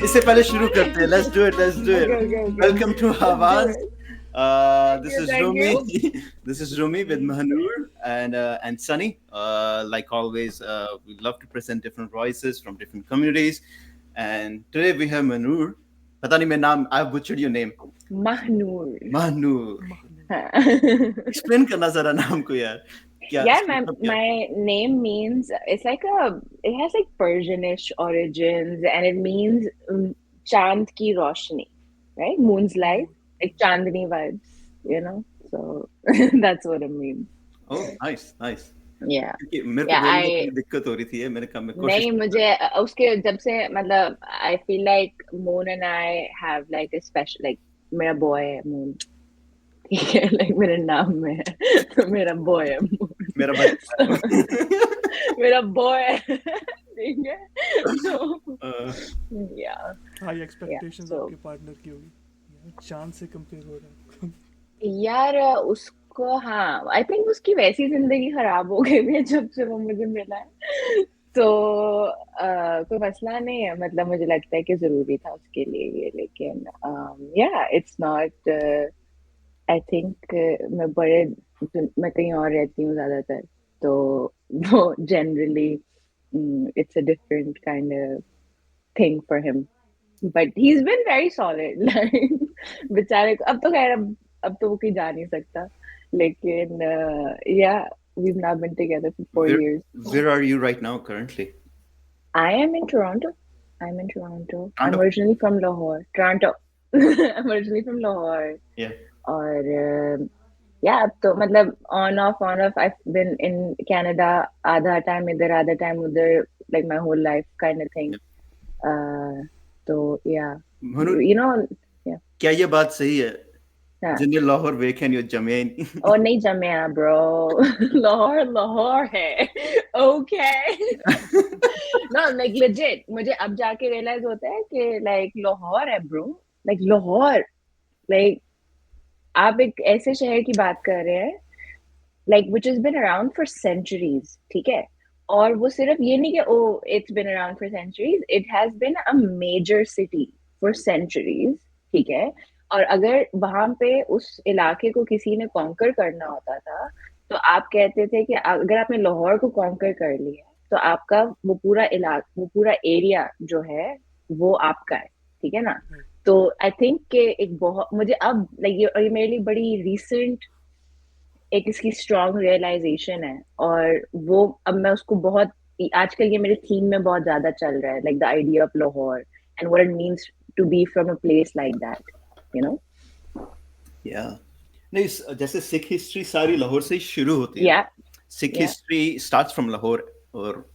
इससे पहले शुरू करते हैं. Let's do it. Okay. Welcome to Let's do Awaaz. it. This is Thank Rumi. you. This is Rumi with Mahanur and Sunny. Like always, we love to present different voices from different communities. And today we have Mahanur. पता नहीं मैं नाम I've butchered your name. Mahnur. Mahanur. हाँ. Explain करना जरा नाम को यार. क्या Yeah, इसका my मतलब क्या? my name means it has like Persianish origins, and it means Chand ki roshni, right? Moon's light, like Chandni vibes, you know. So that's what it means. Oh, nice. Yeah, क्योंकि मेरे को yeah. बोलने में थोड़ी दिक्कत हो रही थी. मैंने कहा मैं कोशिश नहीं मुझे उसके जब से मतलब I feel like Moon and I have like a special like मेरा boy है Moon. ठीक है like मेरे नाम में है तो मेरा boy है Moon. मेरा बच्चा. मेरा boy है ठीक है तो yeah हाई एक्सपेक्टेशंस so आपके पार्टनर की होगी यार, चांद से कंपेयर हो रहा है. यार उसको हाँ आई थिंक उसकी वैसी जिंदगी खराब हो गई है जब से वो मुझे मिला है तो कोई मसला नहीं है मतलब मुझे लगता है कि जरूरी था उसके लिए ये लेकिन या इट्स नॉट आई थिंक मैं कहीं और रहती हूँ ज्यादातर तो वो generally it's a different kind of thing for him but he is been very solid like बेचारे को अब तो खैर अब तो वो कहीं जा नहीं सकता लेकिन या we've now been together for 4 years. Where are you right now currently? I am in Toronto. I'm in Toronto. I'm Toronto? originally from Lahore. Toronto. I'm originally from Lahore. Yeah. और yeah, अब तो मतलब on off. I've been in Canada आधा time इधर आधा time उधर like my whole life kind of thing. तो yeah, Manu, you know, yeah. क्या ये बात सही है हाँ. जिन्हें लाहौर वेखे नहीं जमे नहीं? Oh, नहीं जमिया bro. लाहौर है. Okay. No, like legit. मुझे अब जाके realize होता है कि like लाहौर है bro. Like लाहौर. Like आप एक ऐसे शहर की बात कर रहे हैं like which has been around for centuries. ठीक है. और वो सिर्फ ये नहीं कि oh it's been around for centuries. It has been a major city for centuries. ठीक है. और अगर वहां पे उस इलाके को किसी ने कॉन्कर करना होता था तो आप कहते थे कि अगर आपने लाहौर को कॉन्कर कर लिया तो आपका वो पूरा इलाका वो पूरा एरिया जो है वो आपका है ठीक है ना तो आई थिंक कि एक बहुत मुझे अब लाइक ये मेरे लिए बड़ी रीसेंट एक इसकी स्ट्रॉन्ग रियलाइजेशन है और वो अब मैं उसको बहुत आजकल ये मेरे थीम में बहुत ज्यादा चल रहा है like the idea of Lahore and what it means to be from a place like that you know या नहीं जैसे सिख हिस्ट्री सारी लाहौर से ही शुरू होती है. या Sikh history starts from Lahore और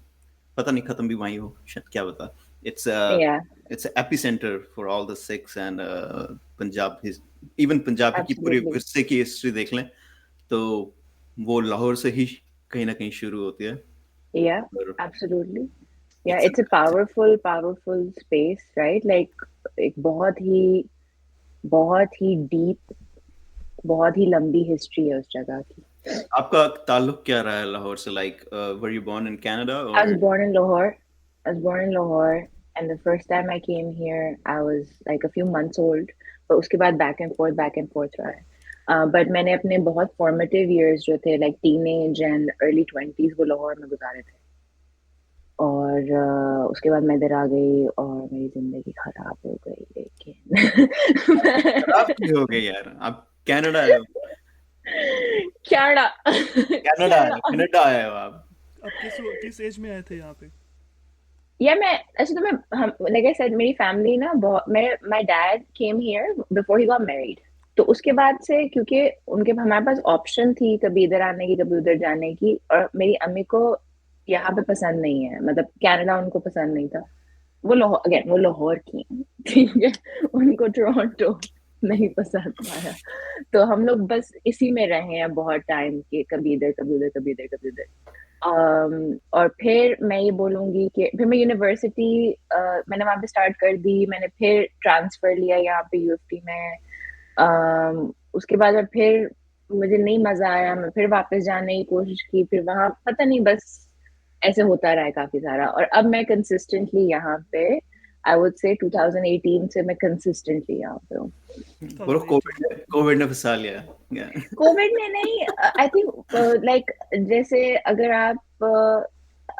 पता नहीं खत्म भी वहीं हो शायद क्या बता. It's an epicenter for all the Sikhs and Punjab even Punjab की पूरी विरसे की हिस्ट्री देख लें तो वो लाहौर से ही कहीं ना कहीं शुरू होती है. Yeah, absolutely. Yeah, it's a powerful space, right? Like एक बहुत ही deep, बहुत ही लंबी history है उस जगह की. आपका ताल्लुक क्या रहा है लाहौर से? Like, were you born in Canada? Or? I was born in Lahore, and the first time I came here, I was like a few months old. But उसके बाद back and forth रहा है. But मैंने अपने बहुत formative years जो थे like teenage and early 20s वो लाहौर में गुजारे थे. और उसके बाद मैं इधर आ गई और मेरी जिंदगी खराब हो गई लेकिन खराब क्यों हो गई यार? आप कनाडा आए हो. कनाडा आए हो आप. अब किस एज में आए थे यहाँ पे? या मैं ऐसे तो हम like I said मेरी फैमिली ना बहुत my dad came here before he got married. तो उसके बाद से क्योंकि उनके हमारे पास ऑप्शन थी कभी इधर आने की कभी उधर जाने की और मेरी अम्मी को यहाँ पे पसंद नहीं है मतलब कनाडा उनको पसंद नहीं था वो लाहौर की ठीक है उनको टोरंटो नहीं पसंद आया तो हम लोग बस इसी में रहे हैं बहुत टाइम के कभी इधर और फिर मैं ये बोलूंगी कि फिर मैं यूनिवर्सिटी मैंने वहाँ पे स्टार्ट कर दी मैंने फिर ट्रांसफर लिया यहाँ पे यूएफटी में उसके बाद और फिर मुझे नहीं मजा आया मैं फिर वापस जाने की कोशिश की फिर वहां पता नहीं बस ऐसे होता रहा है काफी सारा और अब मैं कंसिस्टेंटली यहाँ पे I would say 2018 से मैं consistently यहाँ पे हूँ. और कोविड ने फंसा लिया. कोविड ने नहीं, I think like जैसे अगर आप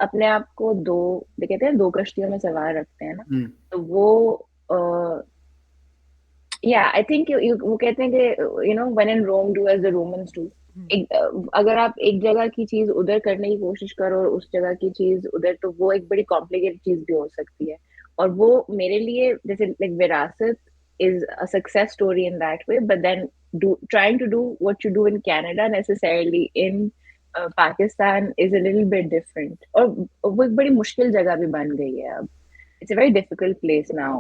अपने आप को कहते हैं 2 कश्तियों में सवार रखते हैं ना, तो वो yeah, I think वो कहते हैं कि when in Rome do as the Romans do. अगर आप एक जगह की चीज उधर करने की कोशिश करो और उस जगह की चीज उधर, तो वो एक बड़ी कॉम्प्लिकेटेड चीज भी हो सकती है. और वो मेरे लिए जैसे लाइक विरासत is a success story in that way, but then trying to do what you do in Canada necessarily in Pakistan is a little bit different. और वो एक बड़ी मुश्किल जगह भी बन गई है अब. It's a very difficult place now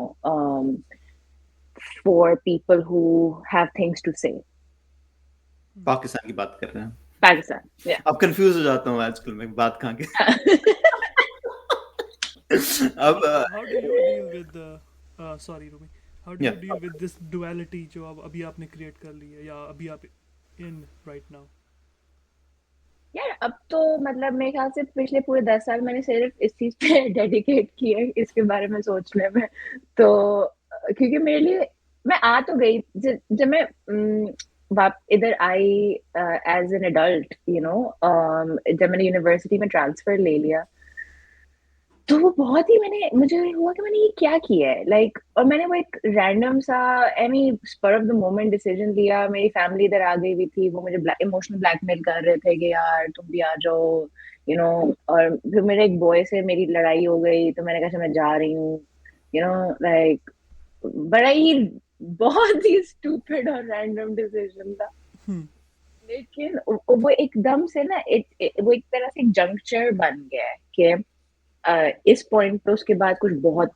for people who have things to say. Pakistan की बात कर रहे हैं. पाकिस्तान, yeah. अब कंफ्यूज हो जाता हूँ आजकल मैं बात कहाँ की. अब how do you deal with the sorry Rumi, how do you deal with this duality जो अब अभी आपने क्रिएट कर ली है या अभी आप in right now? यार अब तो मतलब मेरे ख्याल से पिछले पूरे 10 साल मैंने सिर्फ इस चीज पे डेडिकेट किया है, इसके बारे में सोचने में. तो क्योंकि मेरे लिए मैं आ तो गई जब मैं इधर आई एज एन एडल्ट, जब मैंने यूनिवर्सिटी में ट्रांसफर ले लिया, तो वो बहुत ही मुझे हुआ कि मैंने ये क्या किया है लाइक. और मैंने वो एक रैंडम सा spur of the moment decision लिया. मेरी फैमिली इधर आ गई हुई थी, वो मुझे इमोशनल ब्लैकमेल कर रहे थे कि यार तुम भी आ जाओ, और फिर मेरे एक बॉय से मेरी लड़ाई हो गई, तो मैंने कहा मैं जा रही हूँ, लाइक बड़ा ही बहुत ही स्टूपिड और रैंडम डिसीजन था. लेकिन वो एकदम से ना वो एक तरह से एक जंक्चर बन गया है कि इस पॉइंट पे उसके बाद कुछ बहुत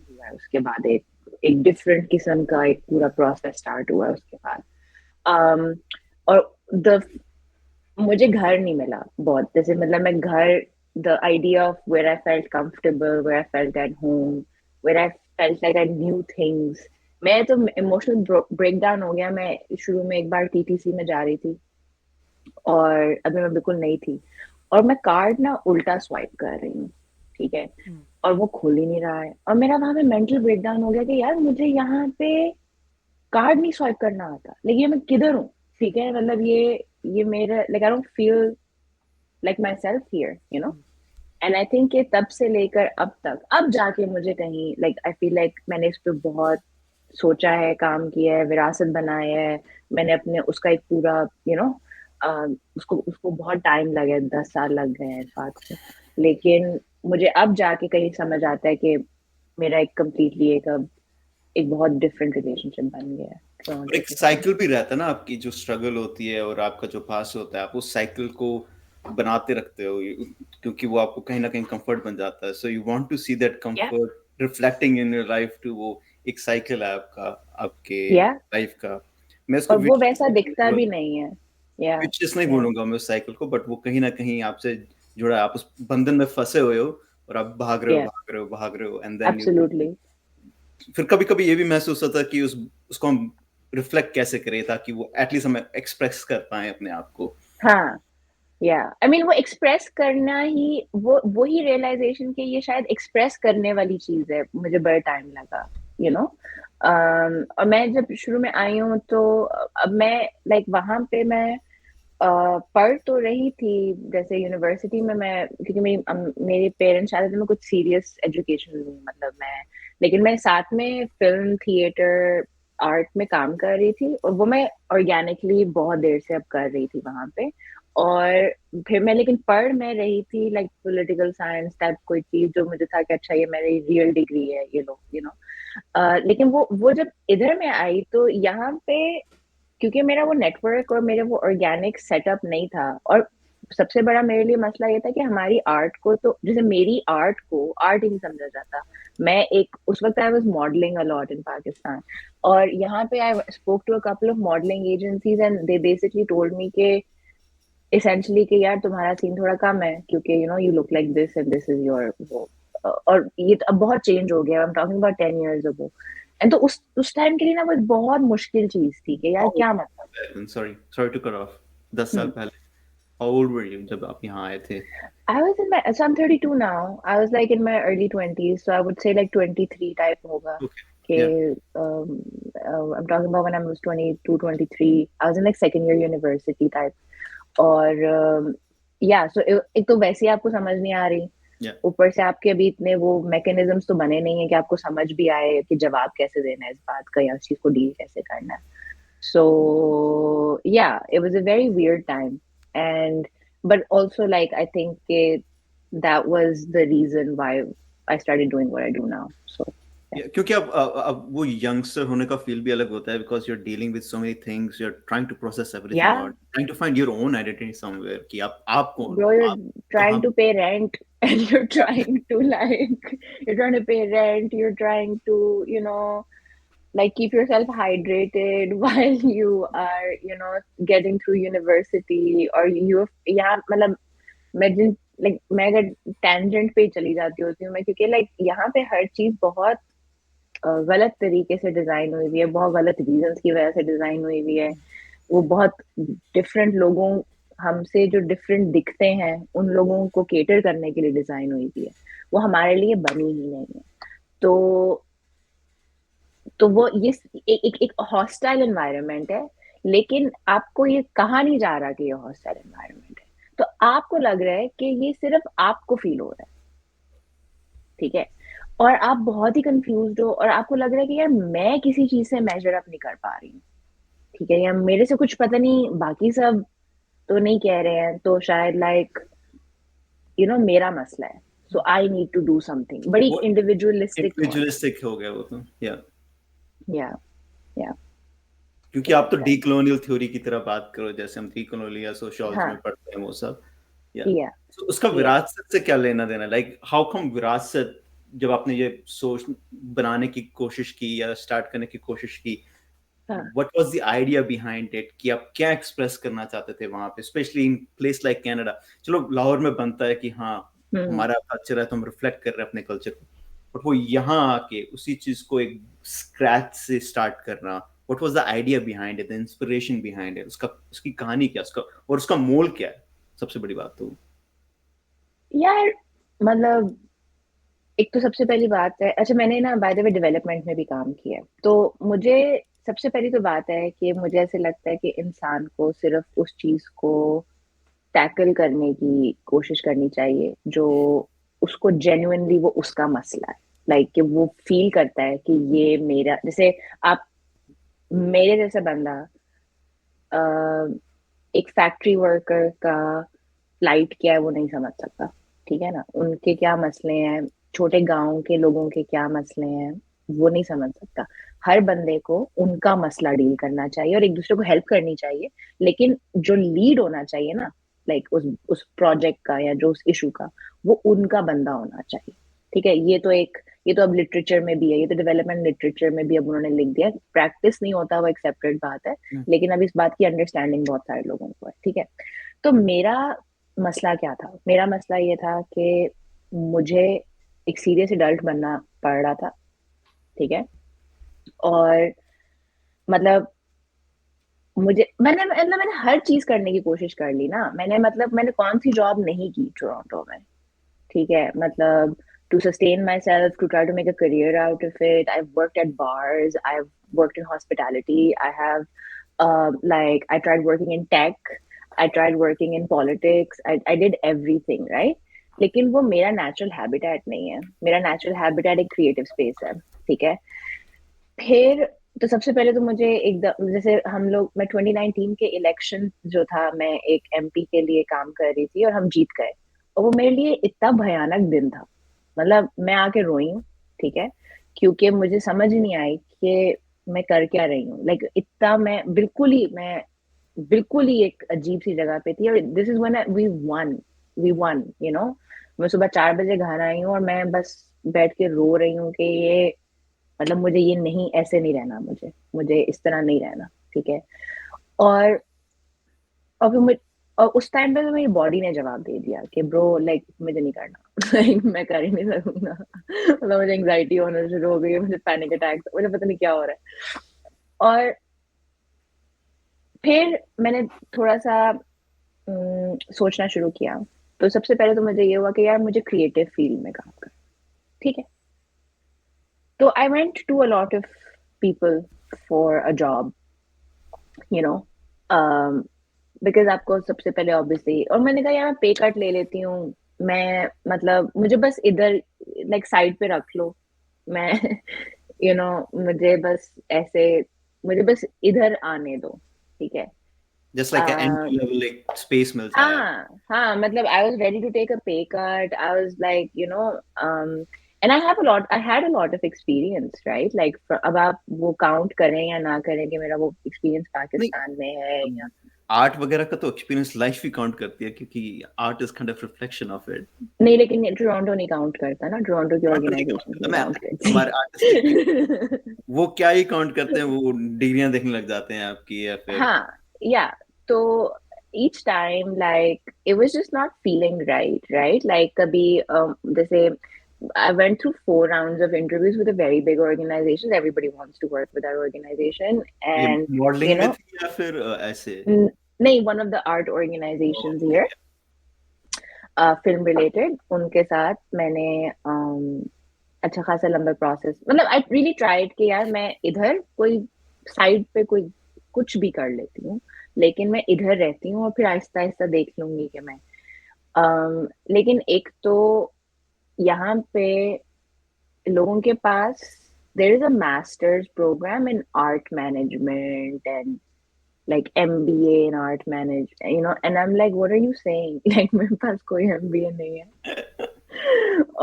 हुआ है. उसके बाद एक डिफरेंट किस्म का एक पूरा प्रोसेस स्टार्ट हुआ है उसके बाद. और मुझे घर नहीं मिला बहुत, जैसे मतलब मैं घर, the idea of where I felt comfortable, where I felt at home, where I felt like I knew things. मैं तो इमोशनल ब्रेकडाउन हो गया. मैं शुरू में एक बार टीटीसी में जा रही थी और अभी मैं बिल्कुल नहीं थी, और मैं कार्ड ना उल्टा स्वाइप कर रही हूँ, ठीक है, और वो खुल ही नहीं रहा है. और मेरा वहां पे मेंटल ब्रेकडाउन हो गया कि यार मुझे यहाँ पे कार्ड नहीं स्वाइप करना आता, लेकिन मैं किधर हूँ, ठीक है, मतलब ये मेरा like I don't feel like my self here. And I think तब से लेकर अब जाके मुझे कहीं लाइक आई फील लाइक मैंने इस पे बहुत सोचा है, काम किया है, विरासत बनाया है मैंने अपने. उसका एक पूरा उसको बहुत टाइम लगे, 10 साल लग गए हैं इस बात से. लेकिन मुझे अब जाके कहीं समझ आता है कि मेरा एक कम्प्लीटली एक बहुत डिफरेंट रिलेशनशिप बन गया है. एक साइकिल भी रहता है ना आपकी, जो स्ट्रगल होती है और आपका जो पास होता है, आप उस साइकिल को बनाते रखते हो क्योंकि वो आपको कहीं ना कहीं कंफर्ट बन जाता है. So you want to see that comfort reflecting in your life too. वो एक साइकिल है आपके लाइफ का. मैं इसको वो वैसा दिखता भी नहीं है, विचेस नहीं बोलूंगा मैं उस साइकिल को, बट वो कहीं ना कहीं आपसे जुड़ा है. आप उस बंधन में फंसे हुए हो और आप भाग रहे हो एंड देन एब्सोल्युटली. फिर कभी-कभी ये भी महसूस होता है कि उसको हम रिफ्लेक्ट कैसे करें ताकि वो एटलीस्ट हम एक्सप्रेस कर पाए अपने आप को. हाँ, आई मीन वो एक्सप्रेस करना ही वो ही रियलाइजेशन के ये शायद एक्सप्रेस करने वाली चीज है. मुझे बड़ा टाइम लगा, और मैं जब शुरू में आई हूँ तो अब मैं लाइक वहां पे मैं पढ़ तो रही थी, जैसे यूनिवर्सिटी में मैं, क्योंकि मेरे पेरेंट्स चाहते थे मैं कुछ सीरियस एजुकेशन लूँ, मतलब लेकिन मैं साथ में फिल्म, थिएटर, आर्ट में काम कर रही थी, और वो मैं ऑर्गेनिकली बहुत देर से अब कर रही थी वहां पे. और फिर मैं लेकिन पढ़ मैं रही थी लाइक पॉलिटिकल साइंस टाइप कोई चीज, जो मुझे था कि अच्छा ये मेरी रियल डिग्री है, ये लो लेकिन वो जब इधर में आई तो यहाँ पे क्योंकि मेरा वो नेटवर्क और मेरा वो ऑर्गेनिक सेटअप नहीं था. और सबसे बड़ा मेरे लिए मसला ये था कि हमारी आर्ट को, तो जैसे मेरी आर्ट को आर्ट ही नहीं समझा जाता. मैं उस वक्त I was modelling a lot in Pakistan, और यहाँ पे I spoke to a couple of modelling agencies and they basically told me के एसेंशियली कि यार तुम्हारा सीन थोड़ा कम है, क्योंकि you look like this and this is your वो. और ये अब बहुत चेंज हो गया. I am talking about 10 years ago. And तो उस टाइम के लिए ना वो बहुत मुश्किल चीज थी कि यार क्या मतलब. Sorry to cut off. 10 साल पहले How old were you जब आप यहाँ आए थे? I was in my, so I'm 32 now. I was like in my early 20s, so I would say like 23 type hoga. Okay. Yeah. Okay, I'm talking about when I was 22, 23. I was in like second year university type. और या सो एक तो वैसे ही आपको समझ नहीं आ रही, Yeah. ऊपर से आपके अभी इतने वो मैकेनिज्म्स तो बने नहीं है कि आपको समझ भी आए कि जवाब कैसे देना है इस बात का या उस चीज को डील कैसे करना है. So yeah, it was a very weird time, and but also like I think that was the reason why I started doing what I do now. So Yeah, क्योंकि अब वो यंगस्टर होने का फील भी अलग होता है because you're dealing with so many things, you're trying to process everything yeah, or trying to find your own identity somewhere कि आप कौन bro, हो, you're आप trying कहाँ. to pay rent and you're trying to you're trying to pay rent, you're trying to, like keep yourself hydrated while you are, getting through university or you, yeah, मतलब मैं जिन like मैं अगर tangent पे चली जाती होती हूँ मैं, क्योंकि like यहाँ पे हर चीज बहुत गलत तरीके से डिजाइन हुई हुई है, बहुत गलत रीजंस की वजह से डिजाइन हुई हुई है. वो बहुत डिफरेंट लोगों, हमसे जो डिफरेंट दिखते हैं उन लोगों को केटर करने के लिए डिजाइन हुई हुई है. वो हमारे लिए बनी ही नहीं है. तो वो ये एक हॉस्टाइल एनवायरनमेंट है, लेकिन आपको ये कहा नहीं जा रहा कि ये हॉस्टाइल एनवायरनमेंट है. तो आपको लग रहा है कि ये सिर्फ आपको फील हो रहा है, ठीक है, और आप बहुत ही कंफ्यूज्ड हो और आपको लग रहा है कि यार मैं किसी चीज से मेजर अप नहीं कर पा रही हूँ, ठीक है, या मेरे से कुछ पता नहीं, बाकी सब तो नहीं कह रहे हैं, तो शायद लाइक मेरा मसला है, so I need to do something. बड़ी वो इंडिविजुअलिस्टिक थॉट. individualistic हो गया वो तो. Yeah. या या क्योंकि आप तो डीकोलोनियल थ्योरी की तरह बात करो जैसे हम डीकोलोनियल या सोशियोलॉजी में हाँ पढ़ते हैं वो सब. या या तो उसका या विरासत से क्या लेना देना, लाइक हाउ कम विरासत, जब आपने ये सोच बनाने की कोशिश की या स्टार्ट करने की कोशिश की, हाँ what was the idea behind it कि आप क्या एक्सप्रेस करना चाहते थे वहां पे, specially in place like Canada. चलो लाहौर में बनता है कि हाँ हम्म. हमारा कल्चर है तो हम रिफ्लेक्ट कर रहे हैं अपने कल्चर को, बट वो यहाँ आके उसी चीज को एक स्क्रैच से स्टार्ट करना, what was the idea behind it, the inspiration behind it, उसका उसकी कहानी क्या, उसका और उसका मोल क्या है, सबसे बड़ी बात तो. यार मतलब एक तो सबसे पहली बात है, अच्छा मैंने ना बाय द वे डेवलपमेंट में भी काम किया है, तो मुझे सबसे पहली तो बात है कि मुझे ऐसे लगता है कि इंसान को सिर्फ उस चीज को टैकल करने की कोशिश करनी चाहिए जो उसको जेन्युइनली वो उसका मसला है, लाइक कि वो फील करता है कि ये मेरा, जैसे आप मेरे जैसा बंदा एक फैक्ट्री वर्कर का फ्लाइट क्या है वो नहीं समझ सकता, ठीक है ना, उनके क्या मसले हैं, छोटे गांव के लोगों के क्या मसले हैं, वो नहीं समझ सकता. हर बंदे को उनका मसला डील करना चाहिए और एक दूसरे को हेल्प करनी चाहिए, लेकिन जो लीड होना चाहिए ना, लाइक उस प्रोजेक्ट का या जो उस इशू का, वो उनका बंदा होना चाहिए, ठीक है. ये तो अब लिटरेचर में भी है, ये तो डेवलपमेंट लिटरेचर में भी अब उन्होंने लिख दिया. प्रैक्टिस नहीं होता, वो एक्सेप्टेड बात है, लेकिन अब इस बात की अंडरस्टैंडिंग बहुत सारे लोगों को है, ठीक है. तो मेरा मसला क्या था, मेरा मसला ये था कि मुझे एक सीरियस एडल्ट बनना पड़ रहा था, ठीक है, और मतलब मैंने हर चीज करने की कोशिश कर ली ना. मैंने कौन सी जॉब नहीं की टोरंटो में, ठीक है, मतलब to sustain myself, to try to make a career out of it. I've worked at bars, I've worked in hospitality, I have like I tried working in tech, I tried working in politics, I did everything, right? लेकिन वो मेरा natural habitat नहीं है, मेरा natural habitat एक creative space है, ठीक है. फिर तो सबसे पहले तो मुझे एकदम, जैसे हम लोग, मैं 2019 के इलेक्शन जो था, मैं एक एमपी के लिए काम कर रही थी और हम जीत गए, और वो मेरे लिए इतना भयानक दिन था, मतलब मैं आके रोई हूँ, ठीक है, क्योंकि मुझे समझ नहीं आई कि मैं कर क्या रही हूँ. लाइक इतना मैं बिल्कुल ही एक अजीब सी जगह पे थी, और this is when we one मैं सुबह 4 बजे घर आई हूँ और मैं बस बैठ के रो रही हूँ कि ये, मतलब मुझे ये नहीं, ऐसे नहीं रहना, मुझे इस तरह नहीं रहना, ठीक है. और और फिर मुझे, और उस टाइम पे तो मेरी बॉडी ने जवाब दे दिया कि ब्रो लाइक मुझे नहीं करना, लाइक मैं कर ही नहीं सकूंगा. मतलब मुझे एंग्जाइटी होना शुरू हो गई है, मुझे पैनिक अटैक, मुझे पता नहीं क्या हो रहा है. और फिर मैंने थोड़ा सा सोचना शुरू किया, तो सबसे पहले तो मुझे ये हुआ कि यार मुझे क्रिएटिव फील्ड में काम करना, ठीक है। तो I went to a lot of people for a job, you know, because आपको सबसे पहले ऑब्वियसली, और मैंने कहा यार पे कट ले लेती हूँ मैं, मतलब मुझे बस इधर लाइक साइड पे रख लो, मैं यू नो मुझे बस ऐसे, मुझे बस इधर आने दो, ठीक है। जस्ट लाइक एंट्री लेवल एक स्पेस मिल जाए। हाँ, मतलब I was ready to take a pay cut, I was like you know, and I had a lot of experience, right, like अब आप वो काउंट करें या ना करें कि मेरा वो एक्सपीरियंस पाकिस्तान में है या आर्ट वगैरह का तो एक्सपीरियंस लाइफ भी काउंट करती है, क्योंकि art is kind of reflection of it. नहीं, लेकिन टोरंटो नहीं काउंट करता ना, टोरंटो की टोरंटो नहीं काउंट ऑर्गेनाइजेशन करता, नहीं मैं काउंट हमारे आर्टिस्टिक करती। वो क्या ही काउंट करते हैं, वो डिग्रियां देखने लग जाते हैं आपकी, या फिर हाँ, या तो each time like it was just not feeling right, like कभी जैसे I went through 4 rounds of interviews with a very big organization. Everybody wants to work with our organization, ये and you मॉडलिंग में know, थी या फिर ऐसे? नहीं, one of the art organizations here, film related, उनके साथ मैंने अच्छा खासा लंबा प्रोसेस, मतलब आई रियली ट्राइड कि यार मैं इधर कोई साइड पे कोई कुछ भी कर लेती हूँ, लेकिन मैं इधर रहती हूँ और फिर आहिस्ता आहिस्ता देख लूंगी कि मैं लेकिन एक तो यहाँ पे लोगों के पास there is a master's program in art management and like MBA in art management, you know, and I'm like, what are you saying? Like मेरे पास कोई MBA नहीं है।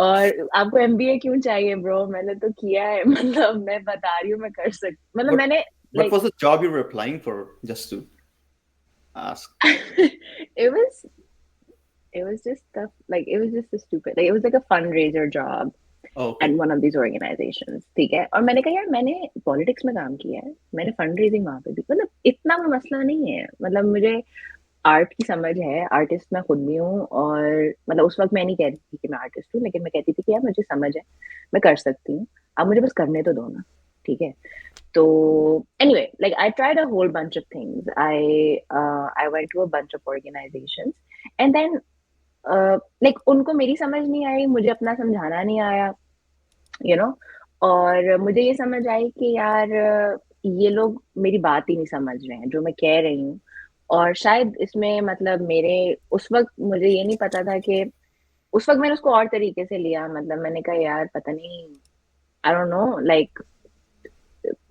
और आपको एमबीए क्यों चाहिए ब्रो, मैंने तो किया है, मतलब मैं बता रही हूँ मैं कर सकती, मतलब what मैंने what like was the job you were applying for, just to ask? it was it was just stuff like it was just a stupid, like it was like a fundraiser job Oh, at okay. one of these organizations, ठीक है। और मैंने कहा यार मैंने politics में काम किया है, मैंने फंड रेजिंग वहां पे भी, मतलब इतना वो मसला नहीं है, मतलब मुझे आर्ट की समझ है, आर्टिस्ट मैं खुद भी हूँ, और मतलब उस वक्त मैं नहीं कहती थी कि मैं आर्टिस्ट हूँ, लेकिन मैं कहती थी कि यार मुझे समझ है, मैं कर सकती हूँ, आप मुझे बस करने तो दो ना, ठीक है। तो anyway, like I tried a whole bunch of things. I went to a bunch of organizations, and then like उनको मेरी समझ नहीं आई, मुझे अपना समझाना नहीं आया, you know, और मुझे ये समझ आई कि यार ये लोग मेरी बात ही नहीं समझ रहे हैं जो मैं कह रही हूँ, और शायद इसमें मतलब मेरे उस वक्त मुझे ये नहीं पता था कि उस वक्त मैंने उसको और तरीके से लिया, मतलब मैंने कहा यार पता नहीं, आई डोंट नो, लाइक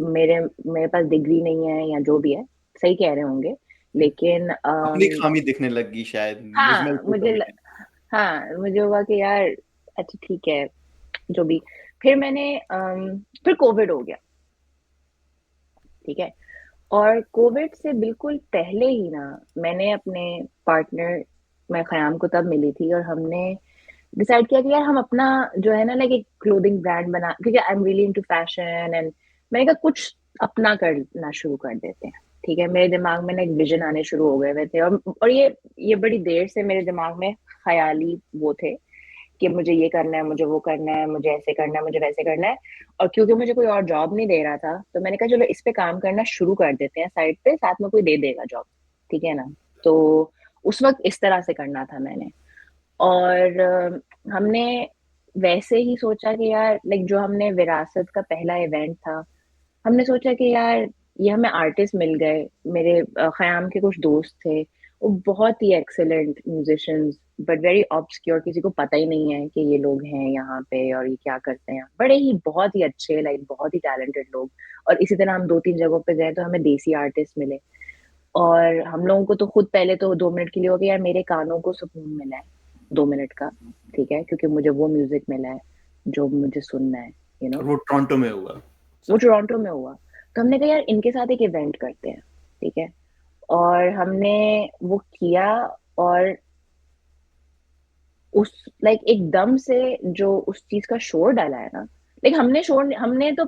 मेरे मेरे पास डिग्री नहीं है या जो भी है, सही कह रहे होंगे, लेकिन अपनी खामी दिखने लगी शायद, मुझ में हाँ कोई कमी नहीं। हाँ मुझे हुआ कि यार अच्छा ठीक है, जो भी, फिर मैंने फिर कोविड हो गया, ठीक है। और कोविड से बिल्कुल पहले ही ना मैंने अपने पार्टनर, मैं खयाम को तब मिली थी, और हमने डिसाइड किया कि यार हम अपना जो है ना लाइक एक क्लोथिंग ब्रांड बना, क्योंकि I am really into fashion, and मैंने कहा कुछ अपना करना शुरू कर देते हैं, ठीक है। मेरे दिमाग में ना एक विजन आने शुरू हो गए हुए थे, और ये बड़ी देर से मेरे दिमाग में ख्याली वो थे कि मुझे ये करना है, मुझे वो करना है, मुझे ऐसे करना है, मुझे वैसे करना है। और क्योंकि मुझे कोई और जॉब नहीं दे रहा था, तो मैंने कहा चलो इस पे काम करना शुरू कर देते हैं साइड पे, साथ में कोई दे देगा जॉब, ठीक है ना। तो उस वक्त इस तरह से करना था मैंने, और हमने वैसे ही सोचा कि यार लाइक जो हमने विरासत का पहला इवेंट था, हमने सोचा कि यार ये हमें आर्टिस्ट मिल गए, मेरे ख़याम के कुछ दोस्त थे, वो बहुत ही excellent musicians, but very obscure, किसी को पता ही नहीं है कि ये लोग हैं यहाँ पे और ये क्या करते हैं, बड़े ही बहुत ही अच्छे, लाइक बहुत ही टैलेंटेड लोग। और इसी तरह हम 2-3 जगहों पे गए तो हमें देसी आर्टिस्ट मिले, और हम लोगों को तो खुद पहले तो 2 मिनट के लिए हो गया यार मेरे कानों को सुकून मिला है 2 मिनट का, ठीक है, क्योंकि मुझे वो म्यूजिक मिला है जो मुझे सुनना है, यू नो। और वो टोरंटो में हुआ वो सब? टोरंटो में हुआ, तो हमने कहा यार इनके साथ एक इवेंट करते हैं, ठीक है। और हमने वो किया, और उस लाइक एकदम से जो उस चीज का शोर डाला है ना, लाइक हमने तो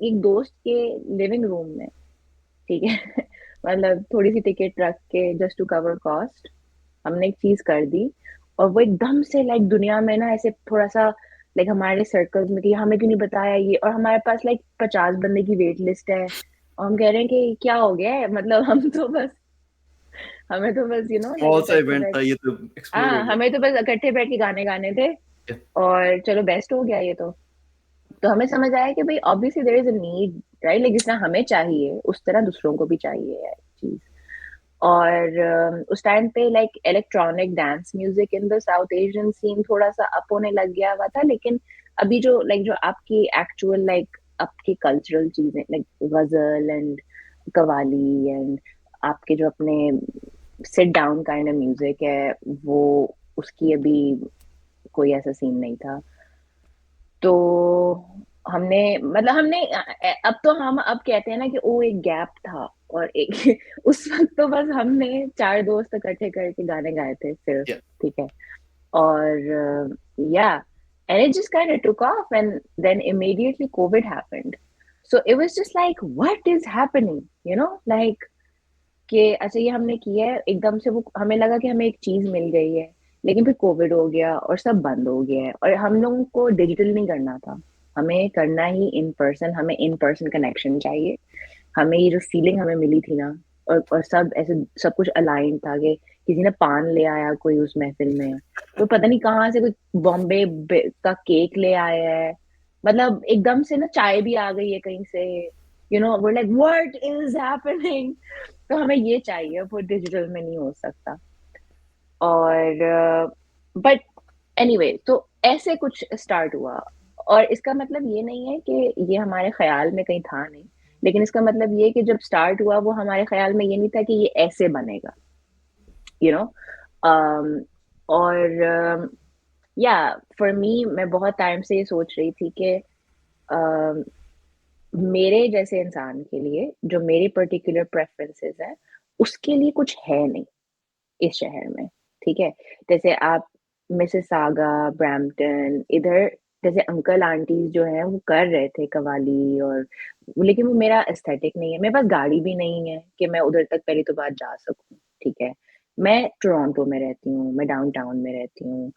एक दोस्त के लिविंग रूम में, ठीक है, मतलब थोड़ी सी टिकट रख के जस्ट टू कवर कॉस्ट, हमने एक चीज कर दी, और वो एकदम से लाइक दुनिया में ना ऐसे थोड़ा सा लाइक हमारे सर्कल्स में कि हमें क्यों नहीं बताया ये, और हमारे पास लाइक 50 बंदे की वेट लिस्ट है, और हम कह रहे हैं कि क्या हो गया है, मतलब हमें तो बस स्मॉल सा इवेंट था ये, तो एक्सप्लोड हो गया। हमें तो बस इकट्ठे बैठ के गाने गाने थे और चलो बेस्ट हो गया ये तो हमें समझ आया कि भाई obviously there is a need, right? Like जिस तरह हमें चाहिए उस तरह दूसरों को भी चाहिए यार चीज। और उस टाइम पे like electronic dance music in the South Asian scene थोड़ा सा अप होने लग गया हुआ था, लेकिन अभी जो लाइक जो आपकी एक्चुअल लाइक आपकी कल्चरल चीजें लाइक गजल एंड कवाली एंड आपके जो अपने sit down kind of music है वो उसकी अभी कोई ऐसा सीन नहीं था। तो हमने अब तो हम अब कहते हैं ना कि वो एक गैप था और एक उस वक्त तो बस हमने 4 दोस्त इकट्ठे करके गाने गाए थे सिर्फ, Yeah. ठीक है। और yeah, and it just kind of took off and then immediately COVID happened. So it was just like, what is happening? Like कि अच्छा ये हमने किया है एकदम से, वो हमें लगा कि हमें एक चीज मिल गई है, लेकिन फिर कोविड हो गया और सब बंद हो गया है और हम लोगों को डिजिटल नहीं करना था, हमें करना ही इन पर्सन, हमें इन पर्सन कनेक्शन चाहिए। हमें ये जो फीलिंग हमें मिली थी ना, और सब ऐसे सब कुछ अलाइन था कि किसी ने पान ले आया कोई उस महफिल में, तो पता नहीं कहाँ से कोई बॉम्बे का केक ले आया है, मतलब एकदम से ना चाय भी आ गई है कहीं से, वो लाइक व्हाट इज हैपनिंग। तो हमें ये चाहिए, वो डिजिटल में नहीं हो सकता। और बट एनीवे तो ऐसे कुछ स्टार्ट हुआ, और इसका मतलब ये नहीं है कि ये हमारे ख्याल में कहीं था नहीं, लेकिन इसका मतलब ये कि जब स्टार्ट हुआ वो हमारे ख्याल में ये नहीं था कि ये ऐसे बनेगा, यू नो। और या फॉर मी, मैं बहुत टाइम से ये सोच रही थी कि मेरे जैसे इंसान के लिए जो मेरी पर्टिकुलर प्रेफरेंसेस है उसके लिए कुछ है नहीं इस शहर में, ठीक है। जैसे आप मिसिसागा, ब्रैम्पटन, इधर जैसे अंकल आंटीज जो हैं वो कर रहे थे कवाली, और लेकिन वो मेरा एस्थेटिक नहीं है। मेरे पास गाड़ी भी नहीं है कि मैं उधर तक पहली तो बात जा सकूं, ठीक है। मैं टोरंटो में रहती हूँ, मैं डाउनटाउन में रहती हूँ।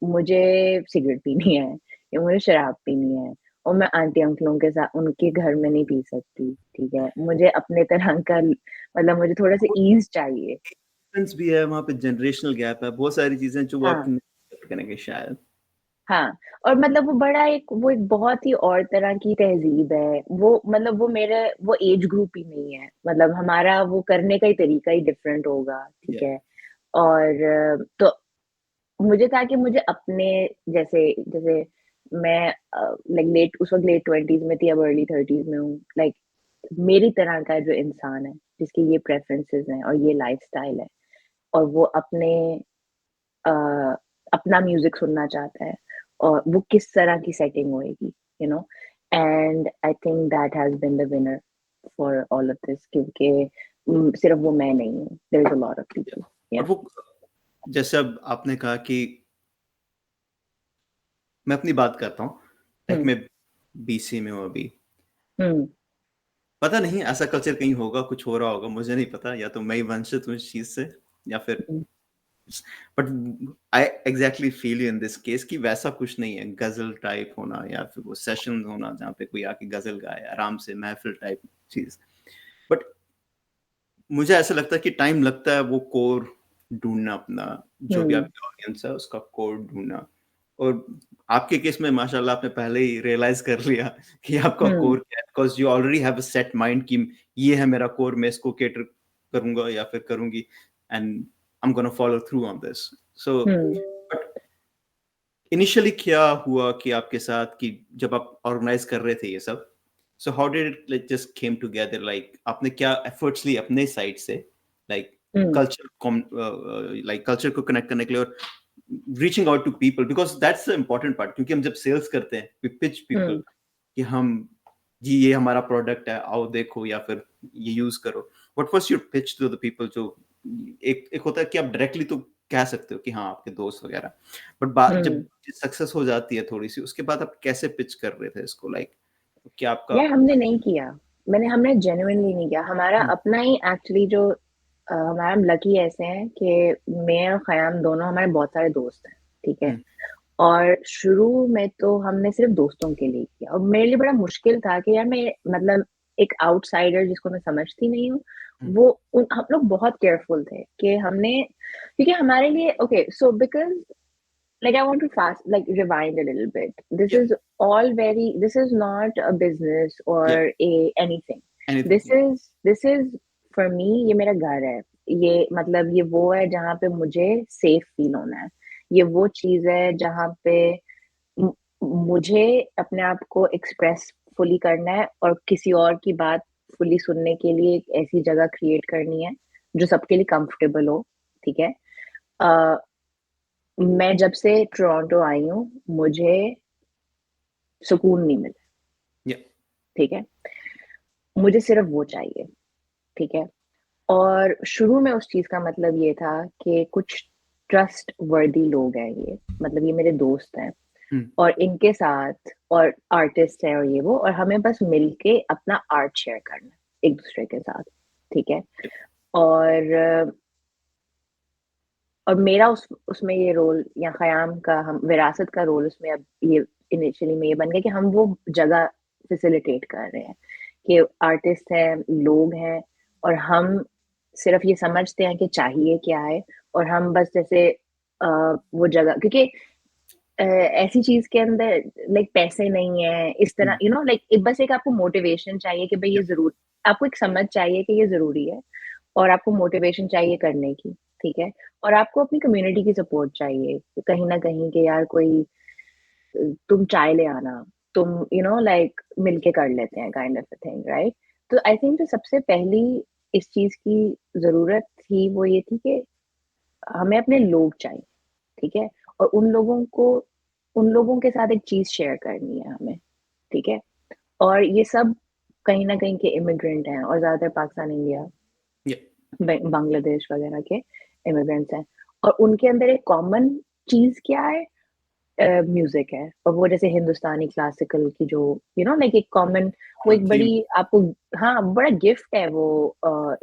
मुझे सिगरेट पीनी है या मुझे शराब पीनी है, और मैं आंटी अंकलों के साथ उनके घर में नहीं पी सकती, ठीक है। मुझे अपने तरह का मतलब मुझे थोड़ा सा ईज चाहिए। डिफरेंस भी है वहाँ पे, जनरेशनल गैप है, बहुत सारी चीजें जो वो हाँ आपकी नहीं करेंगे शायद। हाँ, और मतलब वो एक बहुत ही और तरह की तहजीब है वो, मतलब वो मेरे वो एज ग्रुप ही नहीं है, मतलब हमारा वो करने का ही तरीका ही डिफरेंट होगा, ठीक Yeah. है। और तो मुझे था कि मुझे अपने जैसे जैसे मैं लाइक लेट उस वक्त लेट 20s में थी, अब अर्ली 30s में हूँ, लाइक मेरी तरह का जो इंसान है जिसकी ये प्रेफरेंसेस हैं और ये लाइफस्टाइल है, और वो अ, अपना म्यूजिक सुनना चाहता है, और वो किस तरह की सेटिंग होएगी, you know. And I think that has been the winner for all of this, क्योंकि सिर्फ वो मैं नहीं हूँ, there is a lot of people. और वो जैसे अब आपने कहा कि मैं अपनी बात करता हूँ, लाइक मैं बीसी में हूँ अभी, पता नहीं ऐसा कल्चर कहीं होगा, कुछ हो रहा होगा, मुझे नहीं पता, या तो मैं ही वंचित हूँ इस चीज से, या फिर but I exactly feel you in this case कि वैसा कुछ नहीं है गजल टाइप होना, या फिर वो सेशन होना जहाँ पे कोई आके गजल गाए आराम से, महफिल टाइप चीज। बट मुझे ऐसा लगता है कि टाइम लगता है वो कोर ढूंढना, अपना जो भी आपकी ऑडियंस है उसका कोर ढूंढना। और आपके केस में माशाल्लाह आपने पहले ही रियलाइज कर लिया कि आपका कोर क्या है, because you already have a set mind कि ये है मेरा कोर, मैं इसको केटर करूंगा या फिर करूंगी, and I am gonna follow through on this. So but initially क्या हुआ कि आपके साथ कि जब आप ऑर्गेनाइज कर रहे थे ये सब, so how did it like just came together, like आपने क्या efforts ली अपने साइड से, like कल्चर को कनेक्ट करने के लिए, और reaching out to people, because that's the important part, क्योंकि हम जब सेल्स करते हैं we pitch people कि हम जी ये हमारा प्रोडक्ट है, आओ देखो या फिर ये यूज करो। what was your pitch to the people? जो एक होता है कि आप डायरेक्टली तो कह सकते हो कि हाँ आपके दोस्त वगैरह, बट जब सक्सेस हो जाती है थोड़ी सी, उसके बाद आप कैसे पिच कर रहे थे इसको, लाइक क्या आपका? यार हमने नहीं किया, हमने जेन्युइनली नहीं किया। हमारा अपना ही एक्चुअली जो हमारा, हम लकी ऐसे हैं कि मैं और खयाम दोनों, हमारे बहुत सारे दोस्त हैं, ठीक है। और शुरू में तो हमने सिर्फ दोस्तों के लिए किया, और मेरे लिए बड़ा मुश्किल था कि यार मैं मतलब एक आउटसाइडर जिसको मैं समझती नहीं हूँ वो हम लोग बहुत केयरफुल थे कि हमने, क्योंकि हमारे लिए okay so because like I want to fast like rewind a little bit. This Yeah. is all very, this is not a business or Yeah. anything. Anything. This is for me, ये मेरा घर है, ये मतलब ये वो है जहाँ पे मुझे सेफ फील होना है, ये वो चीज है जहाँ पे मुझे अपने आप को एक्सप्रेस फुली करना है और किसी और की बात फुली सुनने के लिए एक ऐसी जगह क्रिएट करनी है जो सबके लिए कंफर्टेबल हो, ठीक है। मैं जब से टोरंटो आई हूँ मुझे सुकून नहीं मिला, Yeah. ठीक है, मुझे सिर्फ वो चाहिए, ठीक है। और शुरू में उस चीज का मतलब ये था कि कुछ ट्रस्ट वर्दी लोग हैं, ये मतलब ये मेरे दोस्त हैं और इनके साथ और आर्टिस्ट है और ये वो, और हमें बस मिलके अपना आर्ट शेयर करना एक दूसरे के साथ, ठीक है। और मेरा उसमें ये रोल या ख़याम का, हम विरासत का रोल उसमें अब ये इनिशियली में ये बन गया कि हम वो जगह फैसिलिटेट कर रहे हैं कि आर्टिस्ट हैं, लोग हैं, और हम सिर्फ ये समझते हैं कि चाहिए क्या है, और हम बस जैसे वो जगह, क्योंकि ऐसी चीज के अंदर लाइक पैसे नहीं है इस तरह, यू नो लाइक बस एक आपको मोटिवेशन चाहिए कि भाई ये जरूर, आपको एक समझ चाहिए कि ये जरूरी है, और आपको मोटिवेशन चाहिए करने की, ठीक है। और आपको अपनी कम्युनिटी की सपोर्ट चाहिए कहीं ना कहीं कि यार कोई तुम चाय ले आना, तुम यू नो लाइक मिलके कर लेते हैं kind of a thing, right. तो आई थिंक जो सबसे पहली इस चीज की जरूरत थी वो ये थी कि हमें अपने लोग चाहिए, ठीक है, और उन लोगों के साथ एक चीज शेयर करनी है हमें, ठीक है। और ये सब कहीं ना कहीं के इमिग्रेंट हैं और ज्यादातर पाकिस्तान, इंडिया, बांग्लादेश वगैरह के इमिग्रेंट्स हैं, और उनके अंदर एक कॉमन चीज क्या है, म्यूजिक है। और वो जैसे हिंदुस्तानी क्लासिकल की जो यू नो लाइक एक कॉमन, वो एक बड़ी आपको, हाँ, बड़ा गिफ्ट है वो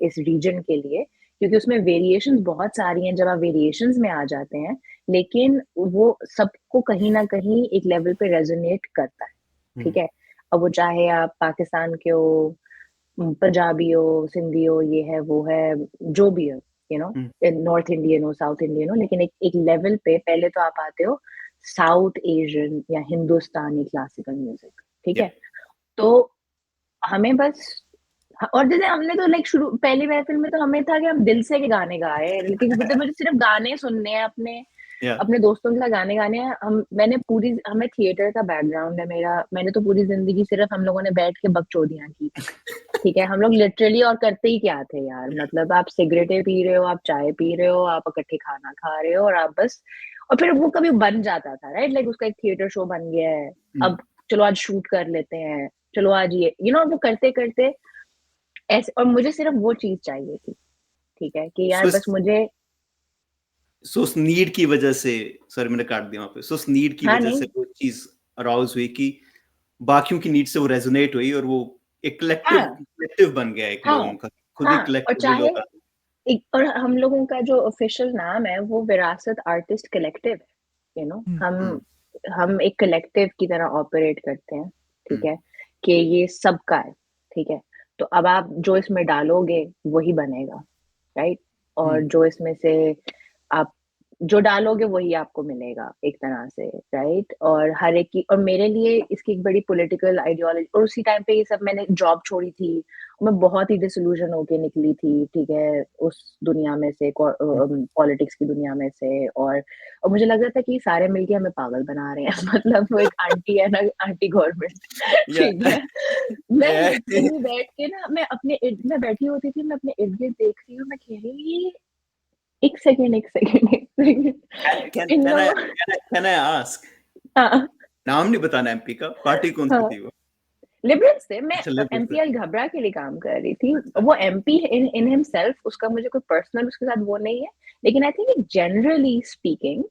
इस रीजन के लिए, क्योंकि उसमें वेरिएशंस बहुत सारी हैं। जब आप वेरिएशंस में आ जाते हैं, लेकिन वो सबको कहीं ना कहीं एक लेवल पे रेजोनेट करता है, ठीक है। अब वो चाहे आप पाकिस्तान के हो, पंजाबी हो, सिंधी हो, ये है वो है, जो भी हो, यू नो, नॉर्थ इंडियन हो, साउथ इंडियन हो, लेकिन एक लेवल पे पहले तो आप आते हो साउथ एशियन या हिंदुस्तानी क्लासिकल म्यूजिक, ठीक है। तो हमें बस, और जैसे हमने तो लाइक शुरू पहली महफिल में तो हमें था कि हम दिल से के गाने गाए, लेकिन मुझे सिर्फ गाने सुनने हैं अपने दोस्तों के साथ गाने गाने हैं। हमें थिएटर का बैकग्राउंड है मेरा, मैंने तो पूरी जिंदगी सिर्फ हम लोगों ने बैठ के बकचोदियां की, ठीक है। हम लोग लिटरली, और करते ही क्या थे यार, मतलब आप सिगरेटें पी रहे हो, आप चाय पी रहे हो, आप इकट्ठे खाना खा रहे हो, और आप बस, और फिर वो कभी बन जाता था, राइट, लाइक उसका एक थिएटर शो बन गया है, अब चलो आज शूट कर लेते हैं, चलो आज ये, यू नो, वो करते करते ऐसे। और मुझे सिर्फ वो चीज चाहिए थी, ठीक है, कि यार बस मुझे उस नीड की वजह से, सॉरी मैंने काट दिया वहां पे, उस नीड की वजह से वो चीज अराउज हुई कि बाकियों की नीड से वो रेजोनेट हुई, और वो एक कलेक्टिव बन गया, एक लोगों का खुद ही कलेक्टिव लोग। और हम लोगों का जो ऑफिशियल नाम है वो विरासत आर्टिस्ट कलेक्टिव है, यू नो, हम एक कलेक्टिव की तरह ऑपरेट करते हैं, ठीक है, कि ये सबका है, ठीक है। तो अब आप जो इसमें डालोगे वही बनेगा, राइट, और जो इसमें से आप जो डालोगे वही आपको मिलेगा एक तरह से, राइट। और हर एक की, और मेरे लिए इसकी एक बड़ी पॉलिटिकल आइडियोलॉजी, और उसी टाइम पे ये सब, मैंने जॉब छोड़ी थी, मैं बहुत ही डिसइल्यूजन होके निकली थी, ठीक है, उस दुनिया में से, पॉलिटिक्स की दुनिया में से, और मुझे लग रहा था कि सारे मिलके हमें पागल बना रहे हैं मतलब वो एक आंटी है ना, आंटी गवर्नमेंट, ठीक है। मैं लिटरली बैठ के ना, मैं बैठी होती थी, मैं अपने इर्द गिर्द देख रही हूँ, मैं कह रही हूँ एक सेकेंड Can I ask? नाम नहीं बताना एमपी का, पार्टी कौन सी थी वो? लिबरल्स थे। मैं एमपीएल घबरा के लिए काम कर रही थी, वो एमपी इन हिमसेल्फ, उसका मुझे कोई पर्सनल उसके साथ वो नहीं है, लेकिन आई थिंक जनरली स्पीकिंग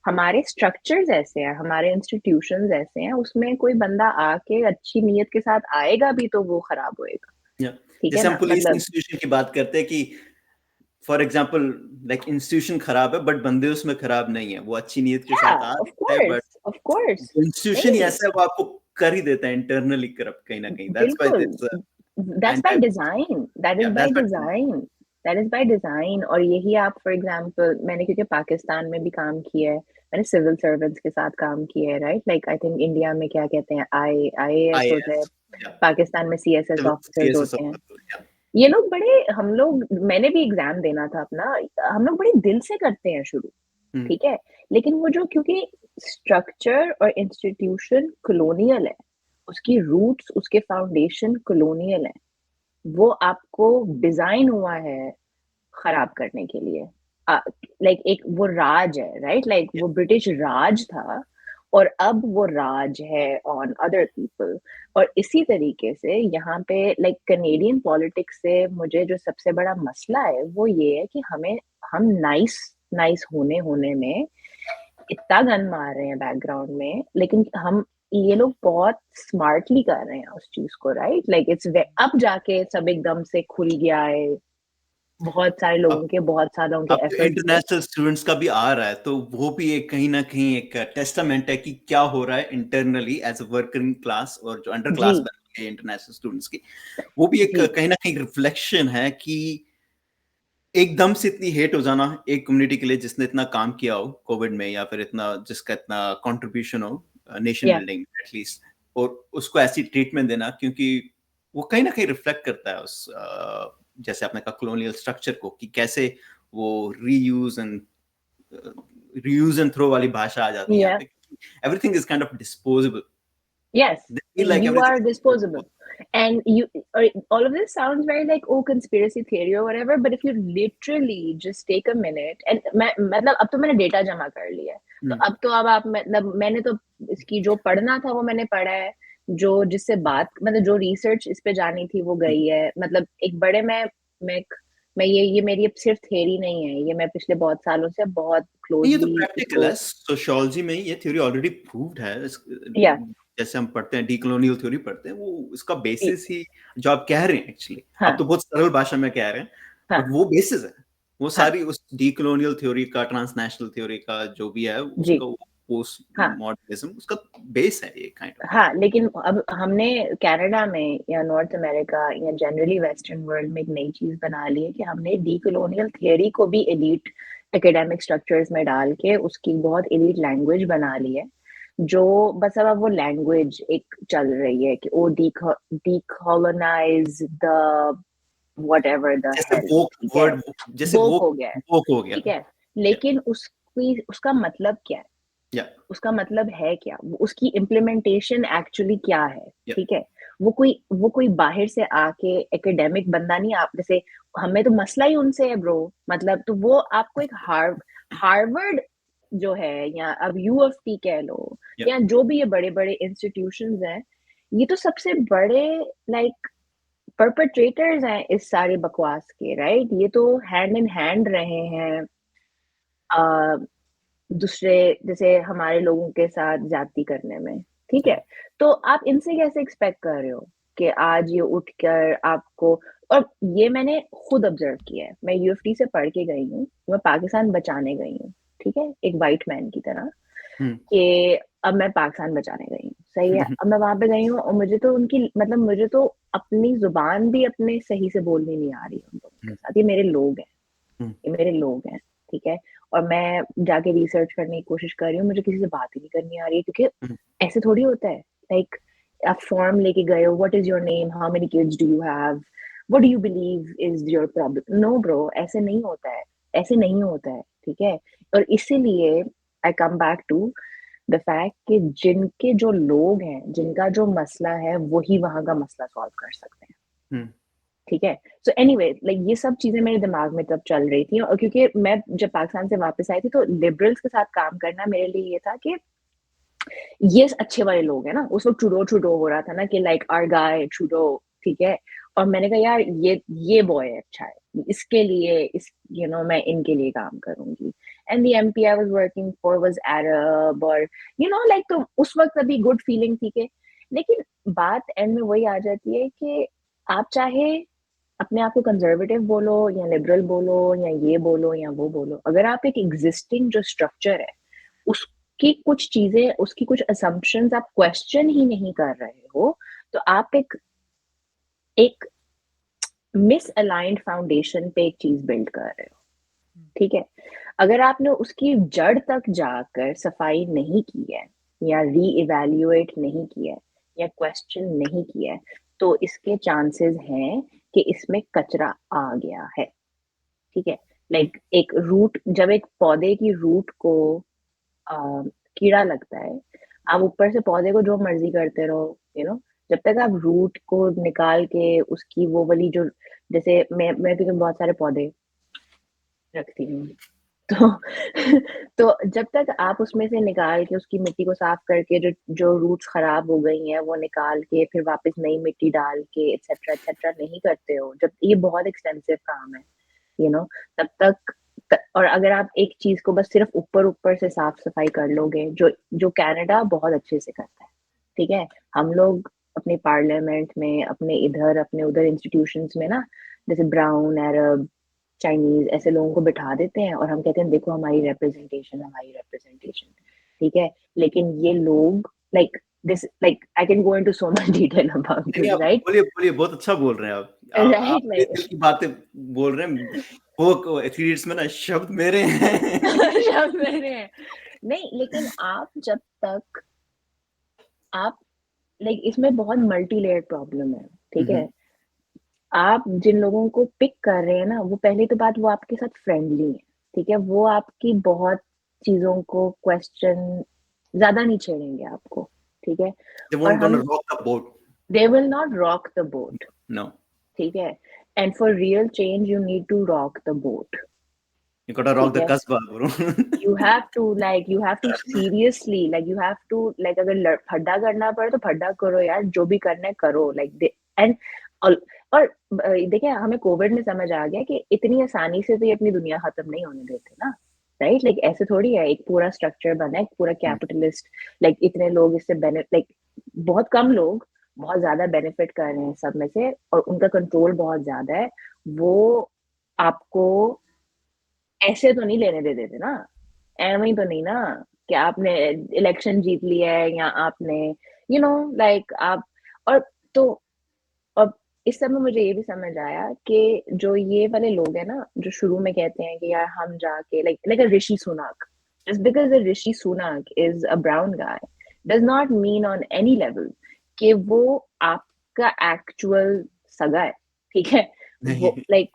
हमारे स्ट्रक्चर्स ऐसे हैं, हमारे इंस्टीट्यूशंस ऐसे हैं, उसमें कोई बंदा आके अच्छी नीयत के साथ आएगा भी तो वो खराब होएगा, ठीक है। जैसे हम पुलिस इंस्टीट्यूशन की बात करते हैं कि फॉर एग्जाम्पल लाइक इंस्टीट्यूशन खराब है बट बंदे उसमें खराब नहीं है, वो अच्छी नीयत के साथ आ रहे हैं, बट इंस्टीट्यूशन ही ऐसा है वो आपको कर ही देता है इंटरनली करप्ट कहीं ना कहीं। That's why that's by design. That is by design. That is by design. और यही आप for example, मैंने क्योंकि पाकिस्तान में भी काम किया है, मैंने सिविल सर्वेंट्स के साथ काम किया है, right? Like I think India में क्या कहते हैं, IAS होते हैं, पाकिस्तान में CSS ऑफिसर्स होते हैं. ये लोग बड़े, हम लोग, मैंने भी एग्जाम देना था अपना, हम लोग बड़े दिल से करते हैं शुरू, ठीक है, लेकिन वो जो क्योंकि स्ट्रक्चर और इंस्टीट्यूशन कॉलोनियल है, उसकी रूट्स, उसके फाउंडेशन कॉलोनियल है, वो आपको डिजाइन हुआ है खराब करने के लिए. लाइक एक वो राज है, राइट? लाइक वो ब्रिटिश राज था और अब वो राज है ऑन अदर पीपल. और इसी तरीके से यहाँ पे लाइक कनेडियन पॉलिटिक्स से मुझे जो सबसे बड़ा मसला है वो ये है कि हम नाइस होने में इतना गन मार रहे हैं बैकग्राउंड में, लेकिन ये लोग बहुत स्मार्टली कर रहे हैं उस चीज को, राइट? लाइक इट्स अब जाके सब एकदम से खुल गया है, बहुत सारे लोगों के, बहुत सालों के एफर्ट. इंटरनेशनल स्टूडेंट्स का भी आ रहा है, तो वो भी एक कहीं ना कहीं एक टेस्टामेंट है कि क्या हो रहा है internally as a working class और जो अंडर क्लास बन गए इंटरनेशनल स्टूडेंट्स की, वो भी एक कहीं ना कहीं रिफ्लेक्शन है कि एकदम से इतनी हेट हो जाना एक कम्युनिटी के लिए जिसने इतना काम किया हो कोविड में, या फिर इतना जिसका इतना कंट्रीब्यूशन हो नेशन बिल्डिंग एटलीस्ट, और उसको ऐसी ट्रीटमेंट देना, क्योंकि वो कहीं ना कहीं रिफ्लेक्ट करता है उस जैसे आपने कहा कॉलोनियल स्ट्रक्चर को, कि कैसे वो रीयूज एंड थ्रो वाली भाषा आ जाती है. Everything is kind of disposable. Yes, like you are disposable. And all of this sounds very like, oh, conspiracy theory or whatever, but if you literally just take a minute, and मतलब अब तो मैंने data जमा कर लिया है, तो अब तो अब आप मतलब मैंने तो इसकी जो पढ़ना था वो मैंने पढ़ा है, जो जिससे बात मतलब जो रिसर्च इस पे जानी थी वो गई है. मतलब एक बड़े मैं ये मेरी अब सिर्फ थ्योरी नहीं है, ये मैं पिछले बहुत सालों से बहुत क्लोजली, ये तो प्रैक्टिकल है. सोशियोलॉजी में ये थ्योरी ऑलरेडी प्रूव्ड है. जैसे हम पढ़ते हैं डीकोलोनियल थ्योरी पढ़ते हैं, वो इसका बेसिस ही जो आप कह रहे हैं एक्चुअली, आप तो बहुत सरल भाषा में कह रहे हैं, बट वो बेसिस है. वो सारी उस डीकोलोनियल थ्योरी का, ट्रांसनेशनल थ्योरी का जो भी है, उसका पोस्ट मॉडर्निज्म उसका बेस है ये काइंड ऑफ. हाँ, लेकिन अब हमने कनाडा में या नॉर्थ अमेरिका या जनरली वेस्टर्न वर्ल्ड में एक नई चीज बना ली है कि हमने डीकोलोनियल थ्योरी को भी एलीट एकेडमिक स्ट्रक्चर्स में डाल के उसकी बहुत एलीट लैंग्वेज बना ली है, जो बस अब वो लैंग्वेज एक चल रही है कि oh decolonise the whatever the word जैसे वो हो गया, ठीक है, लेकिन उसका मतलब क्या है? उसका मतलब है क्या? उसकी इम्प्लीमेंटेशन एक्चुअली क्या है? ठीक है, वो कोई बाहर से आके एकेडमिक बंदा नहीं, आप जैसे हमें तो मसला ही उनसे है ब्रो. मतलब तो वो आपको एक हार्वर्ड जो है, या अब UFT कह लो, या जो भी ये बड़े बड़े इंस्टीट्यूशंस हैं, ये तो सबसे बड़े लाइक परपेट्रेटर्स हैं इस सारे बकवास के, राइट? ये तो हैंड इन हैंड रहे हैं दूसरे जैसे हमारे लोगों के साथ जाति करने में, ठीक है? तो आप इनसे कैसे एक्सपेक्ट कर रहे हो कि आज ये उठकर आपको, और ये मैंने खुद ऑब्जर्व किया है, मैं UFT से पढ़ के गई हूँ, मैं पाकिस्तान बचाने गई हूँ, ठीक है, एक वाइट मैन की तरह, कि अब मैं पाकिस्तान बचाने गई हूँ, सही है, अब मैं वहां पे गई हूँ और मुझे तो अपनी जुबान भी अपने सही से बोलनी नहीं आ रही उन लोगों के साथ. ये मेरे लोग हैं, ठीक है, और मैं जाके रिसर्च करने की कोशिश कर रही हूँ, मुझे किसी से बात ही नहीं करनी आ रही है, क्योंकि ऐसे थोड़ी होता है. लाइक आप फॉर्म लेके गए हो, what is your name, how many kids do you have, what do you believe is your problem. No bro, ऐसे नहीं होता है, ठीक है. और इसीलिए I come back to the fact कि जिनके जो लोग हैं, जिनका जो मसला है, वही वहां का मसला सॉल्व कर सकते हैं, ठीक है. सो एनीवे, लाइक ये सब चीजें मेरे दिमाग में तब चल रही थी, और क्योंकि मैं जब पाकिस्तान से वापस आई थी तो लिबरल्स के साथ काम करना मेरे लिए ये था कि ये अच्छे वाले लोग हैं ना, उस वक्त ट्रूडो हो रहा था ना, कि लाइक आवर गाय ट्रूडो, ठीक है, और मैंने कहा यार ये बॉय अच्छा है, इसके लिए मैं इनके लिए काम करूंगी. And the MP I was working for was Arab, और लाइक तो उस वक्त अभी गुड फीलिंग थी के. लेकिन बात एंड में वही आ जाती है कि आप चाहे अपने आप को कंजर्वेटिव बोलो या लिबरल बोलो या ये बोलो या वो बोलो, अगर आप एक एग्जिस्टिंग जो स्ट्रक्चर है उसकी कुछ चीजें, उसकी कुछ असम्पशंस आप क्वेश्चन ही नहीं कर रहे हो, तो आप एक मिसअलाइंड फाउंडेशन पे एक चीज बिल्ड कर रहे हो, ठीक है। अगर आपने उसकी जड़ तक जाकर सफाई नहीं की है या रीइवैल्यूएट नहीं किया है या क्वेश्चन नहीं किया है, तो इसके चांसेस हैं कि इसमें कचरा आ गया है, ठीक है। लाइक एक रूट, जब एक पौधे की रूट को कीड़ा लगता है, आप ऊपर से पौधे को जो मर्जी करते रहो, जब तक आप रूट को निकाल के उसकी वो वाली जो, जैसे मैं तो बहुत सारे पौधे रखती हूँ, तो तो जब तक आप उसमें से निकाल के उसकी मिट्टी को साफ करके जो जो रूट्स खराब हो गई हैं वो निकाल के फिर वापस नई मिट्टी डाल के एक्सेट्रा एक्सेट्रा नहीं करते हो, जब ये बहुत एक्सपेंसिव काम है, तब तक और अगर आप एक चीज को बस सिर्फ ऊपर ऊपर से साफ सफाई कर लोगे, जो जो कनाडा बहुत अच्छे से करता है, ठीक है। हम लोग अपने पार्लियामेंट में, अपने इधर अपने उधर इंस्टीट्यूशंस में ना, जैसे ब्राउन, अरब, चाइनीज ऐसे लोगों को बिठा देते हैं और हम कहते हैं देखो हमारी रिप्रेजेंटेशन, हमारी रिप्रेजेंटेशन, ठीक है। लेकिन ये लोग like this, like I can go into so much detail about this, right? बोलिए बोलिए, बहुत अच्छा बोल रहे हैं आप राइट, अपने दिल की बातें बोल रहे हैं। वो एथलीट्स में ना शब्द मेरे हैं। शब्द मेरे हैं। नहीं, लेकिन आप जब तक आप लाइक इसमें बहुत मल्टी लेयर्ड प्रॉब्लम है, ठीक है। आप जिन लोगों को पिक कर रहे हैं ना, वो पहली तो बात वो आपके साथ फ्रेंडली है, ठीक है। वो आपकी बहुत चीजों को क्वेश्चन ज्यादा नहीं छेड़ेंगे आपको, ठीक है। They और won't gonna rock the boat. They will not rock the boat, No. ठीक है। And for real change you need to rock the boat, You gotta rock ठीक the है। kasbah, bro. you have to seriously, like you have to, like अगर फड्डा करना पड़े तो फड्डा करो यार, जो भी करना है करो, like एंड और देखिए हमें कोविड में समझ आ गया कि इतनी आसानी से तो ये अपनी दुनिया खत्म नहीं होने देते ना, राइट। लाइक ऐसे थोड़ी है, एक पूरा स्ट्रक्चर बना है, एक पूरा कैपिटलिस्ट, लाइक इतने लोग इससे बेनिफिट, लाइक बहुत कम लोग बहुत ज्यादा बेनिफिट कर रहे हैं सब में से, और उनका कंट्रोल बहुत ज्यादा है। वो आपको ऐसे तो नहीं लेने दे देते ना, एवं तो नहीं ना कि आपने इलेक्शन जीत लिया है या आपने लाइक आप, और तो अब इस समय मुझे ये भी समझ आया कि जो ये वाले लोग हैं ना, जो शुरू में कहते हैं कि यार हम जाके like Rishi Sunak, just because the Rishi Sunak is a brown guy does not mean on any level कि वो आपका actual सगा है, ठीक है। वो like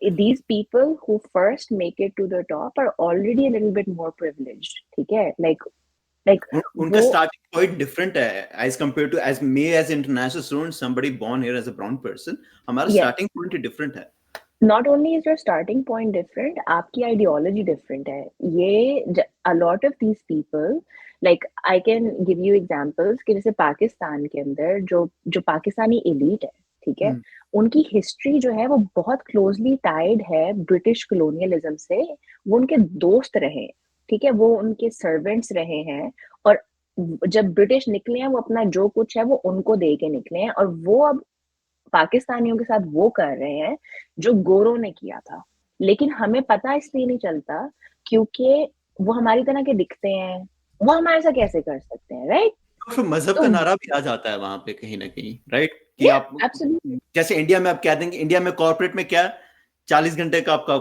these people who first make it to the top are already a little bit more privileged, ठीक है। like उनका starting point different है as compared to as me as international student, somebody born here as a brown person, हमारा starting point ही different है। Not only is your starting point different, आपकी ideology different है। ये a lot of these people, like I can give you examples कि जैसे पाकिस्तान के अंदर जो पाकिस्तानी elite है, ठीक है, उनकी हिस्ट्री जो है वो बहुत क्लोजली टाइड है ब्रिटिश कॉलोनियलिज्म से। वो उनके दोस्त रहे, ठीक है, वो उनके सर्वेंट्स रहे हैं, और जब ब्रिटिश निकले हैं वो अपना जो कुछ है वो उनको दे के निकले हैं, और वो अब पाकिस्तानियों के साथ वो कर रहे हैं जो गोरों ने किया था। लेकिन हमें पता इसलिए नहीं चलता क्योंकि वो हमारी तरह के दिखते हैं, वो हमारे साथ कैसे कर सकते हैं, राइट। तो मजहब का नारा भी आ जाता है वहां पे कहीं ना कहीं, राइट, कि आप जैसे इंडिया में आप कह देंगे, इंडिया में कॉर्पोरेट में क्या 40 घंटे का आपका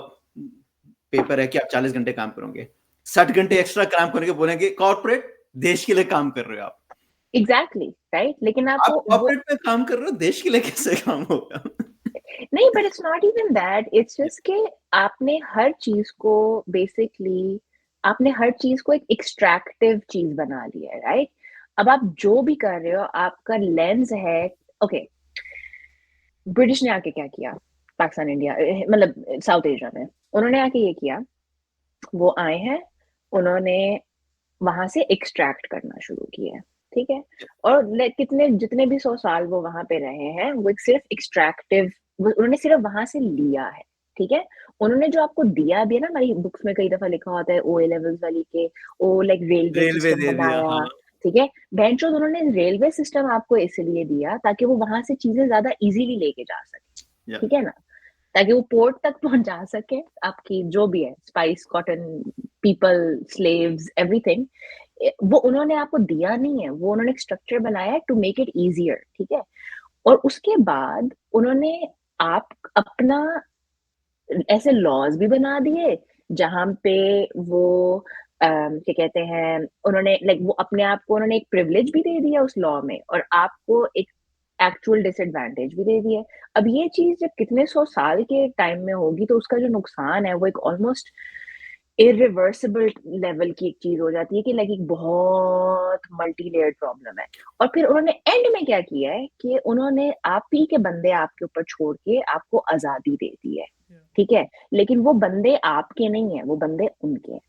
पेपर है कि आप 40 घंटे काम करोगे, 60 घंटे एक्स्ट्रा काम करके बोलेंगे कॉर्पोरेट देश के लिए काम कर रहे हो आप। Exactly, right. लेकिन आप कॉर्पोरेट में काम कर रहे हो, देश के लिए कैसे काम होगा? नहीं, but it's not even that, it's just कि आपने हर चीज को बेसिकली आपने हर चीज को एक एक्सट्रैक्टिव चीज बना लिया है, राइट। अब आप जो भी कर रहे हो आपका लेंस है, ओके। ब्रिटिश ने आके क्या किया पाकिस्तान, इंडिया, मतलब साउथ एशिया में, उन्होंने आके ये किया, वो आए हैं, उन्होंने वहां से एक्सट्रैक्ट करना शुरू किया, ठीक है। और कितने जितने भी 100 साल वो वहां पे रहे हैं, वो एक सिर्फ एक्सट्रैक्टिव, उन्होंने सिर्फ वहां से लिया है, ठीक है। उन्होंने जो आपको दिया भी है ना, हमारी बुक्स में कई दफा लिखा होता है OA लेवल्स वाली के, ओ लाइक रेलवे सिस्टम बनाया, ठीक है। बेंचों उन्होंने रेलवे सिस्टम आपको इसलिए दिया ताकि वो वहां से चीजें ज्यादा इजीली लेके जा सके, ठीक है ना, ताकि वो पोर्ट तक पहुंचा सके आपकी जो भी है, spice, cotton, people, slaves, everything. वो उन्होंने आपको दिया नहीं है, वो उन्होंने एक स्ट्रक्चर बनाया है टू मेक इट इजियर, ठीक है। और उसके बाद उन्होंने आप अपना ऐसे लॉज भी बना दिए जहां पे वो क्या कहते हैं, उन्होंने लाइक वो अपने आप को उन्होंने एक प्रिविलेज भी दे दिया उस लॉ में, और आपको एक एक्चुअल डिसएडवांटेज भी दे दिया। अब ये चीज जब कितने 100 साल के टाइम में होगी तो उसका जो नुकसान है वो एक ऑलमोस्ट इरिवर्सिबल लेवल की एक चीज हो जाती है कि लाइक एक बहुत मल्टी लेयर्ड प्रॉब्लम है। और फिर उन्होंने एंड में क्या किया है कि उन्होंने आप ही के बंदे आपके ऊपर छोड़ के आपको आजादी दे दी है, ठीक है, लेकिन वो बंदे आपके नहीं है, वो बंदे उनके हैं।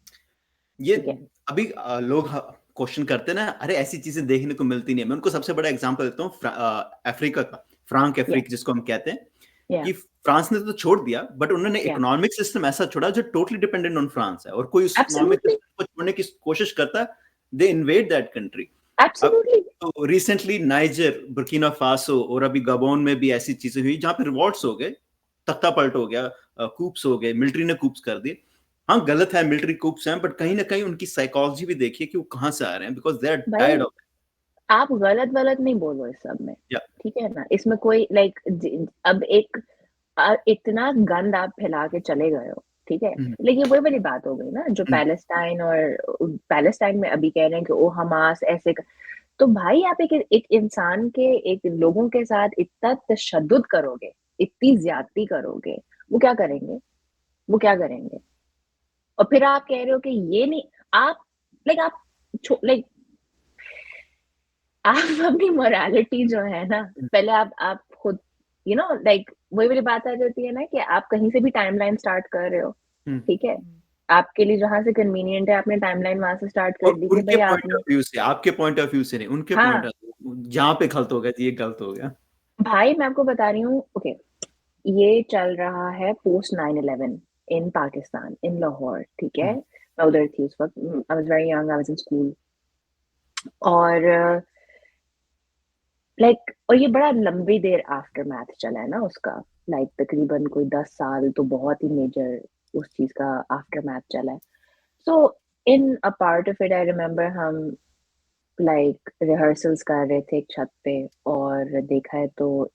ये ठीक है, अभी लोग क्वेश्चन करते ना, अरे ऐसी चीजें देखने को मिलती नहीं है। मैं उनको सबसे बड़ा एग्जांपल देता हूँ, अफ्रीका का, फ्रांक या अफ्रीका जिसको हम कहते हैं, या कि फ्रांस ने तो छोड़ दिया, बट उन्होंने या इकोनॉमिक सिस्टम ऐसा छोड़ा जो टोटली डिपेंडेंट ऑन फ्रांस है, और कोई उस इकोनॉमिक एब्सोल्युटली, सिस्टम को छोड़ने की कोशिश करता है, दे इन्वेड दैट कंट्री। अब एब्सोल्युटली। तो रिसेंटली नाइजर, बुर्किना फासो और अभी गबोन में भी ऐसी चीजें हुई जहां पे रिवॉल्ट्स हो गए, तख्ता पलट हो गया, कूप्स हो गए, मिलिट्री ने कूप्स कर दिए। हाँ, गलत है, मिलिट्री कूप्स हैं, बट कहीं ना कहीं उनकी साइकोलॉजी भी देखिए कि वो कहाँ से आ रहे हैं, बिकॉज दे आर टायर्ड भाई ऑफ आप गलत गलत नहीं बोलो इस सब में, या ठीक है ना, इसमें कोई लाइक अब एक इतना गंद आप फैला के चले गए हो, ठीक है, लेकिन वही वाली बात हो गई ना जो पैलेस्टाइन, और पैलेस्टाइन में अभी कह रहे हैं कि ओ हमास ऐसे तो भाई आप एक इंसान के, एक लोगों के साथ इतना तशद्दुद करोगे, इतनी ज्यादती करोगे, वो क्या करेंगे, वो क्या करेंगे? और फिर आप कह रहे हो कि ये नहीं, आप लाइक आप लाइक आप अपनी मोरालिटी जो है ना, पहले आप खुद लाइक वही वाली बात आ जाती है ना कि आप कहीं से भी टाइमलाइन स्टार्ट कर रहे हो, ठीक है, आपके लिए जहां से कन्वीनियंट है आपने टाइमलाइन वहां से स्टार्ट और कर दी कि उनके भाई पॉइंट आपने, ऑफ व्यू से, आपके पॉइंट ऑफ व्यू से नहीं, उनके पॉइंट हाँ ऑफ व्यू, जहां पे गलत हो गया तो ये गलत हो गया। भाई मैं आपको बता रही हूँ, ओके, ये चल रहा है पोस्ट 9/11 इन पाकिस्तान, इन लाहौर, ठीक है, मैं उधर थी उस वक्त, I was very young, I was in school, और और ये बड़ा लंबी देर आफ्टर मैथ चला है ना उसका, लाइक तकरीबन कोई 10 साल तो बहुत ही मेजर उस चीज का आफ्टर मैथ चला है। So in a part of it I remember हम लाइक रिहर्सल्स कर रहे थे एक छत पे, और देखा है तो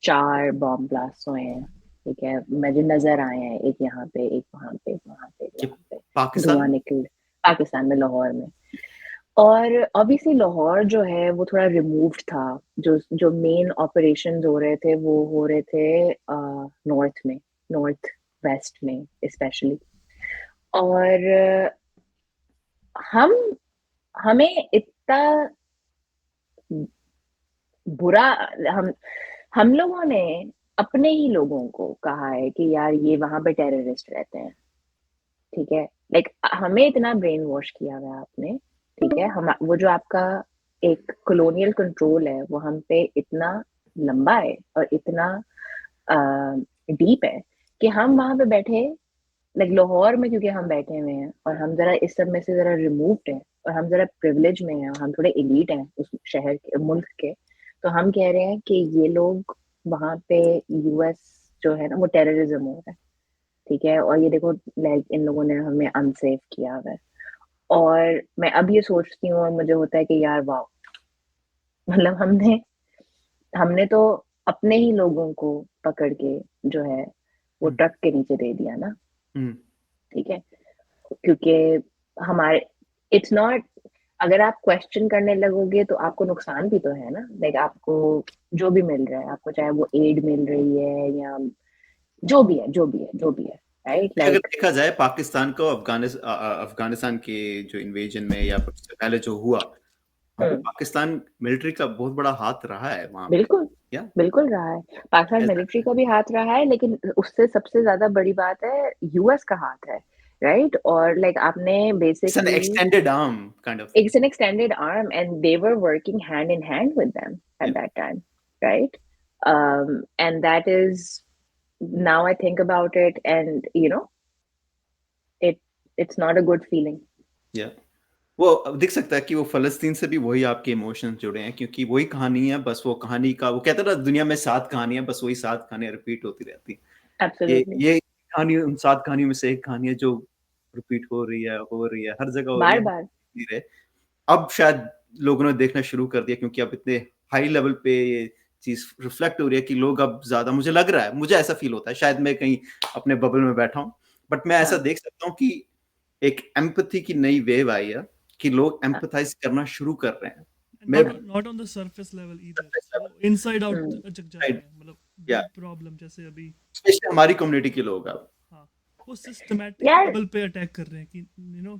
4 बॉम्ब ब्लास्ट हुए हैं, ठीक है, मुझे नजर आए हैं, एक यहाँ पे, एक वहां पे, एक वहां पे, एक कि वहां पे, पाकिस्तान धुआं में निकल, पाकिस्तान में, लाहौर में। और ऑब्वियसली लाहौर जो है वो थोड़ा रिमूव्ड था, जो जो मेन ऑपरेशंस हो रहे थे वो हो रहे थे नॉर्थ में, नॉर्थ वेस्ट में स्पेशली। और हम हमें इतना बुरा, हम हम लोगों ने अपने ही लोगों को कहा है कि यार ये वहां पे टेररिस्ट रहते हैं, ठीक है, हमें इतना ब्रेन वॉश किया गया आपने, ठीक है, हम वो जो आपका एक कॉलोनियल कंट्रोल है वो हम पे इतना लंबा है और इतना डीप है कि हम वहां पे बैठे, लाहौर में क्योंकि हम बैठे हुए हैं और हम जरा इस सब में से जरा रिमूव्ड हैं, और हम जरा प्रिविलेज में हैं, हम थोड़े एलीट हैं उस शहर के, मुल्क के, तो हम कह रहे हैं कि ये लोग वहां पे यूएस जो है ना वो टेररिज्म हो रहा है, ठीक है, और ये देखो लाइक इन लोगों ने हमें अनसेफ किया हुआ है। और मैं अब ये सोचती हूँ और मुझे होता है कि यार वाह, मतलब हमने हमने तो अपने ही लोगों को पकड़ के जो है वो ट्रक के नीचे दे दिया ना, ठीक है, क्योंकि हमारे इट्स नॉट, अगर आप क्वेश्चन करने लगोगे तो आपको नुकसान भी तो है ना, आपको जो भी मिल रहा है आपको, चाहे वो एड मिल रही है या जो भी है, जो भी है, जो भी है, राइट, अगर देखा जाए पाकिस्तान को अफगानिस्तान के जो इन्वेजन में या उससे पहले जो हुआ, वहाँ पे पाकिस्तान मिलिट्री का बहुत बड़ा हाथ रहा है वहां पे। बिल्कुल या बिल्कुल रहा है, पाकिस्तान मिलिट्री का भी हाथ रहा है, लेकिन उससे सबसे ज्यादा बड़ी बात है यूएस का हाथ है, राइट, और आपने it's an basically, extended arm kind of it's an extended arm and they were working hand in hand with them at thing. that time, right, and that is, now I think about it and it it's not a good feeling. या वो अब दिख सकता है कि वो फलस्तीन से भी वही आपके इमोशंस जुड़े हैं, क्योंकि वही कहानी है, बस वो कहानी का, वो कहते हैं ना दुनिया में 7 कहानियां, बस वही 7 कहानियां रिपीट होती रहती हैं। Absolutely. ये कहानी उन 7 कहानियों में से एक कहानी है जो रिपीट हो रही है, हर जगह हो रही बार है, बार धीरे। अब शायद लोगों ने देखना शुरू कर दिया, क्योंकि अब इतने हाई लेवल पे चीज रिफ्लेक्ट हो रही है कि लोग अब ज्यादा, मुझे लग रहा है, मुझे ऐसा फील होता है, शायद मैं कहीं अपने बबल में बैठा हूँ, बट मैं ऐसा देख सकता हूँ कि एक एम्पैथी की नई वेव आई है कि लोग एम्पैथाइज करना शुरू कर रहे हैं। मैं not on the surface level either, वो inside out तक जा रहे हैं, मतलब या big problem जैसे अभी स्पेशली हमारी कम्युनिटी के लोग अब हाँ वो सिस्टमैटिक यार लेवल पे अटैक कर रहे हैं कि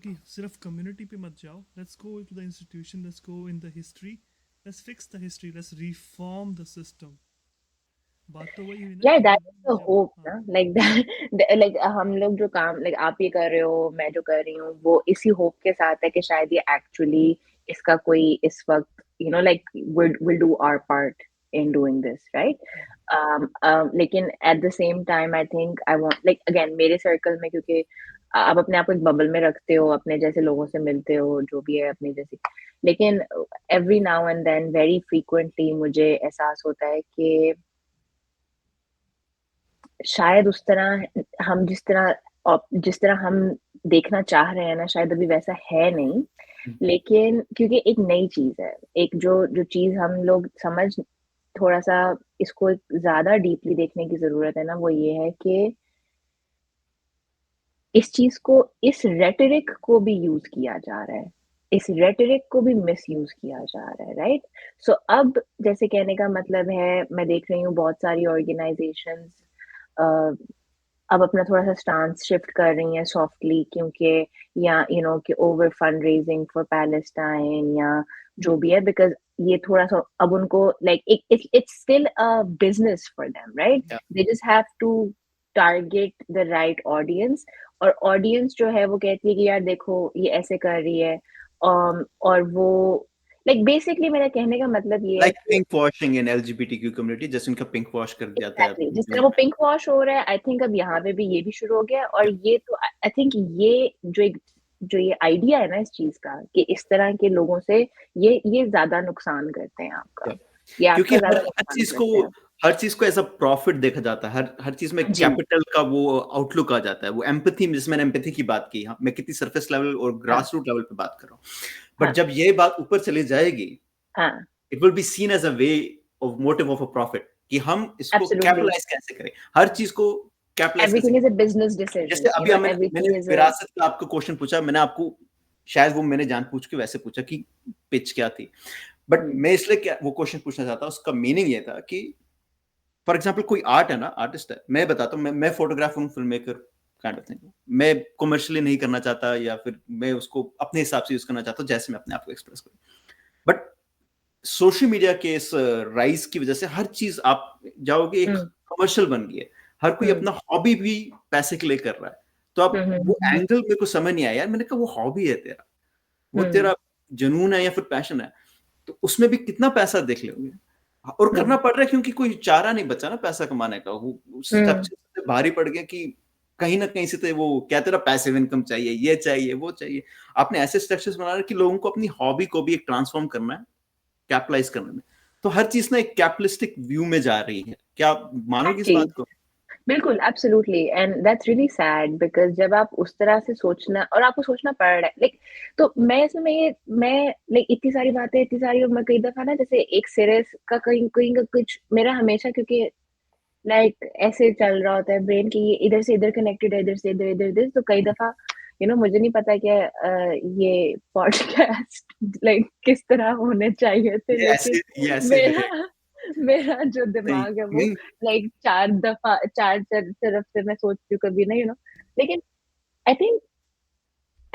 कि सिर्फ कम्युनिटी पे मत जाओ, let's go to the institution, let's go in the history, let's fix the history, let's reform the system. बात तो वही हुई ना यार कि दैट इज द जब होप हाँ ना, लाइक लाइक हम लोग जो काम, लाइक आप ये कर रहे हो, मैं जो कर रही हूँ, वो इसी होप के साथ है कि शायद ये एक्चुअली इसका कोई इस वक्त like will do our part in doing this, right? लेकिन at the same time I think I want, like again मेरे सर्कल में, क्योंकि आप अपने आप को एक बबल में रखते हो, अपने जैसे लोगों से मिलते हो, जो भी है अपने जैसे, लेकिन every now and then very frequently मुझे एहसास होता है कि शायद उस तरह हम जिस तरह हम देखना चाह रहे हैं ना, शायद अभी वैसा है नहीं। लेकिन क्योंकि एक नई चीज है, एक जो जो चीज हम लोग समझ, थोड़ा सा इसको एक ज्यादा डीपली देखने की जरूरत है ना, वो ये है कि इस चीज को, इस रेटरिक को भी यूज किया जा रहा है, इस रेटरिक को भी मिस यूज किया जा रहा है, राइट? सो अब जैसे कहने का मतलब है, मैं देख रही हूँ बहुत सारी ऑर्गेनाइजेशंस अब अपना थोड़ा सा स्टांस शिफ्ट कर रही हैं सॉफ्टली, क्योंकि या कि over fund raising for Palestine या जो भी है, बिकॉज ये थोड़ा सा अब उनको like it's still a business for them, right? या they just have to target the right audience, और ऑडियंस जो है वो कहती है कि यार देखो ये ऐसे कर रही है, और वो लाइक बेसिकली मेरा कहने का मतलब ये है लाइक कि पिंक वॉशिंग इन एलजीबीटीक्यू कम्युनिटी, जैसे उनका पिंक वॉश कर दिया जाता है एग्जैक्टली जिस तरह वो पिंक वॉश हो रहा है, आई थिंक अब यहाँ पे भी ये भी शुरू हो गया। और ये तो आई थिंक ये जो ये आइडिया है ना इस चीज का, कि इस तरह के लोगों से ये ज्यादा नुकसान करते हैं आपका, ये क्योंकि आपका हर ज्यादा हर नुकसान चीज को करते हैं। हर चीज को एज अ प्रॉफिट देखा जाता है, हर हर चीज में जी कैपिटल का वो आउटलुक आ जाता है, वो एम्पैथी, जिसमें मैंने एम्पैथी की बात की, हाँ, मैं कितनी सरफेस लेवल और हाँ ग्रास रूट लेवल पे बात कर रहा हूँ, बट हाँ जब ये बात ऊपर चली जाएगी, हाँ it will be seen as a way of motive of a profit, कि हम इसको एब्सोल्युटली, कैपिटलाइज कैसे करें, हर चीज को कैपिटलाइज कैसे एवरीथिंग इज करें। अ बिजनेस डिसीजन, जैसे अभी मैंने एवरीथिंग इज अ विरासत का आपको क्वेश्चन पूछा, मैंने आपको शायद वो मैंने जान पूछ के वैसे पूछा कि पिच क्या थी, बट मैं इसलिए क्या वो क्वेश्चन पूछना चाहता हूँ, उसका मीनिंग ये था कि फॉर एग्जाम्पल कोई आर्ट है ना, आर्टिस्ट है, मैं बताता हूँ, मैं फोटोग्राफर हूँ, film maker kind of thing, मैं कमर्शियली नहीं करना चाहता, या फिर मैं उसको अपने हिसाब से यूज करना चाहता हूँ जैसे मैं अपने आप को एक्सप्रेस करूँ, बट सोशल मीडिया के इस राइज की वजह से हर चीज आप जाओगे एक कमर्शियल बन गई है, हर कोई अपना हॉबी भी पैसे के लिए कर रहा है, तो अब वो एंगल मेरे को समझ नहीं आया यार, मैंने कहा वो हॉबी है तेरा, वो तेरा जुनून है या फिर पैशन है, तो उसमें भी कितना पैसा देख लोगे, और करना पड़ रहा है क्योंकि कोई चारा नहीं बचा ना पैसा कमाने का, वो स्ट्रक्चर से भारी पड़ गया कि कहीं ना कहीं से तो वो क्या, तेरा पैसिव इनकम चाहिए, ये चाहिए, वो चाहिए, आपने ऐसे स्ट्रक्चर्स बना रहे कि लोगों को अपनी हॉबी को भी एक ट्रांसफॉर्म करना है, कैपिटलाइज करने में, तो हर चीज ना एक कैपिटलिस्टिक व्यू में जा रही है, क्या आप मानोगे इस बात को? बिल्कुल, absolutely, and that's really sad, because जब आप उस तरह से सोचना, और आपको सोचना पड़ रहा है, लाइक, तो मैं इसमें ये मैं लाइक इतनी सारी बातें, इतनी सारी, और मैं कई दफा ना जैसे एक सिरे का कहीं कहीं का कुछ मेरा हमेशा, क्योंकि लाइक ऐसे चल रहा होता है ब्रेन कि ये इधर से इधर कनेक्टेड है, इधर से इधर, इधर इधर, तो कई दफा मुझे नहीं पता कि ये पॉडकास्ट लाइक किस तरह होने चाहिए थे, लेकिन ये ऐसे मेरा रहे, मेरा जो नहीं दिमाग है वो नहीं, लाइक चार तरफ से मैं सोचती हूँ कभी ना, लेकिन आई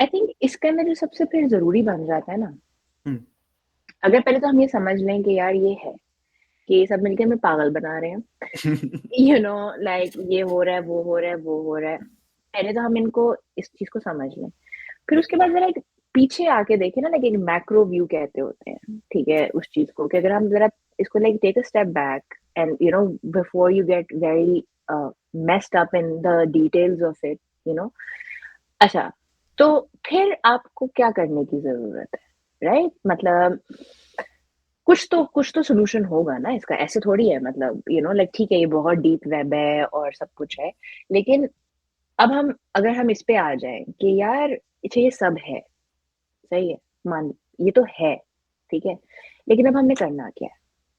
थिंक इसके अंदर जो सबसे फिर जरूरी बन जाता है ना, हम्म, अगर पहले तो हम ये समझ लें कि यार ये है कि ये सब मिलके हमें पागल बना रहे हैं, लाइक ये हो रहा है, वो हो रहा है, वो हो रहा है, पहले तो हम इनको इस चीज को समझ लें, फिर उसके बाद जरा एक पीछे आके देखें ना, लाइक एक मैक्रो व्यू कहते होते हैं, ठीक है, उस चीज को, कि अगर हम जरा इसको like take a step back and before you get very messed up in the details of it, you know अच्छा, तो फिर आपको क्या करने की जरूरत है, राइट? मतलब कुछ तो सोल्यूशन होगा ना इसका, ऐसे थोड़ी है, मतलब लाइक ठीक है, ये बहुत डीप वेब है और सब कुछ है, लेकिन अब अगर हम इस पे आ जाएं कि यार अच्छा ये सब है, सही है, मान ये तो है, ठीक है, लेकिन अब हमने करना क्या है?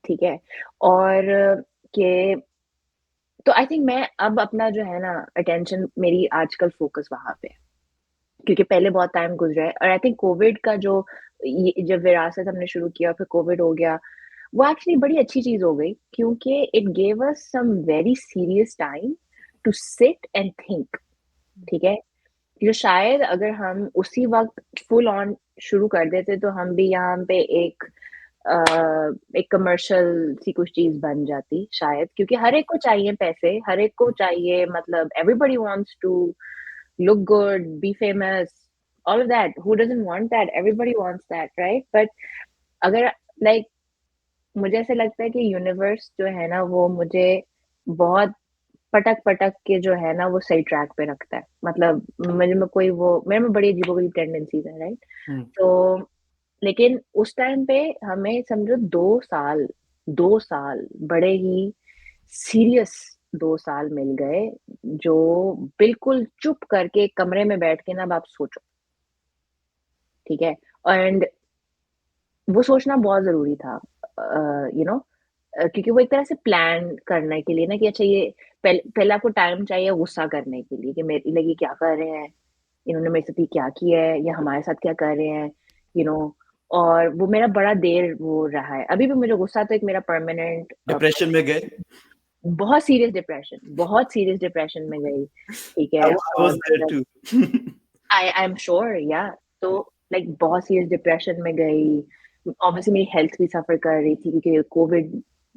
ठीक है, और कि तो आई थिंक मैं अब अपना जो है ना अटेंशन मेरी आजकल फोकस वहाँ पे है, क्योंकि पहले बहुत टाइम गुजरा है, और आई थिंक कोविड का जो ये जब विरासत हमने शुरू किया फिर कोविड हो गया, वो एक्चुअली बड़ी अच्छी चीज हो गई, क्योंकि it gave us some very serious time to sit and think, ठीक है, जो शायद अगर हम उसी वक्त फुल ऑन शुरू कर देते तो हम भी यहाँ पे एक कमर्शियल सी कुछ चीज बन जाती शायद, क्योंकि हर एक को चाहिए पैसे, हर एक को चाहिए, मतलब everybody wants to look good, be famous, all of that. Who doesn't want that? Everybody wants that, right? But अगर like मुझे ऐसे लगता है कि यूनिवर्स जो है ना वो मुझे बहुत पटक पटक के जो है ना वो सही ट्रैक पे रखता है, मतलब मुझे में कोई वो मेरे में बड़ी अजीबोगरीब टेंडेंसीज है, राइट? तो लेकिन उस टाइम पे हमें समझो 2 साल बड़े ही सीरियस 2 साल मिल गए, जो बिल्कुल चुप करके एक कमरे में बैठ के ना अब आप सोचो, ठीक है, एंड वो सोचना बहुत जरूरी था, यू नो, क्योंकि वो एक तरह से प्लान करने के लिए ना कि अच्छा ये पहले आपको टाइम चाहिए गुस्सा करने के लिए कि मेरे लिए क्या कर रहे हैं, इन्होंने मेरे साथ ये क्या किया है या हमारे साथ क्या कर रहे हैं, यू नो, और वो मेरा बड़ा देर वो रहा है, अभी भी मुझे गुस्सा तो एक मेरा परमानेंट डिप्रेशन में गए, बहुत सीरियस डिप्रेशन में गई, ठीक है, आई एम श्योर, या तो लाइक बहुत सीरियस डिप्रेशन में गई, ऑब्वियसली मेरी हेल्थ भी सफर कर रही थी क्योंकि कोविड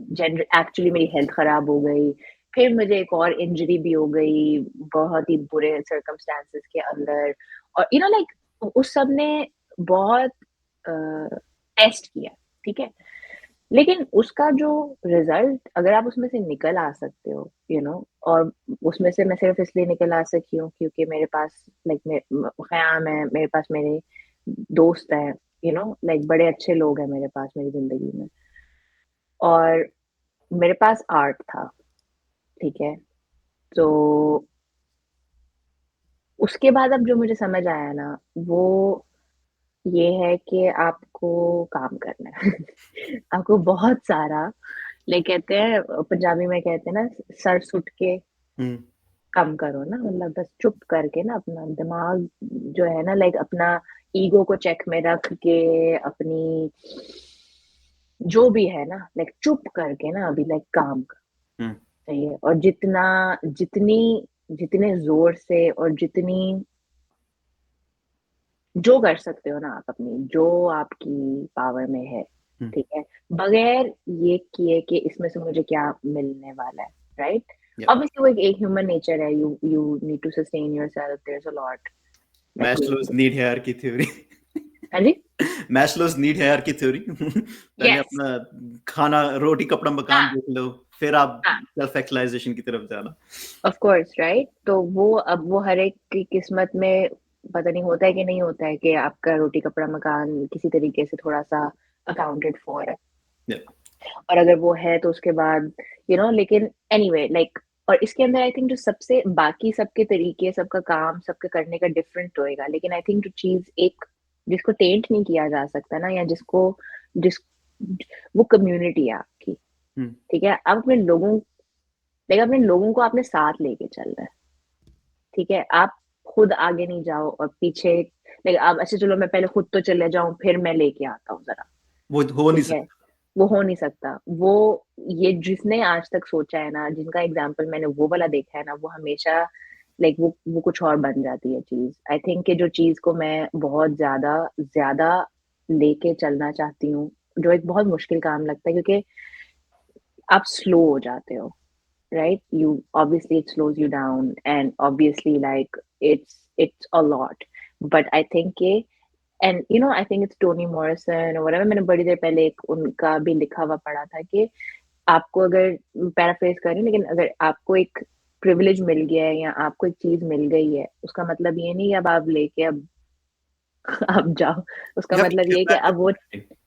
एक्चुअली मेरी हेल्थ खराब हो गई, फिर मुझे एक और इंजरी भी हो गई बहुत ही बुरे सर्कमस्टांसेस के अंदर, और यू नो लाइक उस सब ने बहुत टेस्ट किया, ठीक है, लेकिन उसका जो रिजल्ट अगर आप उसमें से निकल आ सकते हो, यू नो, और उसमें से मैं सिर्फ इसलिए निकल आ सकी हूँ क्योंकि मेरे पास लाइक ख्याम है, मेरे पास मेरे दोस्त हैं, यू नो, लाइक बड़े अच्छे लोग हैं मेरे पास मेरी जिंदगी में, और मेरे पास आर्ट था, ठीक है, तो उसके बाद अब जो मुझे समझ आया ना वो ये है कि आपको काम करना है आपको बहुत सारा, लाइक कहते हैं पंजाबी में कहते हैं ना सर सुट के कम करो ना, मतलब बस चुप करके ना अपना दिमाग जो है ना लाइक अपना ईगो को चेक में रख के अपनी जो भी है ना लाइक चुप करके ना अभी लाइक काम कर, सही है, और जितने जोर से और जितनी जो कर सकते हो ना आप अपनी जो आपकी पावर में है, ठीक है, बगैर ये किए कि इसमें से मुझे क्या मिलने वाला है, राइट? Obviously वो एक ह्यूमन नेचर है, you need to sustain yourself, there's a lot. Maslow's need hierarchy theory. हाँ जी? Maslow's need hierarchy theory. पहले अपना खाना रोटी कपड़ा मकान देख लो, फिर आप सेल्फ एक्चुअलाइजेशन की तरफ जाना. Of course, right? तो वो अब वो हर एक की किस्मत में पता नहीं होता है कि नहीं होता है कि आपका रोटी कपड़ा मकान किसी तरीके से थोड़ा सा अकाउंटेड फॉर है, और अगर वो है तो उसके बाद यू नो, लेकिन एनीवे लाइक, और इसके अंदर आई थिंक जो सबसे बाकी सबके तरीके सबका काम सबके करने का डिफरेंट होएगा, लेकिन आई थिंक जो चीज एक जिसको टेंट नहीं किया जा सकता ना, या वो कम्युनिटी है आपकी, ठीक है, आप अपने लोगों को आपने साथ लेके चल रहे हैं, ठीक है, आप खुद आगे नहीं जाओ और पीछे लाइक आप अच्छा चलो मैं पहले खुद तो चले जाऊं फिर मैं लेके आता हूँ जरा, वो हो नहीं सकता, वो ये जिसने आज तक सोचा है ना, जिनका एग्जाम्पल मैंने वो वाला देखा है ना, वो हमेशा लाइक वो कुछ और बन जाती है चीज. आई थिंक कि जो चीज को मैं बहुत ज्यादा लेके चलना चाहती हूँ, जो एक बहुत मुश्किल काम लगता है क्योंकि आप स्लो हो जाते हो, right? You obviously it slows you down, and obviously like it's a lot, but I think and you know I think it's Toni Morrison or whatever, मैंने बड़ी देर पहले एक उनका भी लिखा हुआ पढ़ा था कि आपको अगर पैराफ्रेज करें, लेकिन अगर आपको एक प्रिविलेज मिल गया है या आपको एक चीज मिल गई है, उसका मतलब ये नहीं अब आप लेके अब जाओ, उसका मतलब ये कि अब वो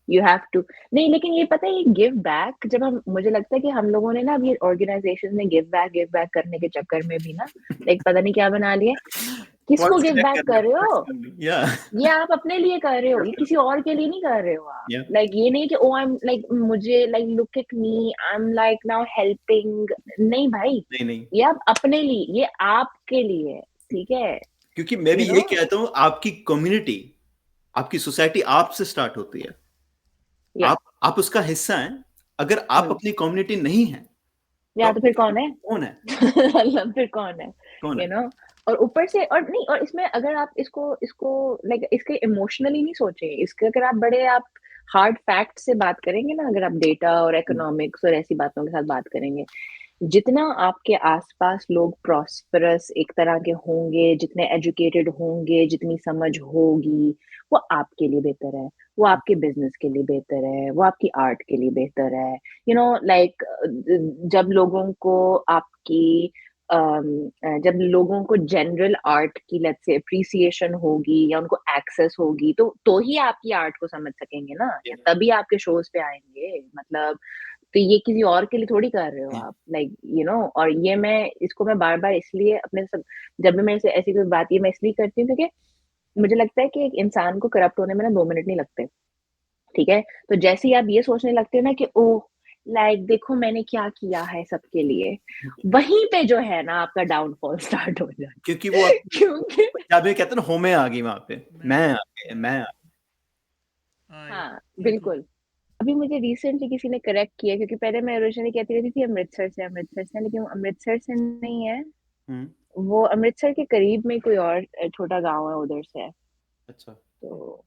यू हैव टू नहीं, लेकिन ये पता है ये गिव बैक, जब हम मुझे लगता है कि हम लोगों ने ना अब ये ऑर्गेनाइजेशन में गिव बैक करने के चक्कर में भी ना लाइक पता नहीं क्या बना लिया, किसको गिव बैक कर रहे हो? Yeah. ये आप अपने लिए कर रहे हो, ये किसी और के लिए नहीं कर रहे हो आप। Yeah. लाइक ये नहीं कि ओ आई एम लाइक मुझे like look at me I am like now helping, नहीं भाई, नहीं ये आप अपने लिए, ये आपके लिए, ठीक है? क्योंकि मैं भी You ये know? कहता हूँ, आपकी कम्युनिटी, आपकी सोसाइटी आपसे स्टार्ट होती है। Yeah. आप उसका हिस्सा हैं। अगर आप अपनी कम्युनिटी नहीं है या तो फिर कौन है? कौन है? फिर कौन है? कौन यू है? नो, और ऊपर से और नहीं, और इसमें अगर आप इसको इसको लाइक इसके इमोशनली नहीं सोचे, इसके अगर आप बड़े आप हार्ड फैक्ट से बात करेंगे ना, अगर आप डेटा और इकोनॉमिक्स और ऐसी बातों के साथ बात करेंगे, जितना आपके आसपास लोग प्रॉस्परस एक तरह के होंगे, जितने एजुकेटेड होंगे, जितनी समझ होगी, वो आपके लिए बेहतर है, वो आपके बिजनेस के लिए बेहतर है, वो आपकी आर्ट के लिए बेहतर है। यू नो लाइक जब लोगों को आपकी जब लोगों को जनरल आर्ट की लेट्स से अप्रिसिएशन होगी या उनको एक्सेस होगी, तो ही आपकी आर्ट को समझ सकेंगे ना, या तभी आपके शोज पे आएंगे। मतलब तो ये किसी और के लिए थोड़ी कर रहे हो आप, लाइक यू नो। और ये मैं इसको मैं बार बार इसलिए अपने सब, जब भी मैं ऐसी कोई बात ये मैं इसलिए करती हूँ क्योंकि मुझे लगता है कि एक इंसान को करप्ट होने में ना 2 मिनट नहीं लगते, ठीक है? तो जैसे ही आप ये सोचने लगते हो ना कि ओह लाइक देखो मैंने क्या किया है सबके लिए, वहीं पे जो है ना आपका डाउनफॉल स्टार्ट हो जाता है। क्योंकि वो क्योंकि पंजाबी में कहते हैं ना, होमे आ गई वहां पे, मैं आ गया। हाँ बिल्कुल। अभी मुझे रिसेंटली किसी ने करेक्ट किया, क्योंकि पहले मैं ओरिजिनली कहती रहती थी अमृतसर से, लेकिन वो अमृतसर से नहीं है, वो अमृतसर के करीब में कोई और छोटा गांव है, उधर से है। अच्छा। तो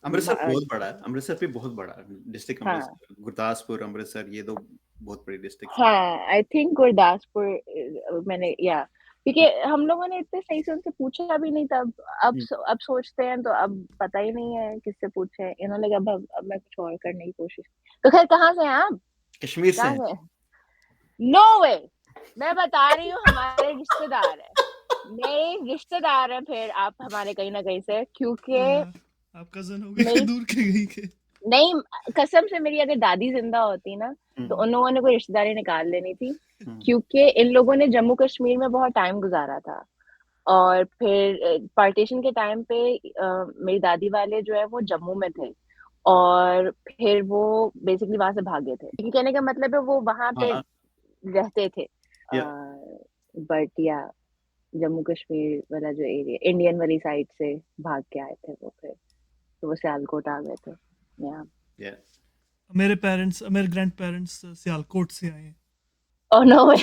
अमृतसर बहुत बड़ा है, अमृतसर भी बहुत बड़ा है डिस्ट्रिक्ट। हाँ अमृतसर, गुरदासपुर, अमृतसर, ये दो बहुत बड़ी डिस्ट्रिक्ट हैं। हाँ, आई थिंक गुरदासपुर मैंने या क्योंकि हम लोगों ने इतने सही से उनसे पूछा भी नहीं तब, अब सोचते हैं तो अब पता ही नहीं है किससे पूछे, इन्होंने कहा अब मैं कुछ और करने की कोशिश। तो खैर कहाँ से हैं आप? कश्मीर से कहाँ से? नो वे, मैं बता रही हूँ हमारे रिश्तेदार है, मेरे रिश्तेदार है, फिर आप हमारे कहीं ना कहीं से, क्योंकि आप कजन हो गए दूर के कहीं के। नहीं, कसम से मेरी अगर दादी जिंदा होती ना तो उन लोगों ने कोई रिश्तेदारी निकाल लेनी थी, क्योंकि इन लोगों ने जम्मू कश्मीर में बहुत टाइम गुजारा था, और फिर पार्टीशन के टाइम पे मेरी दादी वाले जो है वो जम्मू में थे, और फिर वो बेसिकली वहां से भागे थे, लेकिन कहने का मतलब है वो वहां पे रहते थे, बट या जम्मू कश्मीर वाला जो एरिया इंडियन वाली साइड से भाग के आए थे वो, फिर तो वो सियालकोट आ गए थे। Yeah. मेरे ग्रैंड पेरेंट्स सियालकोट से आए हैं। ओह नो वे।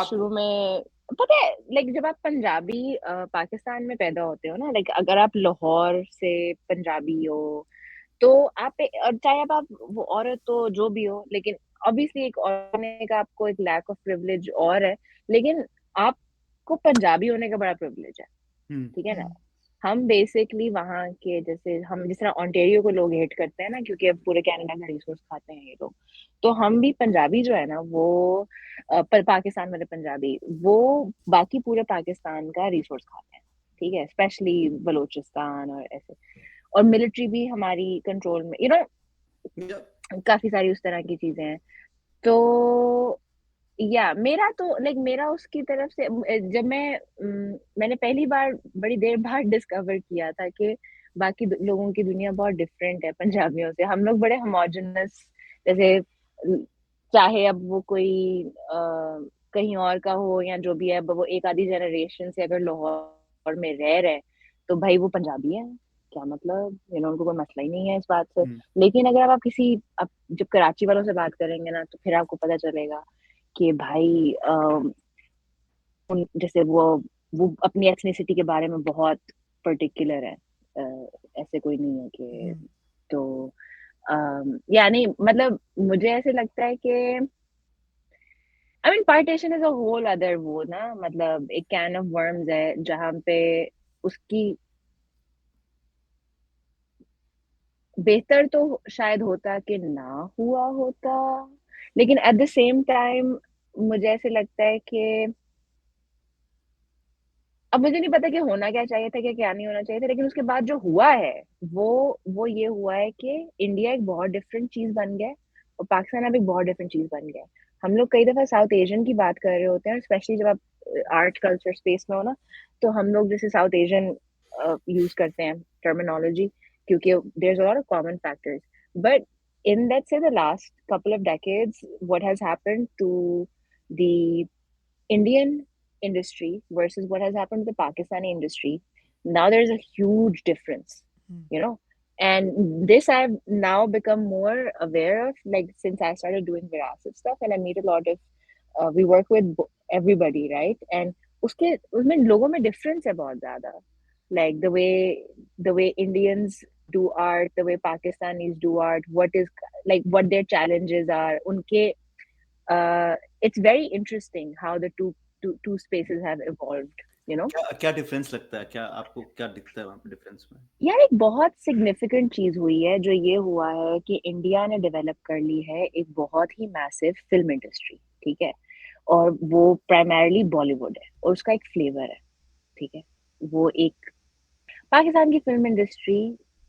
शुरू में पता है, लाइक जब आप पंजाबी पाकिस्तान में पैदा होते हो ना, लाइक अगर आप लाहौर से पंजाबी हो तो आप और चाहे आप वो औरत तो जो भी हो, लेकिन ऑब्वियसली एक औरत होने का आपको एक लैक ऑफ प्रिविलेज और है, लेकिन आपको पंजाबी होने का बड़ा प्रिविलेज है, ठीक है ना? हम बेसिकली वहाँ के, जैसे हम जिस तरह ओंटारियो को लोग हेट करते हैं ना, क्योंकि अब पूरे कनाडा का रिसोर्स खाते हैं ये लोग, तो हम भी पंजाबी जो है ना वो पर पाकिस्तान वाले पंजाबी वो बाकी पूरे पाकिस्तान का रिसोर्स खाते हैं, ठीक है? स्पेशली बलोचिस्तान और ऐसे, और मिलिट्री भी हमारी कंट्रोल में, यू नो काफी सारी उस तरह की चीजें हैं। तो या मेरा तो लाइक मेरा उसकी तरफ से जब मैंने पहली बार बड़ी देर बाद डिस्कवर किया था कि बाकी लोगों की दुनिया बहुत डिफरेंट है पंजाबियों से, हम लोग बड़े होमोजेनस, जैसे चाहे अब वो कोई कहीं और का हो या जो भी है, वो एक आधी जनरेशन से अगर लाहौर में रह रहे तो भाई वो पंजाबी है, क्या मतलब, यू नो उनको कोई मसला ही नहीं है इस बात से। लेकिन अगर आप किसी आप जब कराची वालों से बात करेंगे ना तो फिर आपको पता चलेगा कि भाई जैसे वो अपनी एथनिसिटी के बारे में बहुत पर्टिकुलर है, ऐसे कोई नहीं है कि तो यानी मतलब मुझे ऐसे लगता है कि I mean partition is a whole other वो ना, मतलब एक कैन ऑफ वर्म्स है जहाँ पे उसकी बेहतर तो शायद होता कि ना हुआ होता, लेकिन एट द सेम टाइम मुझे ऐसे लगता है कि अब मुझे नहीं पता कि होना क्या चाहिए था, क्या नहीं होना चाहिए था, लेकिन उसके बाद जो हुआ है वो ये हुआ है कि इंडिया एक बहुत डिफरेंट चीज बन गया और पाकिस्तान अब एक बहुत डिफरेंट चीज बन गया। हम लोग कई दफा साउथ एशियन की बात कर रहे होते हैं, स्पेशली जब आप आर्ट कल्चर स्पेस में हो ना, तो हम लोग जैसे साउथ एशियन यूज करते हैं टर्मिनोलॉजी, क्योंकि there is a lot of common factors. But in let's say the last couple of decades, what has happened to the Indian industry versus what has happened to the Pakistani industry, now there's a huge difference, Hmm. you know. And this I've now become more aware of, like since I started doing Virasat stuff, and I meet a lot of we work with everybody, right? And उसके उसमें लोगों में difference है बहुत ज़्यादा, like the way Indians do art, the way Pakistanis do art, what is like what their challenges are उनके it's very interesting how the two spaces have evolved, you know. क्या क्या डिफरेंस लगता है, क्या आपको क्या दिखता है वहाँ पे डिफरेंस में? यार एक बहुत सिग्निफिकेंट चीज हुई है, जो ये हुआ है कि इंडिया ने डेवलप कर ली है एक बहुत ही मैसिव फिल्म इंडस्ट्री, ठीक है, और वो प्राइमरली बॉलीवुड है और उसका एक फ्लेवर है, ठीक है. वो एक पाकिस्तान की फिल्म इंडस्ट्री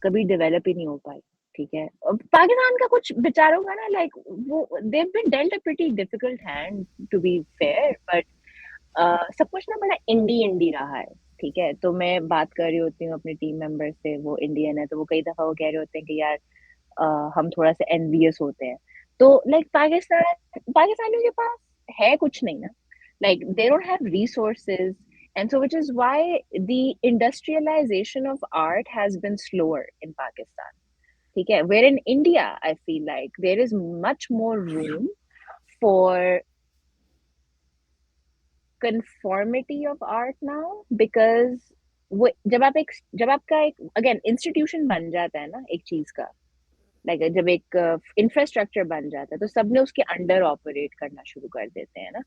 कभी डेवलप ही नहीं हो पाई, ठीक है. और पाकिस्तान का कुछ बेचारों का ना, लाइक वो they been dealt a pretty difficult hand to be fair, but सब कुछ ना बड़ा इंडी इंडी रहा है, ठीक है. तो मैं बात कर रही होती हूँ अपने टीम मेंबर से, वो इंडियन है, तो वो कई दफा वो कह रहे होते हैं कि यार हम थोड़ा सा एनवियस होते हैं. तो लाइक पाकिस्तानियों के पास है कुछ नहीं ना, like they don't have resources, and so which is why the industrialization of art has been slower in Pakistan, ठीक है. Where in India I feel like there is much more room for conformity of art now, because वो जब आपका एक again institution बन जाता है ना एक चीज का, लाइक जब एक इंफ्रास्ट्रक्चर बन जाता है, तो सबने उसके अंडर ऑपरेट करना शुरू कर देते हैं ना,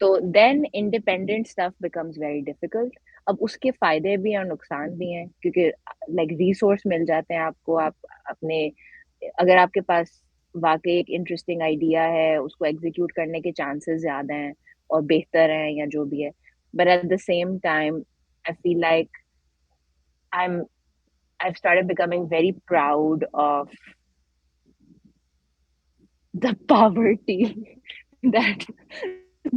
तो then independent stuff becomes very difficult. अब उसके फायदे भी हैं और नुकसान भी हैं, क्योंकि लाइक रिसोर्स मिल जाते हैं आपको, आप अपने अगर आपके पास वाकई एक इंटरेस्टिंग आइडिया है, उसको एग्जीक्यूट करने के चांसेस ज्यादा हैं और बेहतर हैं या जो भी है. But at the same time I feel like I am I've started becoming very proud of the poverty that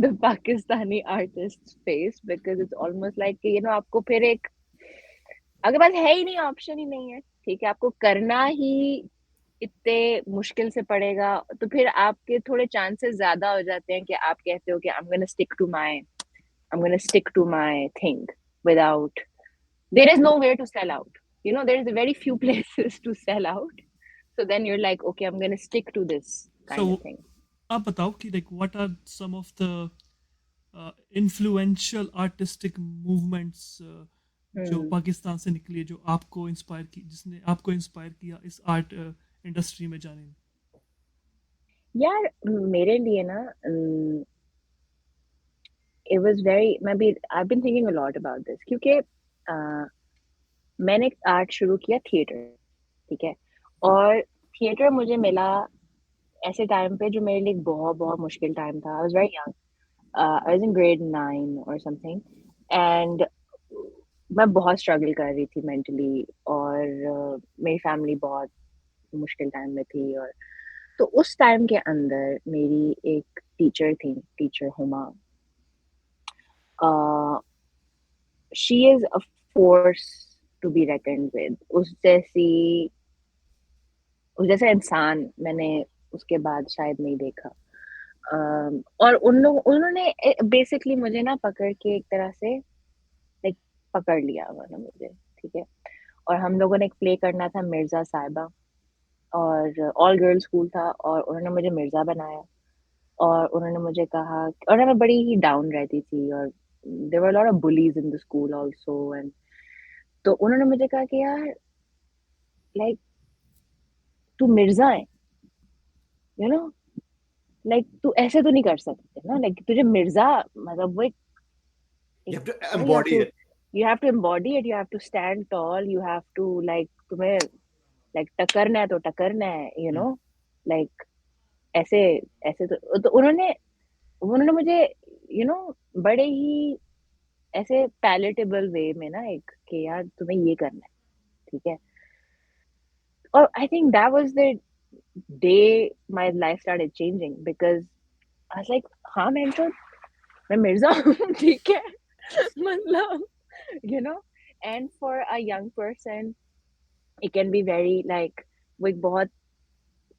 the Pakistani artists face, because it's almost like you know आपको फिर एक आपके पास है ही नहीं, ऑप्शन ही नहीं है, ठीक है, आपको करना ही इतने मुश्किल से पड़ेगा, तो फिर आपके थोड़े चांसेस ज्यादा हो जाते हैं कि आप कहते हो कि I'm gonna stick to my thing without there is nowhere to sell out, you know, there is very few places to sell out, so then you're like okay, I'm gonna stick to this kind of So thing. आप बताओ कि like what are some of the influential artistic movements जो पाकिस्तान से निकली है, जो आपको inspire की, जिसने आपको इंस्पायर किया इस आर्ट इंडस्ट्री में जाने में? यार मेरे लिए ना it was very maybe I've been thinking a lot about this, क्योंकि मैंने आर्ट शुरू किया थिएटर, ठीक है, और थिएटर मुझे मिला ऐसे टाइम पे जो मेरे लिए बहुत बहुत मुश्किल टाइम था. I was very young, I was in grade 9 और समथिंग, एंड मैं बहुत स्ट्रगल कर रही थी मेंटली, और मेरी फैमिली बहुत मुश्किल टाइम में थी. और तो उस टाइम के अंदर मेरी एक टीचर थी, teacher Huma. She is a force to be reckoned with. उस जैसा इंसान मैंने उसके बाद शायद नहीं देखा. और उन्होंने बेसिकली मुझे ना पकड़ के एक तरह से लाइक पकड़ लिया उन्होंने मुझे, ठीक है. और हम लोगों ने एक प्ले करना था मिर्जा साहिबा, और ऑल गर्ल स्कूल था, और उन्होंने मुझे मिर्जा बनाया. और उन्होंने मुझे कहा, और मैं बड़ी ही डाउन रहती थी, और there were a lot of bullies in the school also, and तो उन्होंने मुझे कहा कि यार लाइक तू मिर्जा है, यू नो, लाइक तू ऐसे तो नहीं कर सकते ना, लाइक तुझे मिर्जा मतलब वो एक You have to you have embody to it. you have to embody it, you have to stand tall, you have to like तुम्हें like टकरना है तो टकरना है, you know, like ऐसे ऐसे तो उन्होंने उन्होंने मुझे you know बड़े ही ऐसे पैलेटेबल वे में ना एक कि यार तुम्हें ये करना है, ठीक है. और आई think that was the day my life started changing, because I was like, हाँ मैं मिर्जा हूँ, ठीक है, मतलब, you know, and for a young person, it can be very like, वो एक बहुत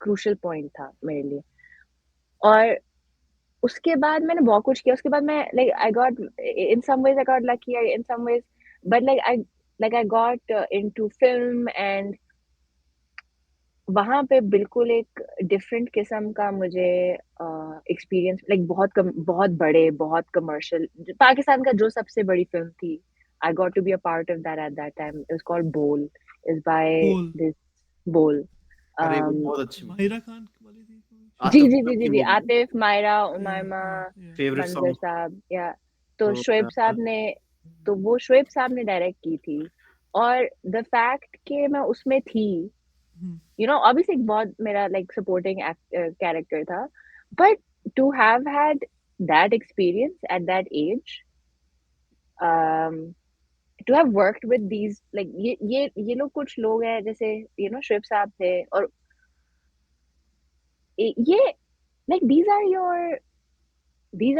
crucial point था मेरे लिए. और उसके बाद मैंने बहुत कुछ किया. उसके बाद मैं like I got, in some ways I got lucky, in some ways, but like I got into film, and वहाँ पे बिल्कुल एक डिफरेंट किस्म का मुझे एक्सपीरियंस, लाइक बहुत बड़े, बहुत कमर्शियल, पाकिस्तान का जो सबसे बड़ी फिल्म थी, I got to be a part of that at that time. It was called Bol, is by Bol, this Bol. अरे वो बहुत अच्छी movie. माहिरा खान वाली थी कोई? जी आतिफ जी जी असलम जी की जी, movie. आतिफ, मायरा, या उमायमा, या Favorite मंजर song. साहब, या तो तो शोएब साहब ने, तो वो शोएब साहब ने डायरेक्ट की थी. और द फैक्ट कि मैं उसमें थी, you know, obviously बहुत मेरा like supporting character था, but to have had that experience at that age, um, to have worked with these like ये लोग, कुछ लोग हैं जैसे, you know, श्रिप साहब थे, और ये like these are your these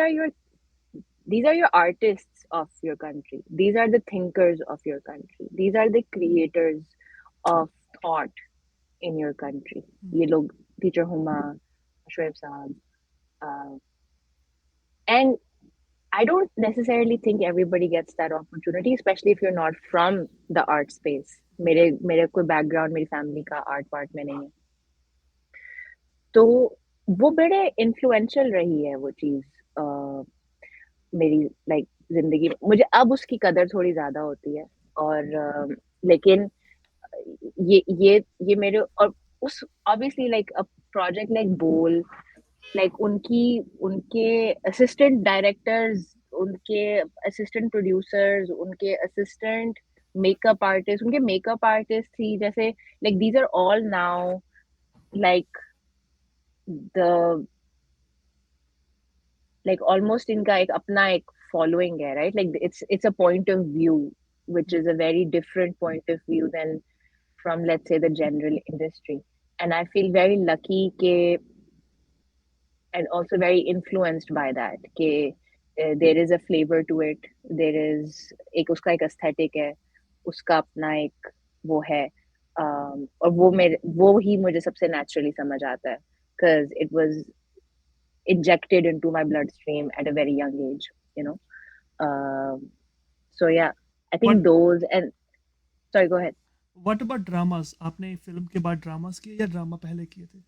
are your artists of your country, these are the thinkers of your country, these are the creators of thought in your country. ये लोग, teacher Huma, Shoaib Saab, uh, and I don't necessarily think everybody gets that opportunity, especially if you're not from the art space. मेरे कोई background, मेरी family का art part में नहीं है, तो वो बड़े influential रही है वो चीज़, मेरी like जिंदगी में. मुझे अब उसकी कदर थोड़ी ज्यादा होती है, और लेकिन ये मेरे, और उस obviously like a project like बोल, like उनके असिस्टेंट डायरेक्टर्स, उनके असिस्टेंट प्रोड्यूसर्स, उनके असिस्टेंट मेकअप आर्टिस्ट, उनके मेकअप आर्टिस्ट थी जैसे, like these are all now like the like almost इनका एक अपना एक following है, right? Like it's a point of view which is a very different point of view than from, let's say, the general industry. And I feel very lucky ke, and also very influenced by that कि there is a flavor to it, there is एक उसका एक aesthetic है, उसका अपना एक वो है, और वो ही मुझे सबसे naturally समझ आता है, because it was injected into my bloodstream at a very young age, you know. So yeah, I What think those, and sorry, go ahead. what about dramas? आपने फिल्म के बाद ड्रामास किए या ड्रामा पहले किए थे?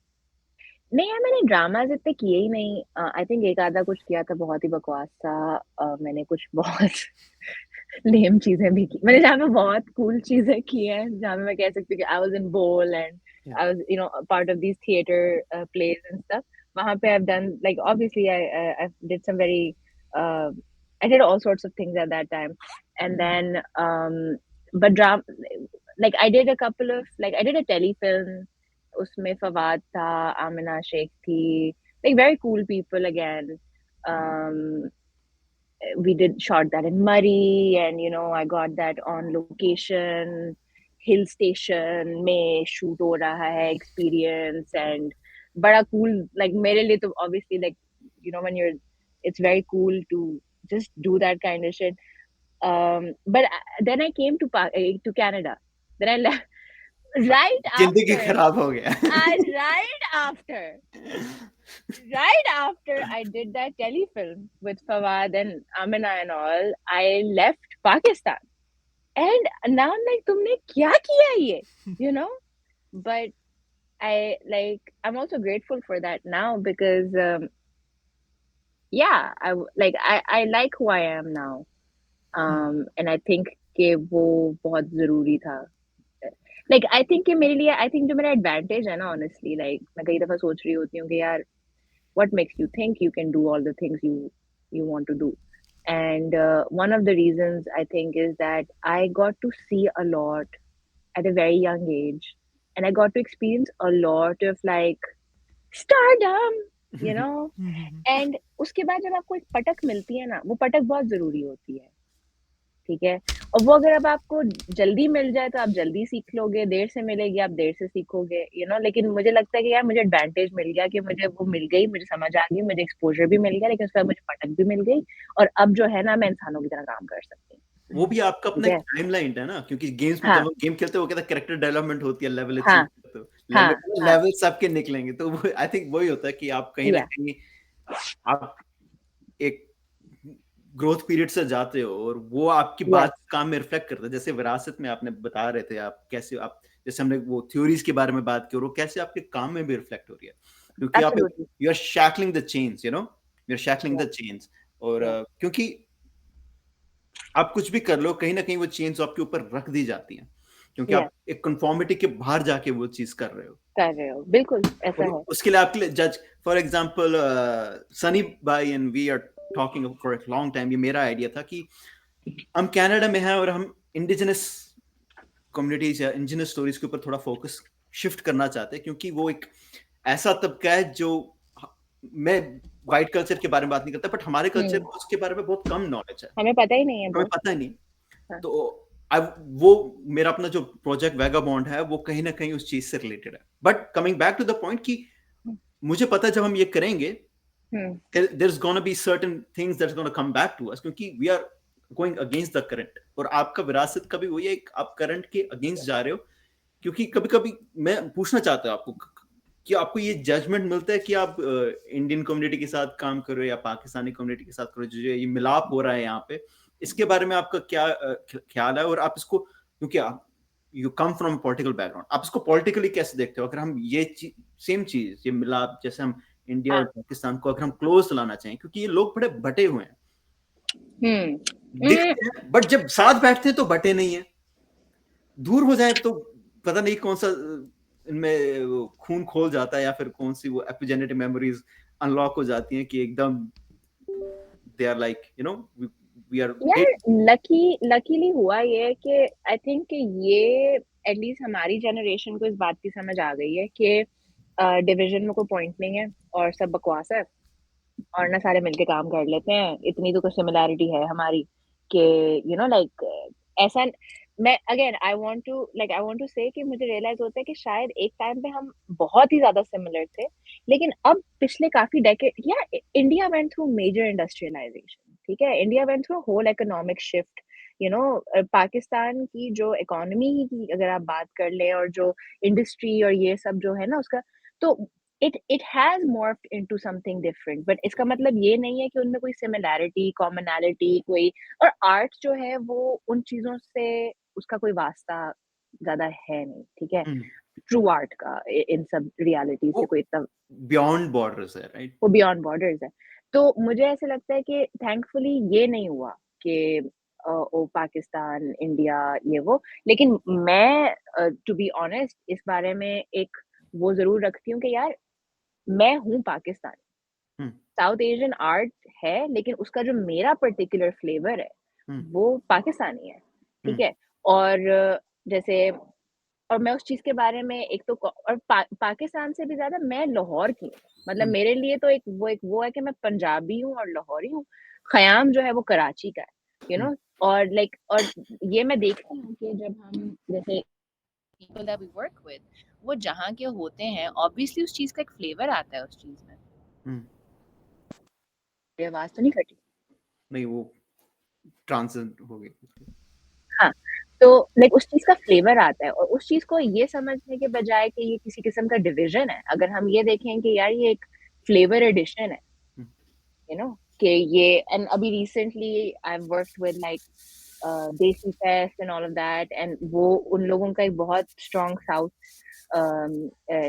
नहीं यार, मैंने ड्रामाज इतने किए ही नहीं. आई थिंक एक आधा कुछ किया था, बहुत ही बकवास था. मैंने कुछ बहुत लेम चीजें भी की. मैंने जहाँ पे बहुत कूल चीजें की हैं, जहाँ पे मैं कह सकती हूँ कि आई वाज इन बोल, and Yeah. I was, you know, part of these theater plays and stuff. वहाँ पे I've done, like, obviously I did some very uh, I did all sorts of things at that time, and then but drama, like I did a couple of, like I did a telefilm. उसमें फवाद था, आमिना शेख थी, like very cool people again. Um, we did shot that in Murray, and you know, I got that on location, hill station में shoot हो रहा है, experience, and बड़ा cool. Like मेरे लिए तो obviously, like, you know, when you're, it's very cool to just do that kind of shit. But then I came to Canada. Then I left right जिंदगी after. खराब हो गया. Right after I did that telefilm with Fawad and Amina and all, I left Pakistan. And now I'm like, तुमने क्या किया ये? You know? But I'm also grateful for that now, because yeah, I like who I am now. And I think कि वो बहुत जरूरी था. Like I think कि मेरे लिए, I think जो मेरा advantage है ना, honestly, like मैं कई दफा सोच रही होती हूँ कि यार, what makes you think you can do all the things you want to do. And one of the reasons I think is that I got to see a lot at a very young age, and I got to experience a lot of like stardom, you know. And उसके बाद जब आपको एक पटक मिलती है ना, वो पटक बहुत जरूरी होती है. ठीक है? और वो अगर अब आपको जल्दी मिल जाए तो आप जल्दी सीख लोगे, देर से मिलेगी आप देर से सीखोगे, लेकिन मुझे लगता है कि यार मुझे एडवांटेज मिल गया कि मुझे वो मिल गई, मुझे समझ आ गई, मुझे एक्सपोज़र भी मिल गया, लेकिन उसके बाद मुझे पटक भी मिल गई और अब जो है ना मैं इंसानों की तरह काम कर सकती हूँ। वो भी आपका ठीक अपना है? एक टाइमलाइन है ना, क्योंकि गेम्स में हाँ, जब हम गेम खेलते हैं वो कहता है कैरेक्टर डेवलपमेंट होती है, लेवल अचीव हाँ, करते हो, हाँ, हाँ, लेवल सबके निकलेंगे, तो वो आई थिंक वही होता है कि आप कहीं ना या कहीं आप एक ग्रोथ पीरियड से जाते हो और वो आपकी यस, बात काम में रिफ्लेक्ट करता है। जैसे विरासत में आपने बता रहे थे आप कैसे आप, जैसे हमने वो थ्योरीज के बारे में बात की और वो कैसे आपके काम में भी रिफ्लेक्ट हो रही है, क्योंकि आप absolutely, you are shackling the chains, you are shackling the yes, chains. और यस, क्योंकि आप कुछ भी कर लो कहीं ना कहीं वो चेन्स आपके ऊपर रख दी जाती हैं, क्योंकि यस, आप एक कंफर्मिटी के बाहर जाके वो चीज कर रहे हो। कर रहे हो, बिल्कुल ऐसा और है। उसके लिए आपके लिए जज, फॉर एग्जांपल सनी भाई and we are talking for a long time, ये मेरा आइडिया था कि हम कनाडा में हैं और हम इंडिजिनस कम्युनिटीज या इंडिजिनस स्टोरीज के ऊपर थोड़ा फोकस शिफ्ट करना चाहते हैं, क्योंकि वो एक ऐसा तबका है जो, मैं वाइट कल्चर के बारे में बात नहीं करता, बट हमारे कल्चर हुँ, में उसके बारे में बहुत कम नॉलेज है, हमें पता ही नहीं है हमें ब्रो। पता ही नहीं। हाँ, तो वो मेरा अपना जो प्रोजेक्ट वैगाबॉन्ड है वो कहीं ना कहीं उस चीज से रिलेटेड है, but coming back to the point कि हुँ, मुझे पता है जब हम ये करेंगे हुँ, there's gonna be certain things that's gonna come back to us, क्योंकि we are going against the current। और आपका विरासत का भी वही है, आप करंट के अगेंस्ट जा रहे हो, क्योंकि कभी कभी मैं पूछना चाहता हूँ आपको कि आपको ये जजमेंट मिलता है कि आप इंडियन कम्युनिटी के साथ काम करो या पाकिस्तानी कम्युनिटी के साथ करो, जो ये मिलाप हो रहा है यहाँ पे, इसके बारे में आपका क्या ख्याल है? और आप इसको, क्योंकि आप you come from political background, आप इसको पॉलिटिकली कैसे देखते हो? अगर हम ये सेम चीज, ये मिलाप, जैसे हम इंडिया और हाँ, पाकिस्तान को अगर हम क्लोज लाना चाहें, क्योंकि ये लोग बड़े बटे हुए हैं, हुँ, दिखते हैं बट जब साथ बैठते हैं तो बटे नहीं है, दूर हो जाए तो पता नहीं कौन सा इनमें वो खून खोल जाता है, या फिर कौन सी वो एपिजेनेटिक मेमोरीज अनलॉक हो जाती हैं कि एकदम they are like we are यार लकीली हुआ ये कि आई थिंक कि ये एटलीस्ट हमारी जनरेशन को इस बात की समझ आ गई है कि डिवीजन में कोई पॉइंट नहीं है और सब बकवास है और ना सारे मिलके काम कर लेते हैं। इतनी तो कुछ सिमिलैरिटी है हमारी कि लाइक ऐसा मैं अगेन आई वांट टू से कि मुझे रियलाइज़ होता है कि शायद एक टाइम पे हम बहुत ही ज़्यादा सिमिलर थे। लेकिन अब पिछले काफ़ी decade India went through major industrialisation, ठीक है? India went through whole economic shift, Pakistan की जो इकोनॉमी की अगर आप बात कर लें और जो इंडस्ट्री और ये सब जो है ना उसका, तो it has morphed into something different, but इसका मतलब ये नहीं है कि उनमें कोई सिमिलैरिटी, कॉमनैलिटी कोई, और आर्ट जो है वो उन चीज़ों से उसका कोई वास्ता ज़्यादा है नहीं, ठीक है? ट्रू आर्ट का इन सब रियलिटी वो से कोई इतना, बियॉन्ड बॉर्डर्स है, राइट? वो बियॉन्ड बॉर्डर्स है। तो मुझे ऐसा लगता है कि थैंकफुली ये नहीं हुआ कि ओ पाकिस्तान, इंडिया ये वो। लेकिन मैं टू बी ऑनेस्ट इस बारे में एक वो ज़रूर रखती हूँ कि यार मैं हूँ पाकिस्तानी। साउथ एशियन आर्ट है, लेकिन उसका जो मेरा पर्टिकुलर फ्लेवर है, वो पाकिस्तानी है, ठीक है? और जैसे और मैं उस चीज़ के बारे में एक तो और पाकिस्तान से भी ज़्यादा मैं लाहौर की हूँ। मतलब मेरे लिए तो एक वो है कि मैं पंजाबी हूँ और लाहौरी हूँ। ख़याम जो है वो कराची का है, और और ये मैं देखती हूँ कि जब हम जैसे people that we work with, वो जहाँ के होते हैं, ऑब्वियसली उस चीज़ का एक फ्लेवर आता है उस चीज़ में। मेरी आवाज़ तो नहीं कटी? नहीं, वो ट्रांसेंड हो गई। हाँ, तो उस चीज़ का फ्लेवर आता है और उस चीज़ को ये समझने के बजाय कि ये किसी किस्म का डिवीज़न है, अगर हम ये देखें कि यार ये एक फ्लेवर एडिशन है, कि ये एंड अभी recently I have worked with Desi fest and all of that, and वो उन लोगों का एक बहुत स्ट्रॉन्ग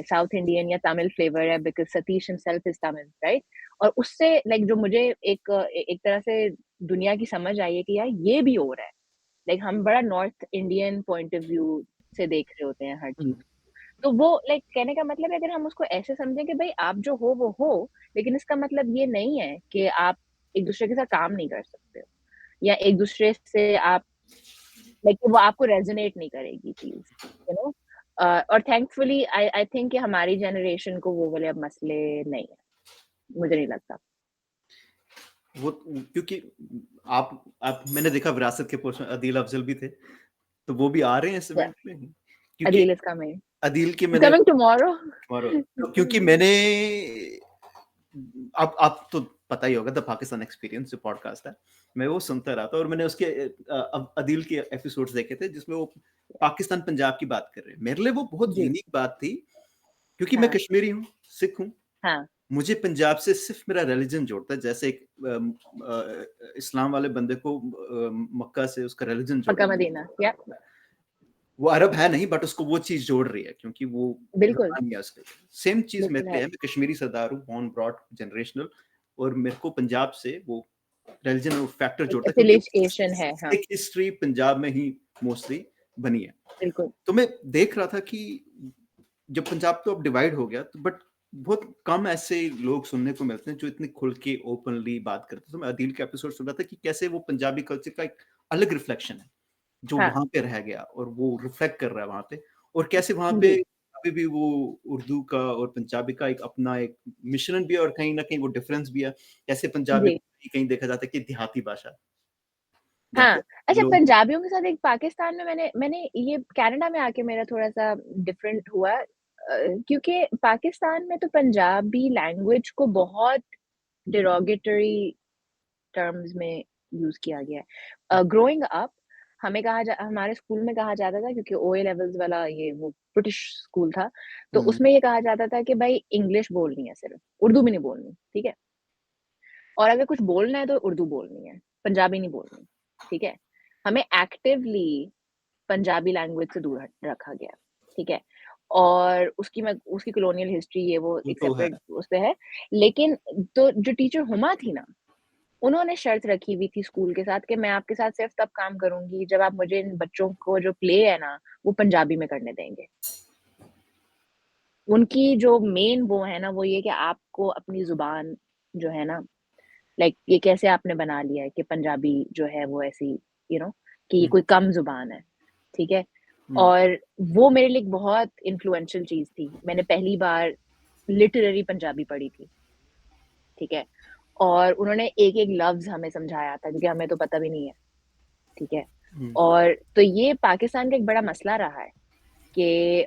साउथ इंडियन या तमिल फ्लेवर है because Satish himself is Tamil, right? और उससे जो मुझे एक तरह से दुनिया की समझ आई है कि यार ये भी हो रहा है। हम बड़ा north Indian point of view से देख रहे होते हैं हर चीज़। तो वो कहने का मतलब है अगर हम उसको ऐसे समझें कि भाई आप जो हो वो हो, लेकिन इसका मतलब ये नहीं है कि आप एक-दूसरे के साथ काम नहीं कर सकते हो या एक-दूसरे से आप वो आपको रेज़ोनेट नहीं करेगी चीज़, यू नो? और थैंकफुली आई आई थिंक कि हमारी जनरेशन को वो वाले अब मसले नहीं है, मुझे नहीं लगता। वो क्योंकि आप मैंने देखा विरासत के पोस्ट में अदील अफजल भी थे, तो वो भी आ रहे हैं इस Yeah, इवेंट में, क्योंकि Adil is coming. अदील के He's मैंने coming tomorrow. तो क्योंकि मैंने आप तो पता ही होगा द पाकिस्तान एक्सपीरियंस जो पॉडकास्ट है, मैं वो सुनता रहा था और मैंने उसके अदील के एपिसोड्स देखे थे जिसमें वो पाकिस्तान पंजाब की बात कर रहे हैं। मेरे लिए वो बहुत जी। यूनिक बात थी, क्योंकि मैं हाँ। कश्मीरी हूँ, सिख हूँ, हाँ, मुझे पंजाब से सिर्फ मेरा रिलीजन जोड़ता है, जैसे एक इस्लाम वाले बंदे को मक्का से उसका रिलीजन जोड़ता मक्का मदीना, या वो अरब है नहीं, बट उसको वो चीज जोड़ रही है क्योंकि वो बिल्कुल, ज़बान ही है उसके। सेम चीज बिल्कुल मेरे लिए है। है, मैं कश्मीरी सरदार हूँ, बॉर्न ब्रॉड जनरेशनल, और मेरे को पंजाब से वो रिलीजन फैक्टर एक जोड़ता है क्योंकि एफिलिएशन है, हाँ, सिख हिस्ट्री पंजाब में ही मोस्टली बनी है। बिल्कुल। तो मैं देख रहा था कि जब पंजाब तो अब डिवाइड हो गया, तो बट बहुत कम ऐसे लोग सुनने को मिलते हैं जो इतनी खुल के ओपनली बात करते हैं। तो मैं अदील का एपिसोड सुन रहा था कि कैसे वो पंजाबी कल्चर का एक अलग रिफ्लेक्शन है जो हाँ, वहां पे रह गया और वो रिफ्लेक्ट कर रहा है वहां पे, और कैसे वहां पे जी, अभी भी वो उर्दू का और पंजाबी का एक अपना एक मिश्रण भी है और कहीं ना कहीं वो डिफरेंस भी है। कैसे पंजाबी जी। कहीं देखा जाता है कि देहाती भाषा, जहाँ हाँ, पे अच्छा लोग पंजाबियों के साथ एक पाकिस्तान में मैंने ये कनाडा में आके मेरा थोड़ा-सा डिफरेंट हुआ क्योंकि पाकिस्तान में तो पंजाबी लैंग्वेज को बहुत डेरोगेटरी टर्म्स में यूज़ किया गया है। ग्रोइंग अप हमारे स्कूल में कहा जाता था क्योंकि ओए लेवल्स वाला ये वो ब्रिटिश स्कूल था, तो हम्म, उसमें ये कहा जाता था कि भाई इंग्लिश बोलनी है सिर्फ़, उर्दू भी नहीं बोलनी, ठीक है? और अगर कुछ बोलना है तो उर्दू बोलनी है, पंजाबी नहीं बोलनी, ठीक है? हमें एक्टिवली पंजाबी लैंग्वेज से दूर रखा गया, ठीक है? और उसकी कॉलोनियल हिस्ट्री ये वो वो एक तो है। सेपरेट उस पे है। लेकिन तो जो टीचर हुमा थी ना, उन्होंने शर्त रखी हुई थी स्कूल के साथ कि मैं आपके साथ सिर्फ़ तब काम करूँगी जब आप मुझे इन बच्चों को जो प्ले है ना, वो पंजाबी में करने देंगे। उनकी जो मेन वो है ना, वो ये कि आपको अपनी ज़ुबान जो है ना ये कैसे आपने बना लिया है कि पंजाबी जो है वो ऐसी कि ये हम्म, कोई कम ज़ुबान है, ठीक है? हम्म, और वो मेरे लिए एक बहुत इन्फ्लुएंशियल चीज़ थी। मैंने पहली बार लिटरेरी पंजाबी पढ़ी थी, ठीक है? और उन्होंने एक-एक लफ्ज़ हमें समझाया था क्योंकि हमें तो पता भी नहीं है, ठीक है? हम्म, और तो ये पाकिस्तान का एक बड़ा मसला रहा है कि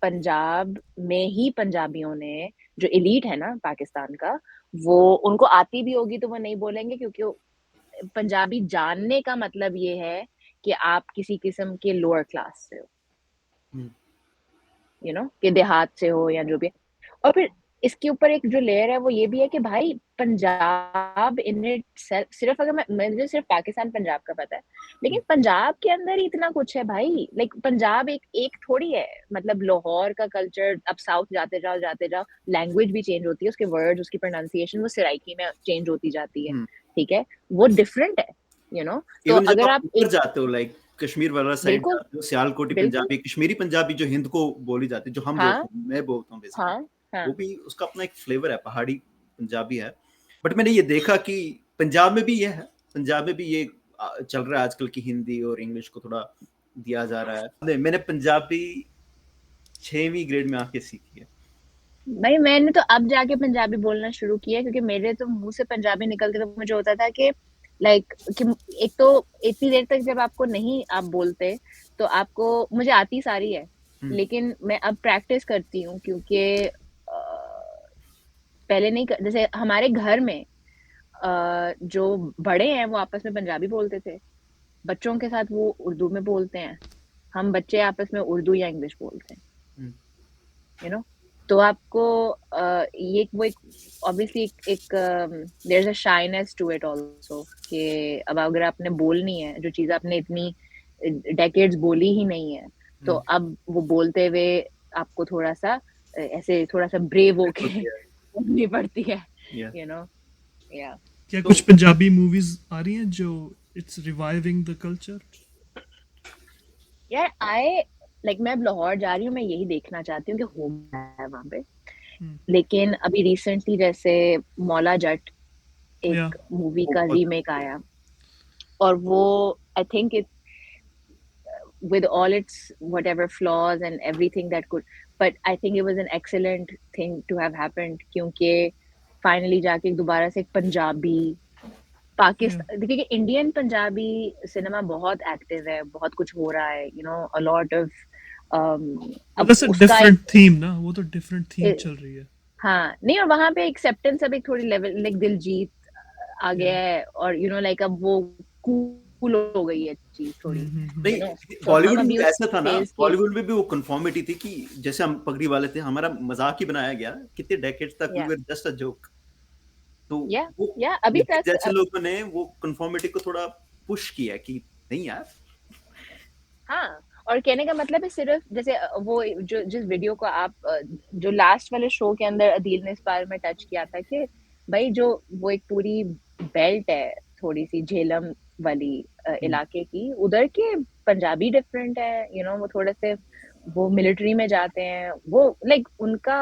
पंजाब में ही पंजाबियों ने जो एलीट है ना पाकिस्तान का, वो उनको आती भी होगी तो वो नहीं बोलेंगे क्योंकि पंजाबी जानने का मतलब ये है कि आप किसी किस्म के लोअर क्लास से हो, हम्म, कि देहात से हो या जो भी है। और फिर इसके ऊपर एक जो लेयर है वो ये भी है कि भाई पंजाब इन इटसेल्फ सिर्फ अगर मुझे सिर्फ पाकिस्तान पंजाब का पता है, लेकिन पंजाब के अंदर ही इतना कुछ है भाई। पंजाब एक एक थोड़ी है, मतलब लाहौर का कल्चर अब साउथ जाते जाओ लैंग्वेज भी चेंज होती है, उसके वर्ड्स उसकी प्रोनाउंसिएशन वो सराइकी में चेंज होती जाती है, हम्म। ठीक है? वो डिफरेंट है, तो इवन जब अगर आप आप ऊपर एक जाते हो, लाइक कश्मीर वाला साइड बिल्कुल, जाते हो, सियालकोटी बिल्कुल, पंजाबी, कश्मीरी पंजाबी जो हिंद को बोली जाती है, जो हम हाँ, बोलते हैं, मैं बोलता हूँ बेसिकली, हाँ, हाँ, वो भी उसका अपना एक फ्लेवर है, पहाड़ी पंजाबी है। बट मैंने ये देखा कि पंजाब में भी ये है, पंजाब में भी ये चल रहा है आजकल की हिंदी और इंग्लिश को थोड़ा दिया जा रहा है। मैंने पंजाबी 6वीं ग्रेड में आके सीखी है। भाई मैंने तो अब जाके पंजाबी बोलना शुरू किया क्योंकि मेरे तो मुंह से पंजाबी निकलते तो मुझे होता था कि कि एक तो इतनी देर तक जब आपको नहीं आप बोलते तो आपको मुझे आती सारी है, हम्म, लेकिन मैं अब प्रैक्टिस करती हूँ क्योंकि पहले नहीं जैसे हमारे घर में जो बड़े हैं वो आपस में पंजाबी बोलते थे, बच्चों के साथ वो उर्दू में बोलते हैं, हम बच्चे आपस में उर्दू या इंग्लिश बोलते हैं, हम्म, यू नो तो आपको ये वो एक ऑब्वियसली एक there is a shyness to it also कि अब अगर आपने बोलनी है जो चीज़ आपने इतनी डेकेड्स बोली ही नहीं है, तो हम्म, अब वो बोलते हुए आपको थोड़ा-सा ऐसे थोड़ा-सा ब्रेव होके होती है, बोलनी पड़ती है, yeah. यू नो या क्या तो कुछ पंजाबी मूवीज आ रही हैं जो इट्स रिवाइविंग द कल्चर? यार मैं अब लाहौर जा रही हूँ, मैं यही देखना चाहती हूँ कि हो क्या है वहाँ पे। लेकिन अभी रिसेंटली जैसे मौला जट या एक मूवी वो का बहुत रीमेक आया और वो I think it with all its whatever flaws and everything that could, but I think it was an excellent thing to have happened क्योंकि finally जाके दोबारा से एक पंजाबी पाकिस्तान, क्योंकि इंडियन पंजाबी सिनेमा बहुत एक्टिव है, बहुत कुछ हो रहा है, you no, a lot of अब that's a उसका different एक theme ना, वो तो different theme ए- चल रही है. हाँ नहीं, और वहां पे एक्सेप्टेंस अब एक थोड़ी लेवल, लाइक दिलजीत आ Yeah. गया है, और यू नो लाइक अब वो कूल हो गई है चीज थोड़ी, Mm-hmm. यू नो, नहीं, तो हम बॉलीवुड में अभी भी उस ऐसा था ना, फेज के, बॉलीवुड में भी वो कन्फर्मिटी थी कि जैसे हम पगड़ी वाले थे, हमारा मजाक ही बनाया गया कितने डेकेड्स तक, वी या वर जस्ट अ जोक। तो या वो या अभी दिलजीत तक जैसे लोगों ने वो कन्फर्मिटी को थोड़ा पुश किया कि नहीं यार। हाँ, और कहने का मतलब है सिर्फ जैसे वो जो जिस वीडियो को आप जो लास्ट वाले शो के अंदर अदील ने इस बारे में टच किया था कि भाई जो वो एक पूरी बेल्ट है थोड़ी सी झेलम वाली इलाके की, उधर के पंजाबी डिफरेंट है, यू नो, वो थोड़े से वो मिलिट्री में जाते हैं, वो लाइक उनका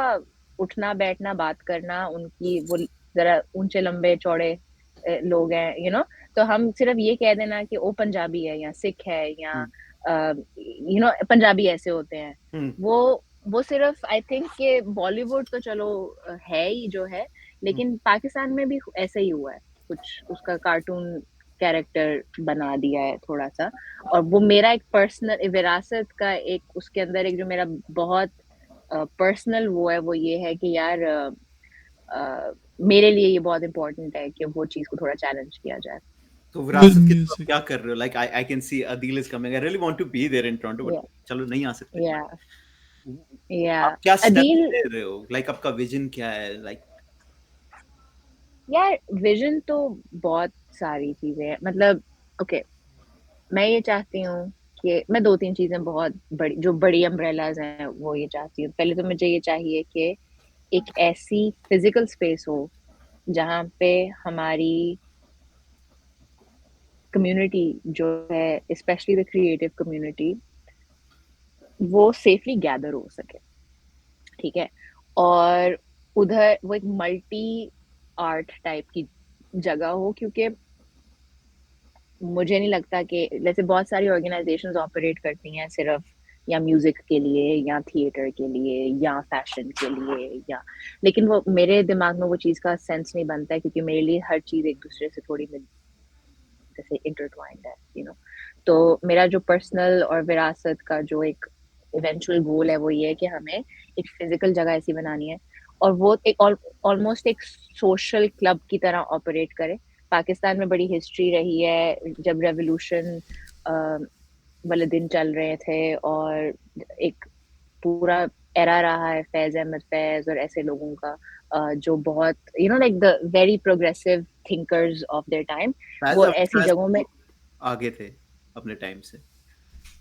उठना बैठना बात करना, उनकी वो जरा ऊंचे लंबे चौड़े लोग हैं, यू नो, तो हम सिर्फ ये कह देना कि वो पंजाबी है या सिख है या यू नो पंजाबी ऐसे होते हैं, वो सिर्फ आई थिंक कि बॉलीवुड तो चलो है ही जो है, लेकिन पाकिस्तान में भी ऐसा ही हुआ है कुछ, उसका कार्टून कैरेक्टर बना दिया है थोड़ा सा, और वो मेरा एक पर्सनल विरासत का एक उसके अंदर एक जो मेरा बहुत पर्सनल वो है, वो ये है कि यार मेरे लिए ये बहुत इम्पोर्टेंट है कि वो चीज को थोड़ा चैलेंज किया जाए। तो Good विरासत के तो आप music. क्या कर रहे हो? Like I can see Adeel is coming, I really want to be there in Toronto, but या चलो नहीं आ सकते। या या आप क्या स्टेप्स अदील, ले रहे हो? लाइक आपका विजन क्या है? लाइक यार विजन तो बहुत सारी चीजें हैं, मतलब ओके, मैं ये चाहती हूँ कि मैं दो तीन चीजें बहुत बड़ी, जो बड़ी अम्ब्रेलाज हैं वो ये चाहती हूँ। पहले तो मुझे ये चाहिए कि एक ऐसी फिजिकल स्पेस हो जहाँ पे हमारी कम्युनिटी जो है, स्पेशली द क्रिएटिव कम्युनिटी, वो सेफली गैदर हो सके, ठीक है, और उधर वो एक मल्टी आर्ट टाइप की जगह हो, क्योंकि मुझे नहीं लगता कि जैसे बहुत सारी ऑर्गेनाइजेशंस ऑपरेट करती हैं सिर्फ या म्यूजिक के लिए या थिएटर के लिए या फैशन के लिए, या लेकिन वो मेरे दिमाग में वो चीज़ का सेंस नहीं बनता है, क्योंकि मेरे लिए हर चीज़ एक दूसरे से थोड़ी जैसे इंटरट्वाइंड है, यू नो, तो मेरा जो पर्सनल और विरासत का जो एक इवेंचुअल गोल है वो ये है कि हमें एक फिजिकल जगह ऐसी बनानी है, और वो एक ऑलमोस्ट एक सोशल क्लब की तरह ऑपरेट करे। पाकिस्तान में बड़ी हिस्ट्री रही है, जब रेवोल्यूशन वाले दिन चल रहे थे, और एक पूरा एरा रहा है फैज अहमद फैज और ऐसे लोगों का, जो बहुत you know like the very progressive thinkers of their time, वो ऐसी फैज जगहों में, तो आगे थे अपने टाइम से।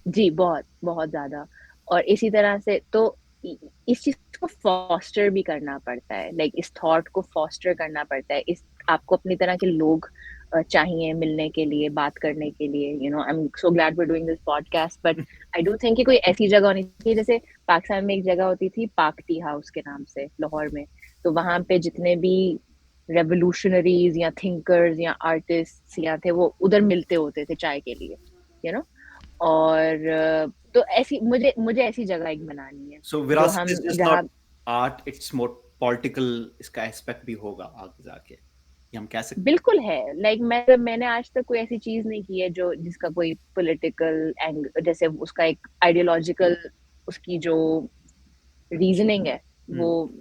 जी बहुत बहुत ज्यादा, और इसी तरह से तो इस चीज को फॉस्टर भी करना पड़ता है, लाइक इस थॉट को फॉस्टर करना पड़ता है, इस आपको अपनी तरह के लोग चाहिए मिलने के लिए, बात करने के लिए, you know, I am so glad we doing this podcast, but I do think कि कोई ऐसी जगह होनी चाहिए, जैसे पाकिस्तान में एक जगह होती थी पाक टी हाउस के नाम से लाहौर में, तो वहां पे जितने भी रेवोल्यूशनरीज या थिंकर्स या आर्टिस्ट या थे वो उधर मिलते होते थे चाय के लिए, यू नो, और तो ऐसी मुझे मुझे ऐसी जगह एक बनानी है सो जो विरासत हम इज जस्ट जहाँ not art, it's more political, इसका एस्पेक्ट भी होगा आगे जाके, ये हम कह सकते हैं। बिल्कुल है, लाइक मैंने आज तक कोई ऐसी चीज नहीं की है जो जिसका कोई पॉलिटिकल एंग जैसे उसका एक आइडियोलॉजिकल उसकी जो रीजनिंग है वो,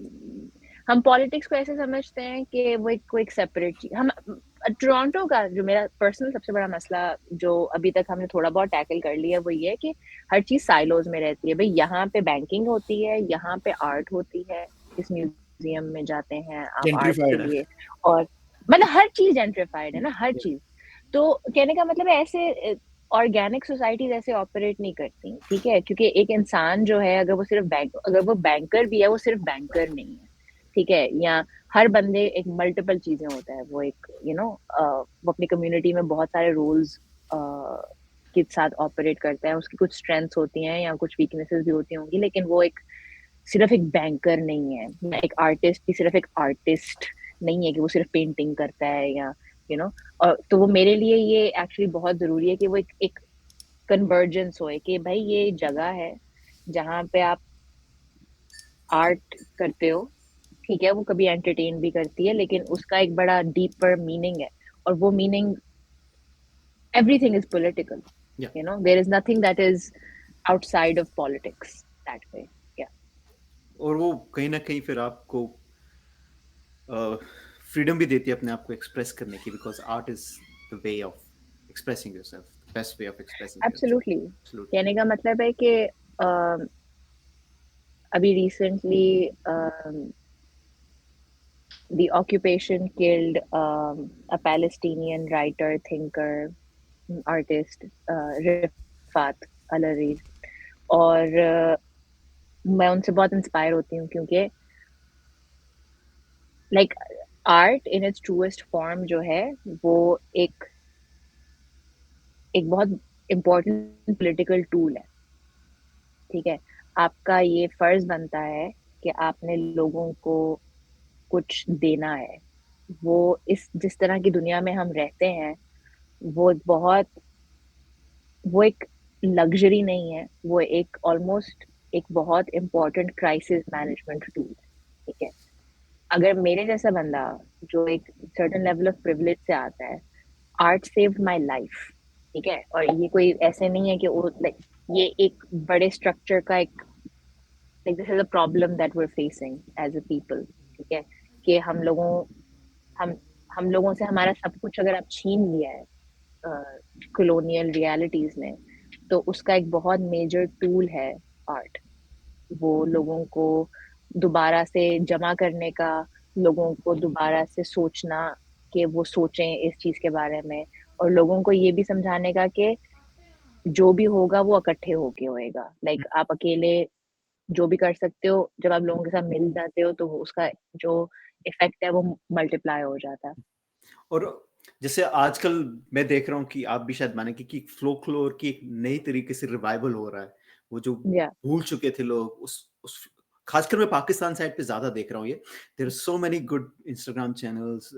हम पॉलिटिक्स को ऐसे समझते हैं कि वो एक कोई एक सेपरेट चीज, हम टोरंटो का जो मेरा पर्सनल सबसे बड़ा मसला जो अभी तक हमने थोड़ा बहुत टैकल कर लिया वो ये है कि हर चीज साइलोज में रहती है, भाई यहाँ पे बैंकिंग होती है, यहाँ पे आर्ट होती है, इस म्यूजियम में जाते हैं आप आर्ट के जेंट्रिफाइड है। लिए, और मतलब हर चीज जेंट्रिफाइड है ना, हर चीज, तो कहने का मतलब है ऐसे ऑर्गेनिक सोसाइटीज ऐसे ऑपरेट नहीं करती, ठीक है, क्योंकि एक इंसान जो है अगर वो सिर्फ अगर वो बैंकर भी है वो सिर्फ बैंकर नहीं है, ठीक है, या हर बंदे एक मल्टीपल चीजें होता है, वो एक यू नो वो अपनी कम्युनिटी में बहुत सारे रोल्स के साथ ऑपरेट करता है, उसकी कुछ स्ट्रेंथ्स होती हैं या कुछ वीकनेसेस भी होती होंगी, लेकिन वो एक सिर्फ एक बैंकर नहीं है, या एक आर्टिस्ट भी सिर्फ एक आर्टिस्ट नहीं है कि वो सिर्फ पेंटिंग करता है या यू नो, और तो वो मेरे लिए ये एक्चुअली बहुत जरूरी है कि वो एक कन्वर्जेंस हो कि भाई ये जगह है जहाँ पे आप आर्ट करते हो, ठीक है, वो कभी एंटरटेन भी करती है, लेकिन उसका एक बड़ा डीपर मीनिंग है, और वो meaning everything is political. Yeah. You know, there is nothing that is outside of politics that way. Yeah. और वो कहीं ना कहीं फिर आपको फ्रीडम भी देती है अपने आप को एक्सप्रेस करने की, because art is the way of expressing yourself, best way of expressing Absolutely. Yourself. कहने का मतलब है कि अभी recently the occupation killed a Palestinian writer, thinker, artist, Rifat Al-Hariri. और मैं उनसे बहुत इंस्पायर होती हूँ क्योंकि like art in its truest form जो है वो एक बहुत इम्पोर्टेंट पॉलिटिकल टूल है. ठीक है, आपका ये फर्ज बनता है कि आपने लोगों को कुछ देना है. वो इस जिस तरह की दुनिया में हम रहते हैं वो एक लग्जरी नहीं है, वो एक ऑलमोस्ट एक बहुत इम्पोर्टेंट क्राइसिस मैनेजमेंट टूल है. ठीक है, अगर मेरे जैसा बंदा जो एक सर्टेन लेवल ऑफ प्रिविलेज से आता है, आर्ट सेव्ड माय लाइफ. ठीक है, और ये कोई ऐसे नहीं है कि वो लाइक ये एक बड़े स्ट्रक्चर का एक like this is a problem that we are facing as a people. ठीक है, कि हम लोगों से हमारा सब कुछ अगर आप छीन लिया है कॉलोनियल रियलिटीज ने, तो उसका एक बहुत मेजर टूल है आर्ट. वो लोगों को दोबारा से जमा करने का, लोगों को दोबारा से सोचना कि वो सोचें इस चीज के बारे में, और लोगों को ये भी समझाने का कि जो भी होगा वो इकट्ठे होके होएगा. लाइक आप अकेले जो भी कर सकते हो, जब आप लोगों के साथ मिल जाते हो तो उसका जो इफेक्ट है वो मल्टीप्लाई हो जाता है. और जैसे आजकल मैं देख रहा हूँ कि आप भी शायद मानेंगे कि फ्लोक्लोर की एक नई तरीके से रिवाइवल हो रहा है. वो जो भूल चुके थे लोग, उस खासकर मैं पाकिस्तान साइड पे ज्यादा देख रहा हूँ ये. There are so many good Instagram channels,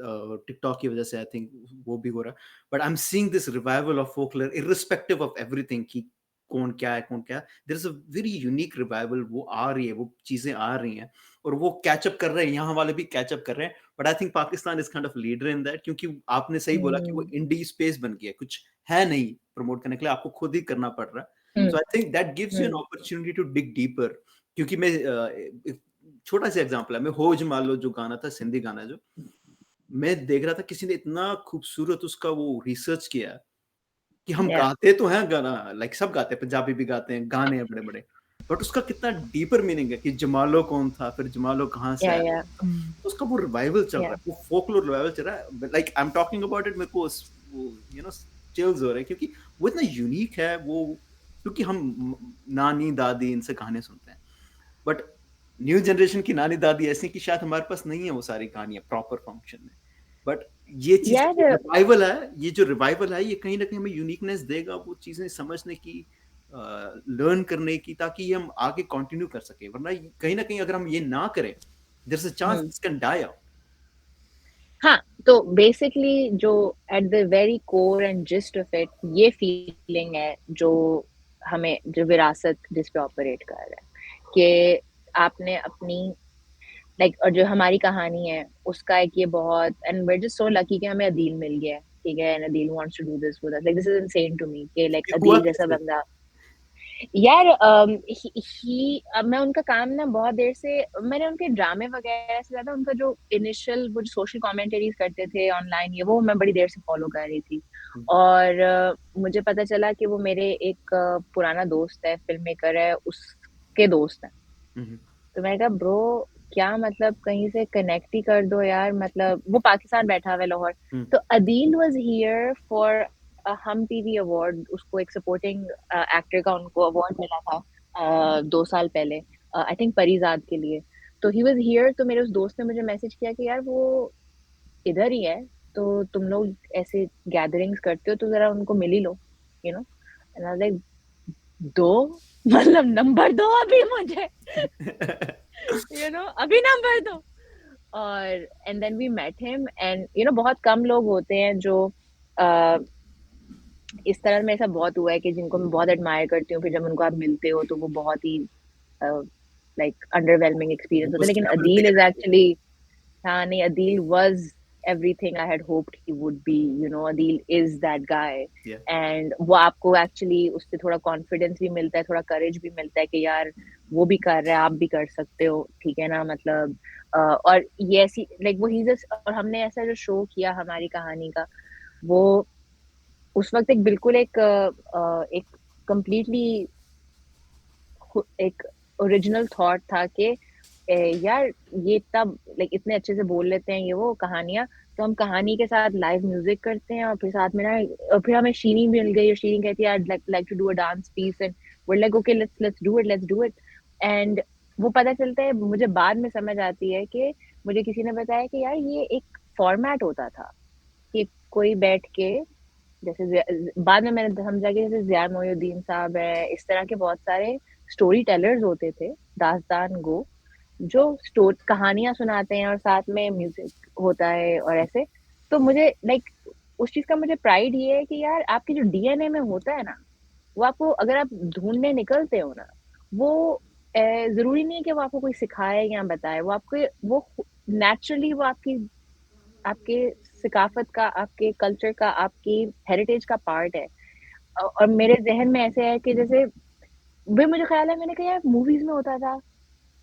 TikTok की वजह से आई थिंक वो भी हो रहा है. But I am seeing this revival of folklore irrespective of everything कि कौन क्या है. There is a very unique revival. वो आ रही है, वो चीजें आ रही हैं और वो कैचअप कर रहे हैं. यहाँ वाले भी कैचअप कर रहे हैं. But I think Pakistan is kind of leader in that, क्योंकि आपने सही बोला कि वो इंडी स्पेस बन गया, कुछ है नहीं प्रमोट करने के लिए, आपको खुद ही करना पड़ रहा है. So I think that gives you an opportunity to dig deeper. क्योंकि मैं छोटा सा एग्जांपल है, मैं होज मान लो जो गाना था, सिंधी गाना, जो मैं देख रहा था किसी ने इतना खूबसूरत उसका वो रिसर्च किया कि हम गाते तो हैं गाना, लाइक सब गाते हैं, पंजाबी भी गाते हैं, गाने हैं बड़े बड़े, बट उसका कितना डीपर मीनिंग है कि जमालो कौन था, फिर जमालो कहाँ से आया. तो उसका वो रिवाइवल चल रहा है, वो फोकलोर रिवाइवल चल रहा है. Like I am talking about it, मेरे को यू नो चिल्स हो रहे हैं क्योंकि वो इतना यूनिक है. वो क्योंकि हम नानी दादी इनसे कहानी सुनते हैं, बट न्यू जनरेशन की नानी दादी ऐसी कि शायद हमारे पास नहीं है वो सारी कहानियां प्रॉपर फंक्शन में. बट ये चीज रिवाइवल है, ये जो रिवाइवल है ये कहीं ना कहीं हमें यूनिकनेस देगा, वो चीजें समझने की, लर्न करने की, ताकि हम आगे कंटिन्यू कर सके. वरना कहीं ना कहीं अगर हम ये ना करें, there is a chance this can die out. हाँ, तो बेसिकली जो at the very core and gist of it ये फीलिंग है जो हमें, जो विरासत जिस पे ऑपरेट कर रहा है कि आपने अपनी लाइक और जो हमारी कहानी है उसका एक ये बहुत, and we are just so lucky कि हमें अदील मिल गया है. ठीक है, and Adeel wants to do this with us. Like this is insane to me कि लाइक अदील जैसा बंदा यार. मैं उनका काम ना बहुत देर से, मैंने उनके ड्रामे वगैरह से ज्यादा उनका जो इनिशियल वो सोशल कमेंटरीज करते थे ऑनलाइन, ये वो मैं बड़ी देर से फॉलो कर रही थी. और मुझे पता चला कि वो मेरे एक पुराना दोस्त है, फिल्म मेकर है, उसके दोस्त है. तो मैंने कहा ब्रो क्या मतलब कहीं से कनेक्ट ही कर दो यार. मतलब वो पाकिस्तान बैठा हुआ है लाहौर. तो अदील वाज हियर फॉर हम टीवी अवार्ड. उसको एक सपोर्टिंग एक्टर का उनको अवार्ड मिला था 2 साल पहले, आई थिंक परिजाद के लिए. तो ही वाज हियर. तो मेरे उस दोस्त ने मुझे मैसेज किया कि यार वो इधर ही है, तो तुम लोग ऐसे गैदरिंग्स करते हो तो जरा उनको मिल ही लो, you know. And I was like दो मतलब नंबर दो अभी मुझे यू नो अभी नंबर दो. और and then we met him. And you know बहुत कम लोग होते हैं जो इस तरह मेरे साथ बहुत हुआ है कि जिनको मैं बहुत एडमायर करती हूँ, फिर जब उनको आप मिलते हो तो वो बहुत ही लाइक अंडरवेलमिंग एक्सपीरियंस होता है. लेकिन अदील इज एक्चुअली, हाँ नहीं, Adeel was everything I had hoped he would be, you know, Adil is that guy. Yeah. And वो आपको actually उससे थोड़ा confidence भी मिलता है, थोड़ा courage भी मिलता है कि यार वो भी कर रहा है, आप भी कर सकते हो, ठीक है ना, मतलब और ये ऐसी like वो he's just, और हमने ऐसा जो show किया हमारी कहानी का, वो उस वक्त एक बिल्कुल एक completely एक ओरिजिनल थॉट था कि यार ये तब लाइक इतने अच्छे से बोल लेते हैं ये वो कहानियां, तो हम कहानी के साथ लाइव म्यूजिक करते हैं और फिर साथ में ना, और फिर हमें शीरीन मिल गई और शीरीन कहती है I like to do a dance piece and we like okay let's do it and वो पता चलता है, मुझे बाद में समझ आती है कि मुझे किसी ने बताया कि यार ये एक फॉर्मेट होता था कि कोई बैठ के, जैसे बाद में मैंने समझा कि जैसे ज़िया मोइनुद्दीन साहब है, इस तरह के बहुत सारे स्टोरी टेलर्स होते थे, दास्तान गो, जो कहानियां सुनाते हैं और साथ में म्यूजिक होता है और ऐसे। तो मुझे लाइक उस चीज का मुझे प्राइड ये है कि यार आपके जो डीएनए में होता है ना, वो आपको अगर आप ढूंढने निकलते हो ना, वो जरूरी नहीं है कि वो आपको कोई सिखाए या बताए, वो आपको वो नेचुरली वो आपकी आपके सिकाफत का, आपके कल्चर का, आपकी हेरिटेज का पार्ट है। और मेरे जहन में ऐसे है कि जैसे भी मुझे ख्याल है, मैंने कहा यार मूवीज में होता था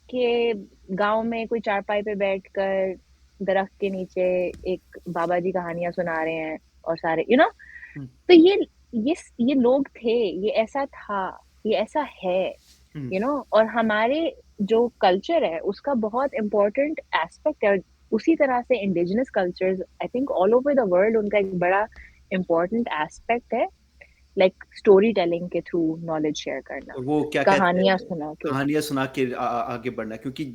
कि गांव में कोई चारपाई पे बैठकर दरख्त के नीचे एक बाबा जी कहानियां सुना रहे हैं और सारे यू नो तो ये लोग थे, ये ऐसा था, ये ऐसा है यू नो। और हमारे जो कल्चर है उसका बहुत इम्पोर्टेंट एस्पेक्ट है, उसी तरह से indigenous cultures I think all over the world उनका एक बड़ा इम्पोर्टेंट एस्पेक्ट है, लाइक स्टोरी टेलिंग के थ्रू नॉलेज शेयर करना, और वो क्या कहते कहानियां हैं, सुना के। कहानियां सुना के आगे बढ़ना, क्योंकि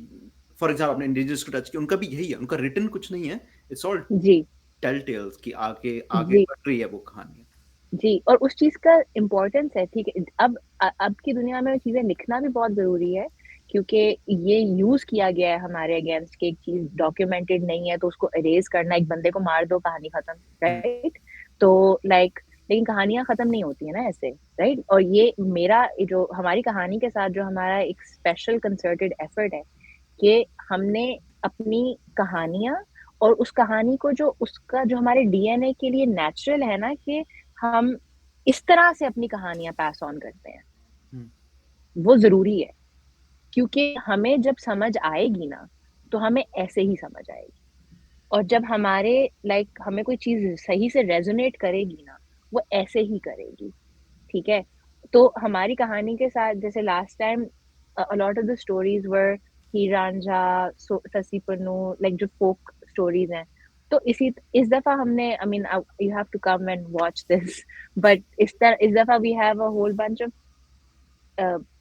फॉर एग्जाम्पल आपने इंडिजिनस को टच किया, उनका भी यही है, उनका रिटन कुछ नहीं है, इट्स ऑल जी टेल टेल्स की आगे आगे जी बढ़ रही है वो कहानी। जी, और उस चीज का इम्पोर्टेंस है, ठीक है। अब की दुनिया में चीजें लिखना भी बहुत जरूरी है, क्योंकि ये यूज किया गया है हमारे अगेंस्ट कि एक चीज डॉक्यूमेंटेड नहीं है तो उसको अरेज करना, एक बंदे को मार दो कहानी खत्म, राइट। तो लाइक लेकिन कहानियां खत्म नहीं होती है ना ऐसे, राइट। और ये मेरा जो हमारी कहानी के साथ जो हमारा एक स्पेशल कंसर्टेड एफर्ट है कि हमने अपनी कहानियां और उस कहानी को जो उसका जो हमारे डीएनए के लिए नेचुरल है ना, कि हम इस तरह से अपनी कहानियां पास ऑन करते हैं, वो जरूरी है। क्योंकि हमें जब समझ आएगी ना, तो हमें ऐसे ही समझ आएगी। और जब हमारे लाइक हमें कोई चीज सही से रेजोनेट करेगी ना, वो ऐसे ही करेगी, ठीक है। तो हमारी कहानी के साथ जैसे last time a lot of the stories were Heer Ranjha, Sassi Punnu, like जो फोक स्टोरीज हैं। तो इस दफा हमने I mean you have to come and watch this, but इस दफा we have a whole bunch of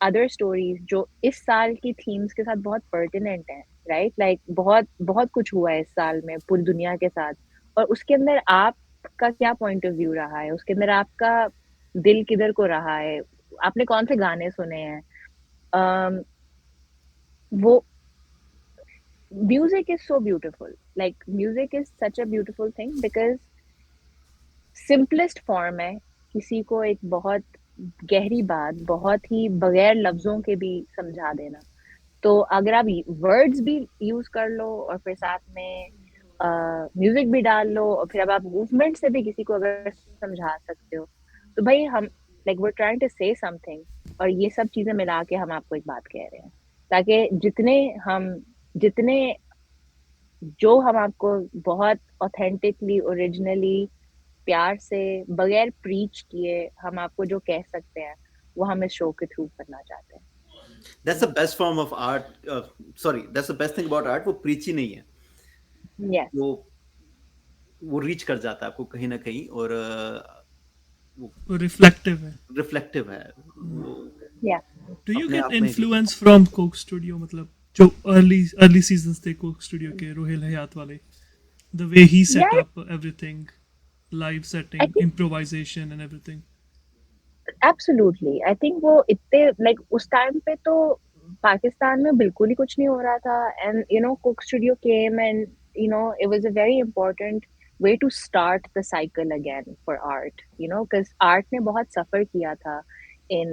other stories जो इस साल की थीम्स के साथ बहुत पर्टिनेंट है, राइट। लाइक बहुत बहुत कुछ हुआ है इस साल में पूरी दुनिया के साथ, और उसके अंदर आपका क्या पॉइंट ऑफ व्यू रहा है, उसके अंदर आपका दिल किधर को रहा है, आपने कौन से गाने सुने हैं। um, वो music is so beautiful, like music is such a beautiful thing because simplest form है किसी को एक बहुत गहरी बात बहुत ही बगैर लफ्जों के भी समझा देना। तो अगर आप वर्ड्स भी यूज कर लो और फिर साथ में म्यूजिक भी डाल लो और फिर अब आप मूवमेंट से भी किसी को अगर समझा सकते हो, तो भाई हम like we trying to say something, और ये सब चीजें मिला के हम आपको एक बात कह रहे हैं, ताकि जितने जो हम आपको बहुत ऑथेंटिकली ओरिजिनली प्यार से बगैर प्रीच किए हम आपको जो कह सकते हैं, वो हम इस शो के थ्रू करना चाहते हैं। That's the best form of art. Sorry, that's the best thing about art. वो preachy नहीं है, Yes. वो रीच कर जाता है आपको कहीं ना कहीं, और वो रिफ्लेक्टिव है। रिफ्लेक्टिव है वो Yeah. डू यू अपने गेट आप में ही। इन्फ्लुएंस फ्रॉम कोक स्टूडियो, मतलब जो अर्ली सीजन्स थे कोक स्टूडियो के, रोहिल हयात वाले, the way he set Yeah, up everything, live I setting, think improvisation and everything? absolutely. I think वो इतने like उस टाइम पे तो पाकिस्तान में बिल्कुल ही कुछ नहीं हो रहा था, and you know Cook Studio came and you know it was a very important way to start the cycle again for art, you know, because art ने बहुत suffer किया था in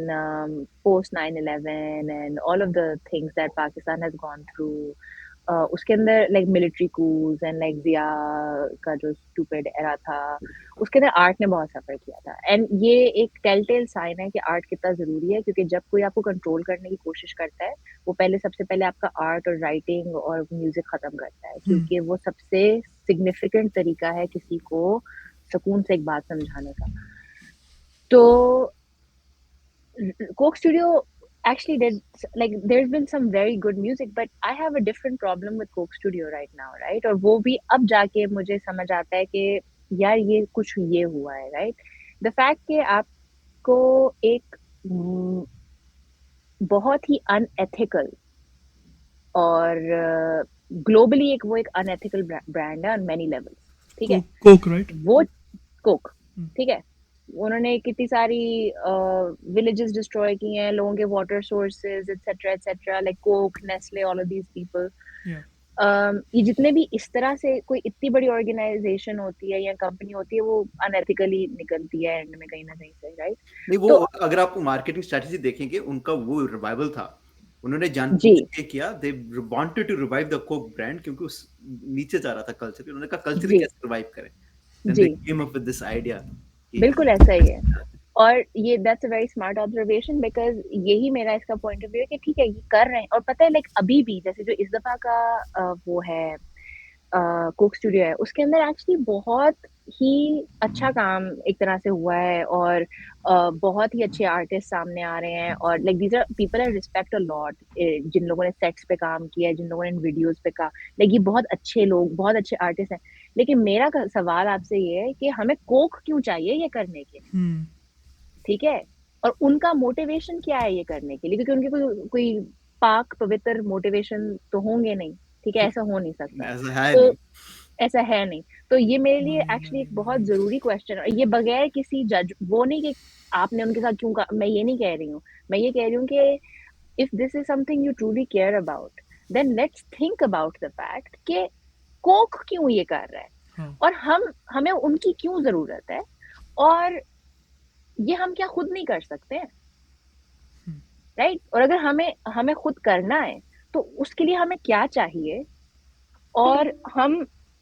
post 9/11 and all of the things that Pakistan has gone through. उसके अंदर like military कूज and like जिया का जो stupid era था, उसके अंदर आर्ट ने बहुत सफर किया था। एंड ये एक टेल साइन है कि आर्ट कितना जरूरी है, क्योंकि जब कोई आपको कंट्रोल करने की कोशिश करता है, वो सबसे पहले आपका आर्ट और राइटिंग और म्यूजिक खत्म करता है, क्योंकि वो सबसे सिग्निफिकेंट तरीका है किसी को सुकून से एक बात समझाने का। तो Coke Studio actually did, like there's been some very good music, but I have a different problem with Coke Studio right now, right? और वो भी अब जाके मुझे समझ आता है कि यार ये कुछ ये हुआ है, right? The fact कि आपको एक बहुत ही unethical और ग्लोबली एक वो एक अनएथिकल ब्रांड है ऑन मेनी लेवल्स, ठीक है? कोक राइट, वो कोक, ठीक है, उन्होंने कितनी सारी विलेजेस डिस्ट्रॉय की हैं, लोगों के water sources etcetera like Coke, Nestle, all of these people. ये जितने भी इस तरह से कोई इतनी बड़ी ऑर्गेनाइजेशन होती है या कंपनी होती है, वो अनएथिकली निकलती है एंड में कहीं ना कहीं से, राइट? नहीं, वो तो अगर आप मार्केटिंग स्ट्रेटजी देखेंगे, उनका वो रिवाइवल था, उन्होंने जानबूझ के किया, they wanted to revive the Coke brand, क्योंकि उस नीचे जा रहा था कल्चर, उन्होंने कहा कल्चर कैसे रिवाइव करें, then they came up with this idea. बिल्कुल ऐसा ही है, और ये that's a very smart observation, because यही मेरा इसका पॉइंट ऑफ व्यू है कि ठीक है ये कर रहे हैं, और पता है लाइक अभी भी जैसे जो इस दफा का वो है कोक स्टूडियो है, उसके अंदर एक्चुअली बहुत ही अच्छा काम एक तरह से हुआ है, और बहुत ही अच्छे आर्टिस्ट सामने आ रहे हैं, और like these are people I respect a lot, जिन लोगों ने सेट्स पे काम किया है, जिन लोगों ने वीडियोस पे काम, लाइक ये बहुत अच्छे लोग, बहुत अच्छे आर्टिस्ट हैं। लेकिन मेरा सवाल आपसे ये है कि हमें कोक क्यों चाहिए ये करने के लिए, ठीक है? और उनका मोटिवेशन क्या है ये करने के लिए, क्योंकि उनके कोई पाक पवित्र मोटिवेशन तो होंगे नहीं, ठीक है? ऐसा हो नहीं सकता, तो ऐसा है नहीं। तो ये मेरे लिए एक्चुअली एक बहुत जरूरी क्वेश्चन है, ये बगैर किसी जज, वो नहीं कि आपने उनके साथ क्यों कहा, मैं ये नहीं कह रही हूँ, मैं ये कह रही हूँ कि if this is something you truly care about, then let's think about the fact कि कोक क्यों ये कर रहा है, और हमें उनकी क्यों जरूरत है, और ये हम क्या खुद नहीं कर सकते हैं, राइट? और अगर हमें खुद करना है तो उसके लिए हमें क्या चाहिए, और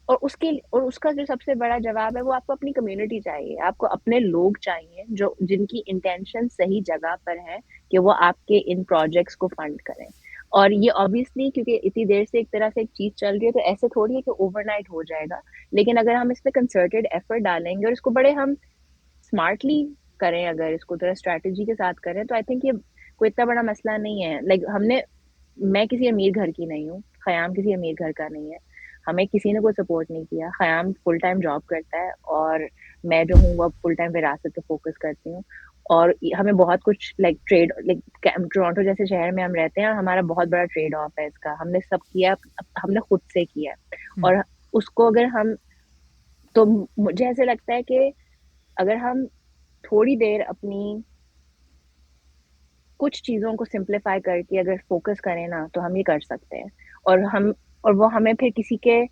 उसका जो सबसे बड़ा जवाब है, वो आपको अपनी कम्युनिटी चाहिए, आपको अपने लोग चाहिए जो जिनकी इंटेंशन सही जगह पर है कि वो आपके इन प्रोजेक्ट्स को फंड करें। और ये ऑब्वियसली क्योंकि इतनी देर से एक तरह से एक चीज चल रही है, तो ऐसे थोड़ी है कि ओवरनाइट हो जाएगा, लेकिन अगर हम इसमें कंसर्टेड एफर्ट डालेंगे और इसको बड़े हम स्मार्टली करें, अगर इसको थोड़ा स्ट्रेटेजी के साथ करें, तो आई थिंक ये कोई इतना बड़ा मसला नहीं है। लाइक मैं किसी अमीर घर की नहीं हूँ, खयाम किसी अमीर घर का नहीं है, हमें किसी ने कोई सपोर्ट नहीं किया, खयाम फुल टाइम जॉब करता है, और मैं जो हूँ वो फुल टाइम विरासत पे फोकस करती हूँ, और हमें बहुत कुछ लाइक ट्रेड, लाइक टोरंटो जैसे शहर में हम रहते हैं, और हमारा बहुत बड़ा ट्रेड ऑफ है इसका, हमने सब किया, हमने खुद से किया, और उसको अगर हम, तो मुझे ऐसे लगता है कि अगर हम थोड़ी देर अपनी कुछ चीजों को सिंप्लीफाई करके अगर फोकस करें ना, तो हम ये कर सकते हैं, और वो हमें फिर किसी के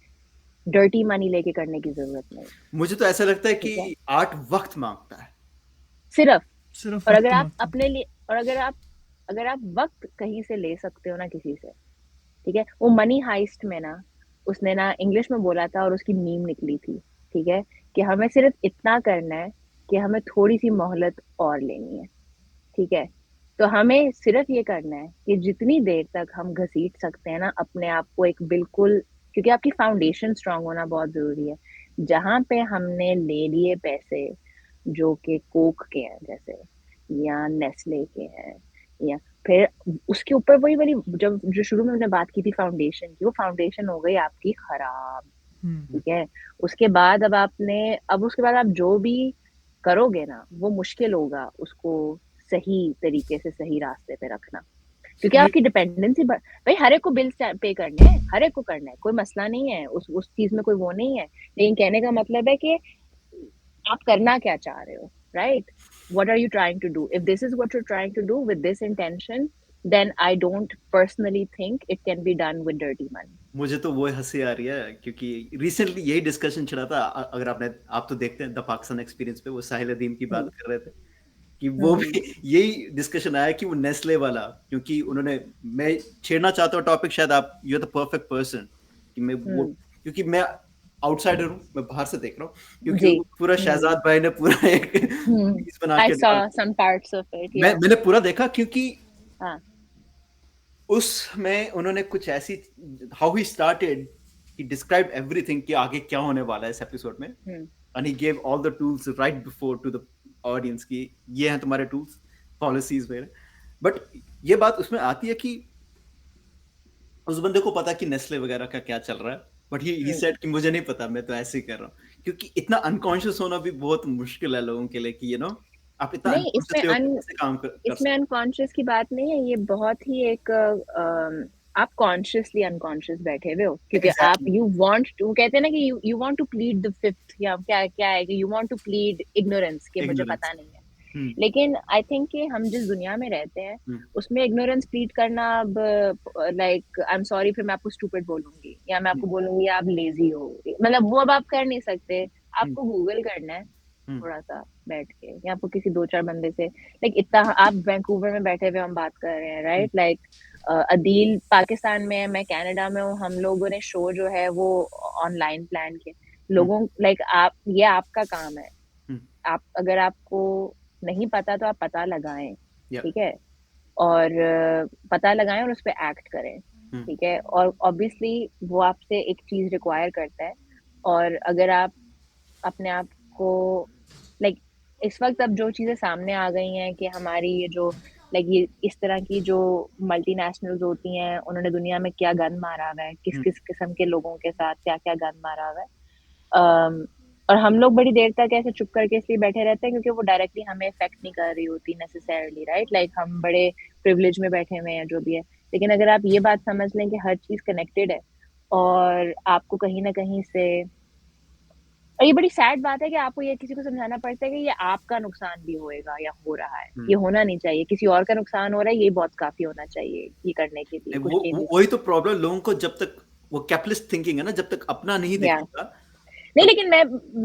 डर्टी मनी लेके करने की जरूरत नहीं। मुझे तो ऐसा लगता है कि आर्ट वक्त मांगता है, सिर्फ और अगर आप अपने लिए, और अगर आप वक्त कहीं से ले सकते हो ना किसी से, ठीक है? वो मनी हाइस्ट में ना, उसने ना इंग्लिश में बोला था और उसकी मीम निकली थी, ठीक है, कि हमें सिर्फ इतना करना है कि हमें थोड़ी सी मोहलत और लेनी है, ठीक है? तो हमें सिर्फ ये करना है कि जितनी देर तक हम घसीट सकते हैं ना अपने आप को एक बिल्कुल, क्योंकि आपकी फाउंडेशन स्ट्रांग होना बहुत जरूरी है। जहां पे हमने ले लिए पैसे जो कि कोक के हैं जैसे, या नेस्ले के हैं, या फिर उसके ऊपर वही वाली जो शुरू में हमने बात की थी फाउंडेशन की, वो फाउंडेशन हो गई आपकी खराब, ठीक है? उसके बाद उसके बाद आप जो भी करोगे ना, वो मुश्किल होगा उसको सही तरीके से सही रास्ते पे रखना, क्योंकि आपकी डिपेंडेंसी भाई हर एक को बिल्स पे करने हैं, हर एक को करना है, कोई मसला नहीं है, उस चीज में कोई वो नहीं है, लेकिन कहने का मतलब है कि आप करना क्या चाह रहे हो, right? What are you trying to do? If this is what you're trying to do with this intention, then I don't personally think it can be done with dirty money. मुझे तो वो हंसी आ रही है, क्योंकि रिसेंटली यही discussion चला था, अगर आप तो देखते हैं द पाकिस्तान एक्सपीरियंस पे, वो साहिल अदीम की बात कर रहे थे कि वो भी यही डिस्कशन आया कि वो नेस्ले वाला, क्योंकि उन्होंने, मैं छेड़ना चाहता हूँ टॉपिक, शायद आप, you are the perfect person कि मैं वो, क्योंकि मैं आउटसाइडर हूँ, मैं बाहर से देख रहा हूँ, क्योंकि वो पूरा शहजाद भाई ने पूरा एक पीस बना के I saw some parts of it. Yeah. मैंने पूरा देखा, क्योंकि हाँ. उसमें उन्होंने कुछ ऐसी, how he started, he described everything कि आगे क्या होने वाला है इस एपिसोड में, and he gave all the tools right before to the audience की ये हैं तुम्हारे टूल्स, पॉलिसीज वगैरह। बट ये बात उसमें आती है कि उस बंदे को पता कि नेस्ले वगैरह का क्या चल रहा है, बट ही सेड कि मुझे नहीं पता, मैं तो ऐसे ही कर रहा हूँ, क्योंकि इतना अनकॉन्शियस होना भी बहुत मुश्किल है लोगों के लिए कि आप इतना नहीं, इसमें अनकॉन्शियस की बात नहीं है, ये बहुत ही एक आप कॉन्शियसली अनकॉन्शियस बैठे हुए हो, क्योंकि आप यू वांट टू, कहते हैं ना कि you want to plead the fifth, या क्या है कि you want to plead ignorance, कि मुझे पता नहीं है। लेकिन आई थिंक कि हम जिस दुनिया में रहते हैं उसमें इग्नोरेंस प्लीड करना, अब लाइक आई एम सॉरी, फिर मैं आपको स्टूपिड बोलूंगी, या मैं आपको बोलूंगी आप लेजी हो, मतलब वो अब आप कर नहीं सकते। आपको गूगल करना है थोड़ा सा बैठ के, या आपको किसी 2-4 बंदे से, लाइक इतना, आप वैंकूवर में बैठे हुए हम बात कर रहे हैं, राइट, लाइक अदील पाकिस्तान में है, मैं कनाडा में हूँ, हम लोगों ने शो जो है वो ऑनलाइन प्लान किया लोगों, लाइक आप, ये आपका काम है, आप अगर आपको नहीं पता तो आप पता लगाएं, ठीक है, और पता लगाएं और उस पर एक्ट करें, ठीक है, और ऑब्वियसली वो आपसे एक चीज रिक्वायर करता है, और अगर आप अपने आप को, लाइक इस वक्त अब जो चीजें सामने आ गई हैं कि हमारी ये जो, लाइक ये इस तरह की जो मल्टीनेशनल्स होती हैं, उन्होंने दुनिया में क्या गंद मारा हुआ है, किस किस किस्म के लोगों के साथ क्या क्या गंद मारा हुआ है, और हम लोग बड़ी देर तक ऐसे चुप करके इसलिए बैठे रहते हैं क्योंकि वो डायरेक्टली हमें इफेक्ट नहीं कर रही होती नेसेसरली, राइट, लाइक हम बड़े प्रिविलेज में बैठे हुए हैं जो भी है। लेकिन अगर आप ये बात समझ लें कि हर चीज कनेक्टेड है, और आपको कहीं ना कहीं से, और ये बड़ी सैड बात है कि आपको ये किसी को समझाना पड़ता है कि ये आपका नुकसान भी होएगा या हो रहा है, ये होना नहीं चाहिए, किसी और का नुकसान हो रहा है, ये बहुत काफी होना चाहिए ये करने के लिए कुछ चीजें। वही तो प्रॉब्लम लोगों को, जब तक वो कैपिटलिस्ट थिंकिंग है ना, जब तक अपना नहीं दिखेगा। नहीं, लेकिन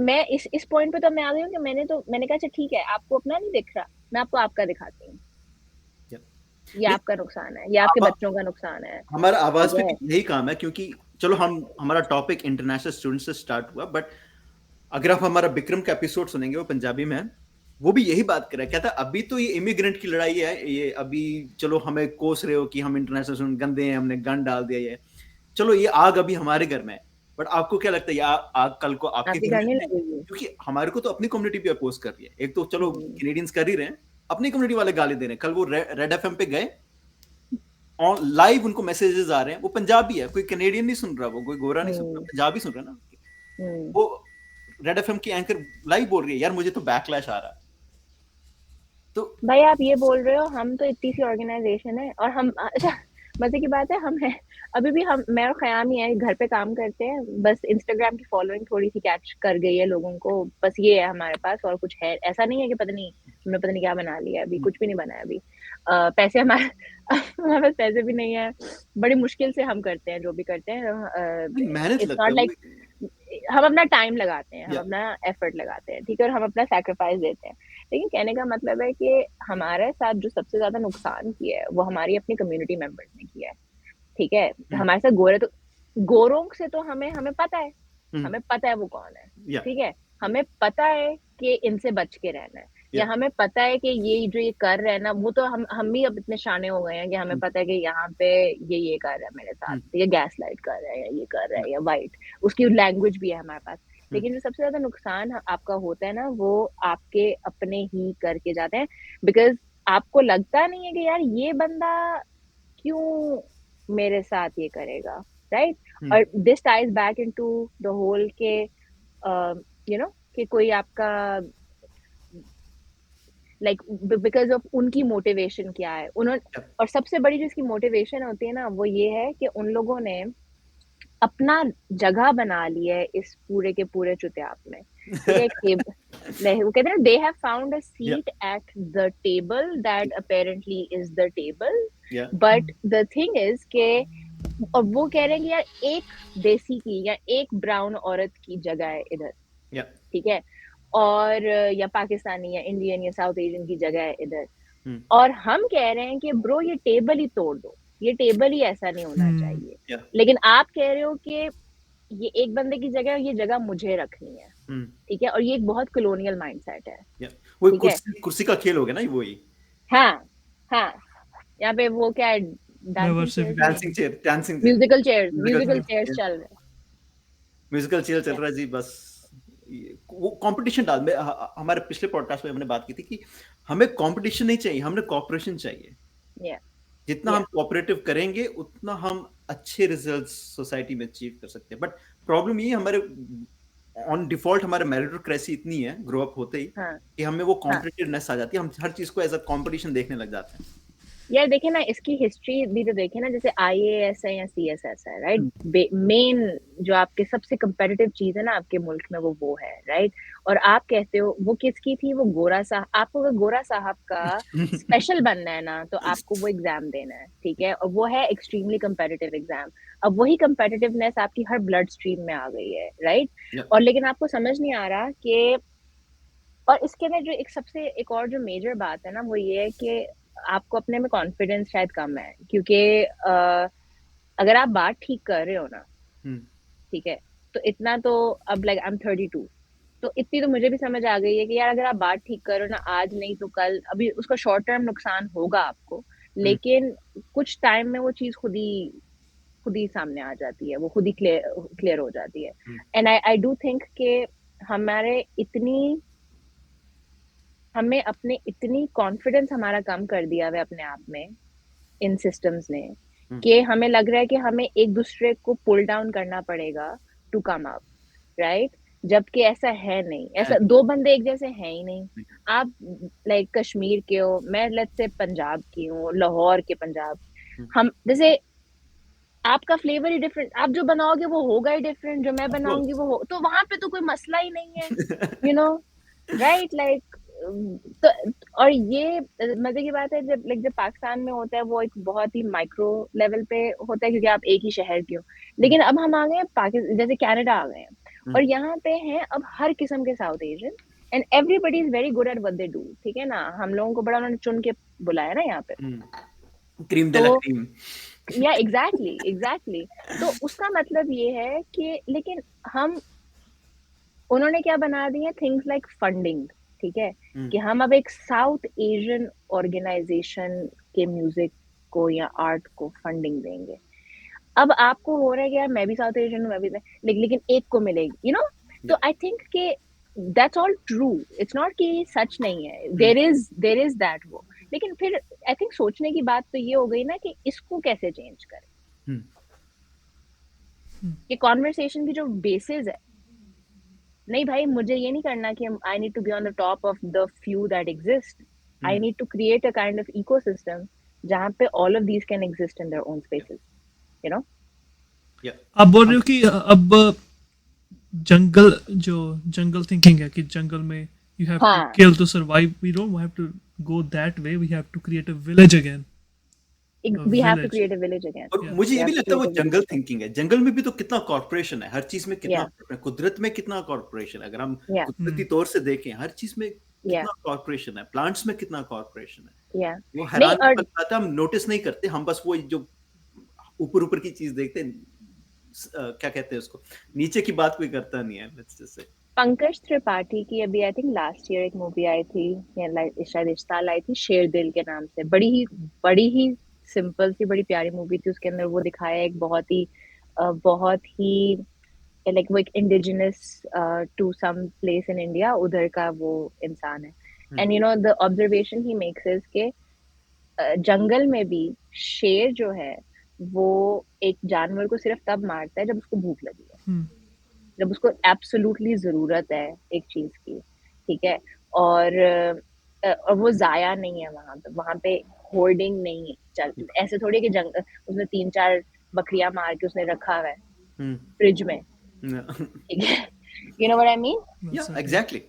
मैं इस पॉइंट पे तो मैं आ गई हूँ कि मैंने कहा अच्छा ठीक है, आपको अपना नहीं दिख रहा, मैं आपको आपका दिखाती हूँ, ये आपका नुकसान है, ये आपके बच्चों का नुकसान है। हमारा आवाज पे यही काम है, क्योंकि चलो हमारा टॉपिक इंटरनेशनल स्टूडेंट से स्टार्ट हुआ, बट अगर आप हमारा विक्रम का एपिसोड सुनेंगे, वो पंजाबी में है, वो भी यही बात कर रहा है, कहता है अभी तो ये इमिग्रेंट की लड़ाई है, ये अभी चलो हमें कोस रहे हो कि हम इंटरनेशनल स्टूडेंट गंदे हैं, हमने गन डाल दिया, ये चलो ये आग अभी हमारे घर में है, बट आपको क्या लगता है ये आग कल को आपके घर में लगेगी? क्योंकि हमारे को तो अपनी कम्युनिटी पे अपोज कर रही है। एक तो चलो कैनेडियंस कर ही रहे हैं, अपनी कम्युनिटी वाले गाली दे रहे हैं। कल वो रेड एफएम पे गए, और लाइव उनको मैसेजेस आ रहे हैं, वो पंजाबी है, कोई कैनेडियन नहीं सुन रहा, वो कोई गोरा नहीं सुन रहा, पंजाबी सुन रहा ना, वो रेड एफएम की एंकर लाइव बोल रही है, यार मुझे तो बैकलैश आ रहा है। तो भाई आप ये बोल रहे हो, हम तो इतनी सी ऑर्गेनाइजेशन है, और हम, अच्छा मजे की बात है, हम है अभी भी, हम, मैं और खयाम ही है, घर पे काम करते हैं, बस इंस्टाग्राम की फॉलोइंग थोड़ी सी कैच कर गई है लोगों को, बस ये है हमारे पास, और कुछ है ऐसा नहीं है कि पता नहीं क्या बना लिया, अभी कुछ भी नहीं बनाया अभी। पैसे हमारे पास पैसे भी नहीं है, बड़ी मुश्किल से हम करते हैं जो भी करते हैं, मेहनत इट्स नॉट लाइक हम अपना टाइम लगाते हैं, हम अपना एफर्ट लगाते हैं, ठीक है, और हम अपना सैक्रिफाइस देते हैं। लेकिन कहने का मतलब है कि हमारे साथ जो सबसे ज्यादा नुकसान किया है वो हमारी अपनी कम्युनिटी मेंबर्स ने किया है, ठीक है। हमारे साथ गोरों से तो हमें पता है, हमें पता है वो कौन है, ठीक है, हमें पता है कि इनसे बच के रहना है, या हमें पता है कि ये जो ये कर रहे हैं ना, वो तो हम भी अब इतने शाने हो गए हैं कि हमें पता है कि यहाँ पे ये कर रहा है मेरे साथ, ये गैस लाइट कर रहा है, या ये कर रहा है, या वाइट, उसकी लैंग्वेज भी है हमारे पास। लेकिन जो सबसे ज्यादा नुकसान आपका होता है ना, वो आपके अपने ही करके जाते हैं, बिकॉज आपको लगता नहीं है कि यार ये बंदा क्यों मेरे साथ ये करेगा, राइट, और this ties back into the whole के यू नो कि कोई आपका लाइक बिकॉज ऑफ उनकी मोटिवेशन क्या है, उन्होंने, और सबसे बड़ी जो इसकी मोटिवेशन होती है ना, वो ये है कि उन लोगों ने अपना जगह बना ली है इस पूरे के पूरे चुतियाप में, ठीक है। वो कहते हैं they have found a seat at the table that apparently is the table, but the thing is के, और वो कह रहे हैं कि यार एक देसी की या एक ब्राउन औरत की जगह है इधर, ठीक है, और या पाकिस्तानी या इंडियन या साउथ एशियन की जगह है इधर, और हम कह रहे हैं कि ब्रो ये टेबल ही तोड़ दो, ये टेबल ही ऐसा नहीं होना चाहिए, Yeah. लेकिन आप कह रहे हो कि ये एक बंदे की जगह, ये जगह मुझे रखनी है, ठीक है, और ये एक बहुत कॉलोनियल माइंडसेट है। Yeah. वो ठीक है, कुर्सी का खेल हो गया ना वही। हाँ हाँ, यहाँ पे वो क्या है, डांसिंग चेयर म्यूजिकल चेयर्स चल रहे हैं, म्यूजिकल चेयर चल रहा है जी। बस वो कंपटीशन डाल में, हमारे पिछले पॉडकास्ट में हमने बात की थी कि हमें कंपटीशन नहीं चाहिए, हमें कोऑपरेशन चाहिए। जितना हम कोऑपरेटिव करेंगे उतना हम अच्छे रिजल्ट्स सोसाइटी में अचीव कर सकते हैं। बट प्रॉब्लम ये हमारे ऑन डिफॉल्ट हमारे मेरिटोक्रेसी इतनी है ग्रो अप होते ही कि हमें वो कॉम्पिटिटिवनेस आ जाती है, हम हर चीज को एज अ कंपटीशन देखने लग जाते हैं। यार देखे ना, इसकी हिस्ट्री भी तो देखे ना, जैसे IAS है या CSS है, राइट, मेन जो आपके सबसे कंपेटिटिव चीज है ना आपके मुल्क में, वो है, राइट, और आप कहते हो वो किसकी थी, वो गोरा साहब, आपको अगर गोरा साहब का स्पेशल बनना है ना तो आपको वो एग्जाम देना है, ठीक है, और वो है एक्सट्रीमली कंपेटिटिव एग्जाम। अब वही कंपेटिटिवनेस आपकी हर ब्लड स्ट्रीम में आ गई है, राइट, और लेकिन आपको समझ नहीं आ रहा कि, और इसके अंदर जो एक और जो मेजर बात है ना, वो ये है कि आपको अपने में कॉन्फिडेंस शायद कम है, क्योंकि अगर आप बात ठीक कर रहे हो ना, ठीक है, तो इतना तो अब लाइक आई एम 32, तो इतनी तो मुझे भी समझ आ गई है कि यार अगर आप बात ठीक करो ना, आज नहीं तो कल, अभी उसका शॉर्ट टर्म नुकसान होगा आपको, लेकिन कुछ टाइम में वो चीज खुद ही सामने आ जाती है, वो खुद ही क्लियर हो जाती है। एंड आई डू थिंक कि हमें अपने इतनी कॉन्फिडेंस हमारा कम कर दिया है अपने आप में इन सिस्टम्स ने, कि हमें लग रहा है कि हमें एक दूसरे को पुल डाउन करना पड़ेगा टू कम अप, राइट, जबकि ऐसा है नहीं, ऐसा दो बंदे एक जैसे हैं ही नहीं। आप लाइक कश्मीर के हो, मैं लेट्स से पंजाब की हूँ, लाहौर के पंजाब, हम जैसे आपका फ्लेवर ही डिफरेंट, आप जो बनाओगे वो होगा ही डिफरेंट, जो मैं बनाऊंगी वो हो, तो वहां पे तो कोई मसला ही नहीं है, यू नो, राइट, लाइक, तो और ये मजे की बात है, जब पाकिस्तान में होता है वो एक बहुत ही माइक्रो लेवल पे होता है, क्योंकि आप एक ही शहर के हो, लेकिन अब हम आ गए पाकिस्तान, जैसे कनाडा आ गए हैं, और यहाँ पे हैं अब हर किस्म के south Asian, and everybody is very good at what they do, ठीक है ना, हम लोगों को बड़ा उन्होंने चुन के बुलाया ना यहाँ पे, क्रीम दे ला क्रीम, या एग्जैक्टली, तो उसका मतलब ये है कि, लेकिन उन्होंने क्या बना दिया, थिंग्स लाइक फंडिंग, ठीक है, कि हम अब एक साउथ एशियन ऑर्गेनाइजेशन के म्यूजिक को या आर्ट को फंडिंग देंगे। अब आपको हो रहा है कि यार मैं भी साउथ एशियन हूँ, मैं भी, लेकिन एक को मिलेगी, यू नो, तो आई थिंक कि that's all true, it's not कि सच नहीं है, देयर इज दैट वो, लेकिन फिर आई थिंक सोचने की बात तो ये हो गई ना कि इसको कैसे चेंज करें, कि कॉन्वर्सेशन की जो बेसिस है, नहीं भाई मुझे ये नहीं करना कि I need to be on the top of the few that exist, I need to create a kind of ecosystem जहां पे all of these can exist in their own spaces, you know. आप बोल रहे हो कि अब जंगल thinking है कि जंगल में you have to kill to survive, we don't have to go that way, we have to create a village again, we have to create a village again। और मुझे ये भी लगता है वो जंगल थिंकिंग है। जंगल में भी तो कितना कॉर्पोरेशन है, हर चीज में कितना, कुदरत में कितना कॉर्पोरेशन है, अगर हम कुदरती तौर से देखें हर चीज में कितना कॉर्पोरेशन है, प्लांट्स में कितना कॉर्पोरेशन है, वो हैरान करता है, हम नोटिस नहीं करते, हम बस वो जो ऊपर की चीज देखते हैं, क्या कहते हैं उसको, नीचे की बात कोई करता नहीं है। Let's just say Pankaj Tripathi की अभी आई थिंक लास्ट ईयर एक मूवी आई थी, या शायद इस साल आई थी, शेर दिल के नाम से, बड़ी ही सिंपल सी बड़ी प्यारी मूवी थी। उसके अंदर वो दिखाया एक बहुत ही लाइक वो एक indigenous to some place in India, उधर का वो इंसान है, and you know the observation he makes is के जंगल में भी शेर जो है वो एक जानवर को सिर्फ तब मारता है जब उसको भूख लगी है, जब उसको एब्सोल्युटली जरूरत है एक चीज की, ठीक है, और वो जाया नहीं है वहां पे होर्डिंग नहीं है, ऐसे थोड़ी कि जंगल उसने 3-4 बकरियां मार के उसने रखा हुआ है फ्रिज में, ठीक है, you know what I mean, exactly.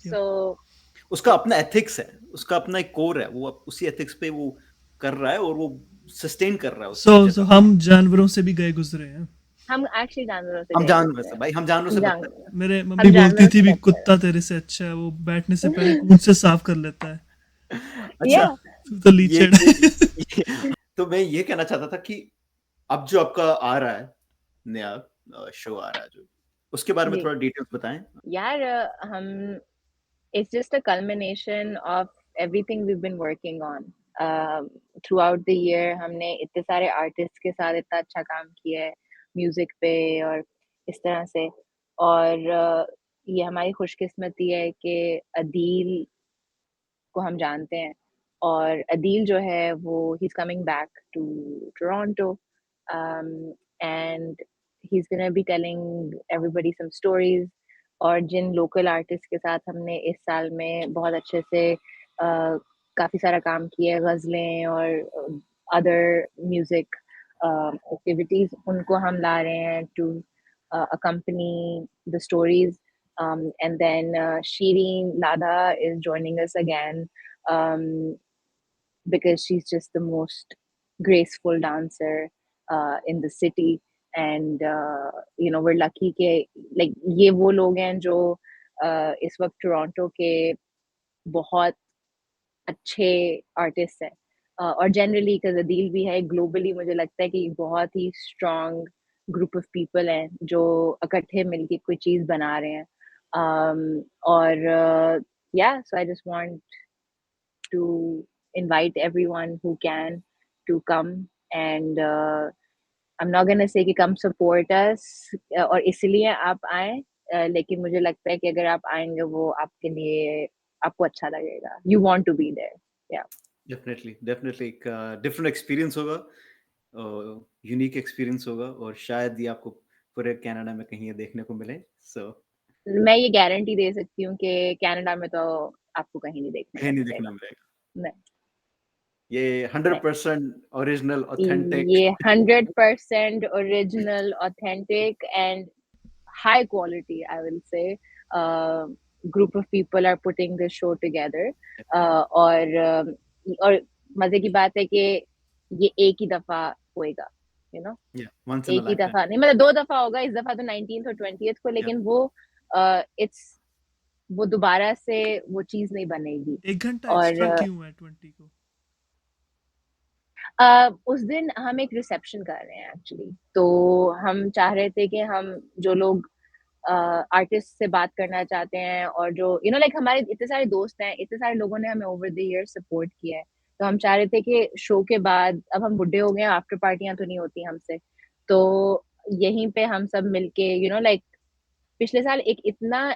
So उसका अपना एथिक्स है, उसका अपना एक कोर है, वो उसी एथिक्स पे वो कर रहा है और वो सस्टेन कर रहा है। सो हम जानवरों से भी गए गुजरे हैं। हम एक्चुअली जानवरों से हम date जानवरों करते से हैं। भाई, हम जानवरों से जान बदतर मेरे हम मम्मी बोलती जानवरों थी से भी बदतर कुत्ता तेरे से अच्छा है, वो बैठने से पहले कूद से साफ कर लेता है। हैं। या अच्छा, तो ये लीचड़ तो मैं ये कहना चाहता था कि अब जो आपका आ रहा है नया शो आ रहा है जो, उसके बारे में जी थोड़ा डिटेल्स बताएं। यार हम it's just a culmination of everything we've been working on throughout the year. हमने इतने सारे आर्टिस्ट के साथ इतना अच्छा काम किया है म्यूजिक पे और इस तरह से, और ये हमारी खुशकिस्मती है कि अदील को हम जानते हैं, और अदील जो है वो he's coming back to Toronto, and he's gonna be telling everybody some stories. और जिन लोकल आर्टिस्ट के साथ हमने इस साल में बहुत अच्छे से काफ़ी सारा काम किया है, गज़लें और अदर म्यूज़िक एक्टिविटीज़, उनको हम ला रहे हैं to accompany the stories. And then Shireen Lada is joining us again, because she's just the most graceful dancer in the city. And we're lucky के like ये वो लोग हैं जो इस वक्त टोरंटो के बहुत अच्छे आर्टिस्ट हैं, और जनरली अदील भी है, ग्लोबली मुझे लगता है कि एक बहुत ही स्ट्रॉन्ग ग्रुप ऑफ पीपल हैं जो इकट्ठे मिलके कोई चीज़ बना रहे हैं, और yeah, so I just want to invite everyone who can to come, and I'm not gonna say कि come support us और इसलिए आप आएँ, लेकिन मुझे लगता है कि अगर आप आएँगे वो आपके लिए आपको अच्छा लगेगा, you want to be there. Yeah. Definitely definitely एक डिफरेंट एक्सपीरियंस होगा, यूनिक एक्सपीरियंस होगा, और शायद ये आपको पूरे कनाडा में कहीं ये देखने को मिले। सो मैं ये गारंटी दे सकती हूँ कि कनाडा में तो आपको कहीं नहीं देखने कहीं को नहीं मिलेगा। देखना मिलेगा। नहीं, ये नहीं। 100% ओरिजिनल ऑथेंटिक। ये 100% original, authentic and high quality, I will say, group of people are putting this show together. और मजे की बात है कि ये एक ही दफा होएगा, you know, या वंस इन अ एक ही लाइफ टाइम। दफा नहीं, मतलब 2 दफा होगा, इस दफा तो 19th और 20th को, या लेकिन इट्स वो दोबारा से वो चीज नहीं बनेगी। 1 घंटा और एक्स्ट्रा क्यों है 20 को? उस दिन हम एक रिसेप्शन कर रहे हैं एक्चुअली, तो हम चाह रहे थे कि हम जो लोग आर्टिस्ट से बात करना चाहते हैं, और जो लाइक हमारे इतने सारे दोस्त हैं, इतने सारे लोगों ने हमें ओवर द ईयर सपोर्ट किया है, तो हम चाह रहे थे कि शो के बाद, अब हम बुढ़े हो गए हैं, आफ्टर पार्टियां तो नहीं होती हमसे, तो यहीं पे हम सब मिलके लाइक पिछले साल एक इतना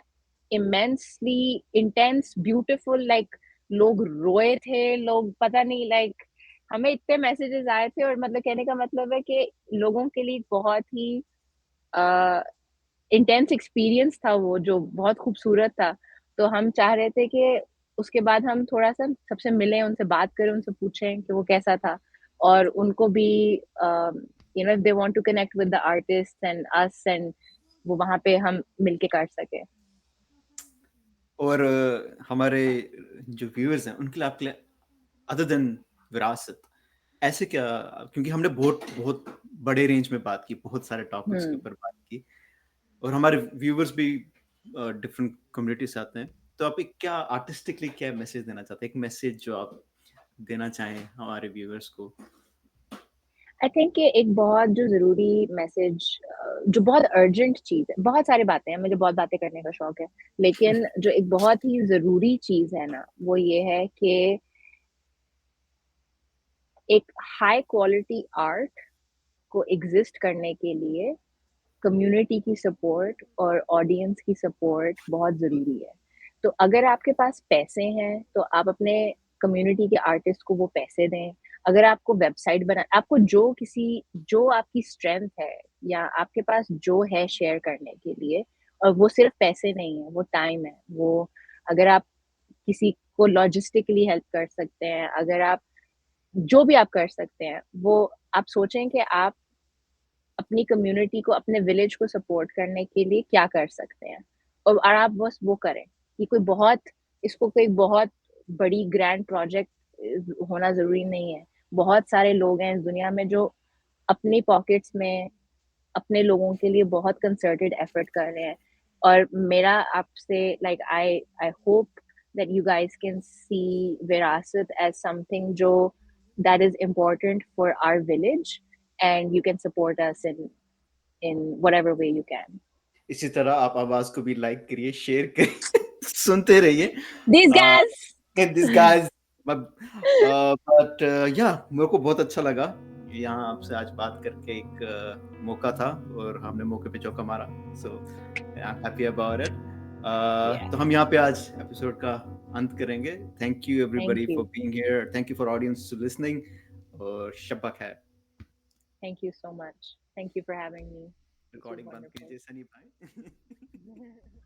इमेंसली इंटेंस ब्यूटीफुल, लाइक लोग रोए थे, लोग पता नहीं, लाइक हमें इतने मैसेजेस आए थे, और मतलब कहने का मतलब है कि लोगों के लिए बहुत ही इंटेंस एक्सपीरियंस था वो, जो बहुत खूबसूरत था। तो हम चाह रहे थे कि उसके बाद हम थोड़ा-सा सबसे मिलें, उनसे बात करें, उनसे पूछें कि वो कैसा था, और उनको भी if they want to connect with the artist and us, and वो वहाँ पे हम मिलके कर सकें। और हमारे जो व्यूअर्स हैं उनके लिए आपके लिए अदर देन विरासत ऐसे क्या, क्योंकि हमने बहुत बहुत बड़े रेंज में बात की, बहुत सारे टॉपिक्स के हुँ। ऊपर बात की, और हमारे व्यूअर्स भी डिफरेंट कम्युनिटी से आते हैं, तो आप एक क्या आर्टिस्टिकली क्या मैसेज देना चाहते हैं, एक मैसेज जो आप देना चाहें हमारे व्यूअर्स को? आई थिंक ये एक बहुत जो ज़रूरी मैसेज, जो बहुत अर्जेंट चीज़ है, बहुत सारी बातें हैं, मुझे बहुत बातें करने का शौक है, लेकिन जो एक बहुत ही ज़रूरी चीज़ है ना, वो ये है कि एक हाई क्वालिटी आर्ट को एग्ज़िस्ट करने के लिए कम्युनिटी की सपोर्ट और ऑडियंस की सपोर्ट बहुत ज़रूरी है। तो अगर आपके पास पैसे हैं, तो आप अपने कम्युनिटी के आर्टिस्ट को वो पैसे दें। अगर आपको वेबसाइट बना, आपको जो आपकी स्ट्रेंथ है, या आपके पास जो है शेयर करने के लिए, और वो सिर्फ़ पैसे नहीं है, वो टाइम है। वो अगर आप किसी को लॉजिस्टिकली हेल्प कर सकते हैं, अगर आप जो भी आप कर सकते हैं, वो आप सोचें कि आप अपनी कम्युनिटी को, अपने विलेज को सपोर्ट करने के लिए क्या कर सकते हैं, और आप बस वो करें। कि कोई बहुत बड़ी ग्रैंड प्रोजेक्ट होना ज़रूरी नहीं है। बहुत सारे लोग हैं इस दुनिया में जो अपनी पॉकेट्स में अपने लोगों के लिए बहुत कंसर्टेड एफर्ट कर रहे हैं और मेरा आपसे like I hope that you guys can see Virasat as something जो that is important for our village and you can support us in whatever way you can. इसी तरह आप आवाज को भी लाइक करिए, शेयर करिए, सुनते रहिए। These guys. These guys, but yeah, मेरे को बहुत अच्छा लगा यहाँ आपसे आज बात करके। एक मौका था और हमने मौके पे चौका मारा, so I'm happy about it. तो हम यहाँ पे आज एपिसोड का अंत करेंगे। Thank you everybody for being here. Thank you for audience to listening. और शब्बा खैर। Thank you so much. Thank you for having me. Recording बंद कीजिए सनी भाई।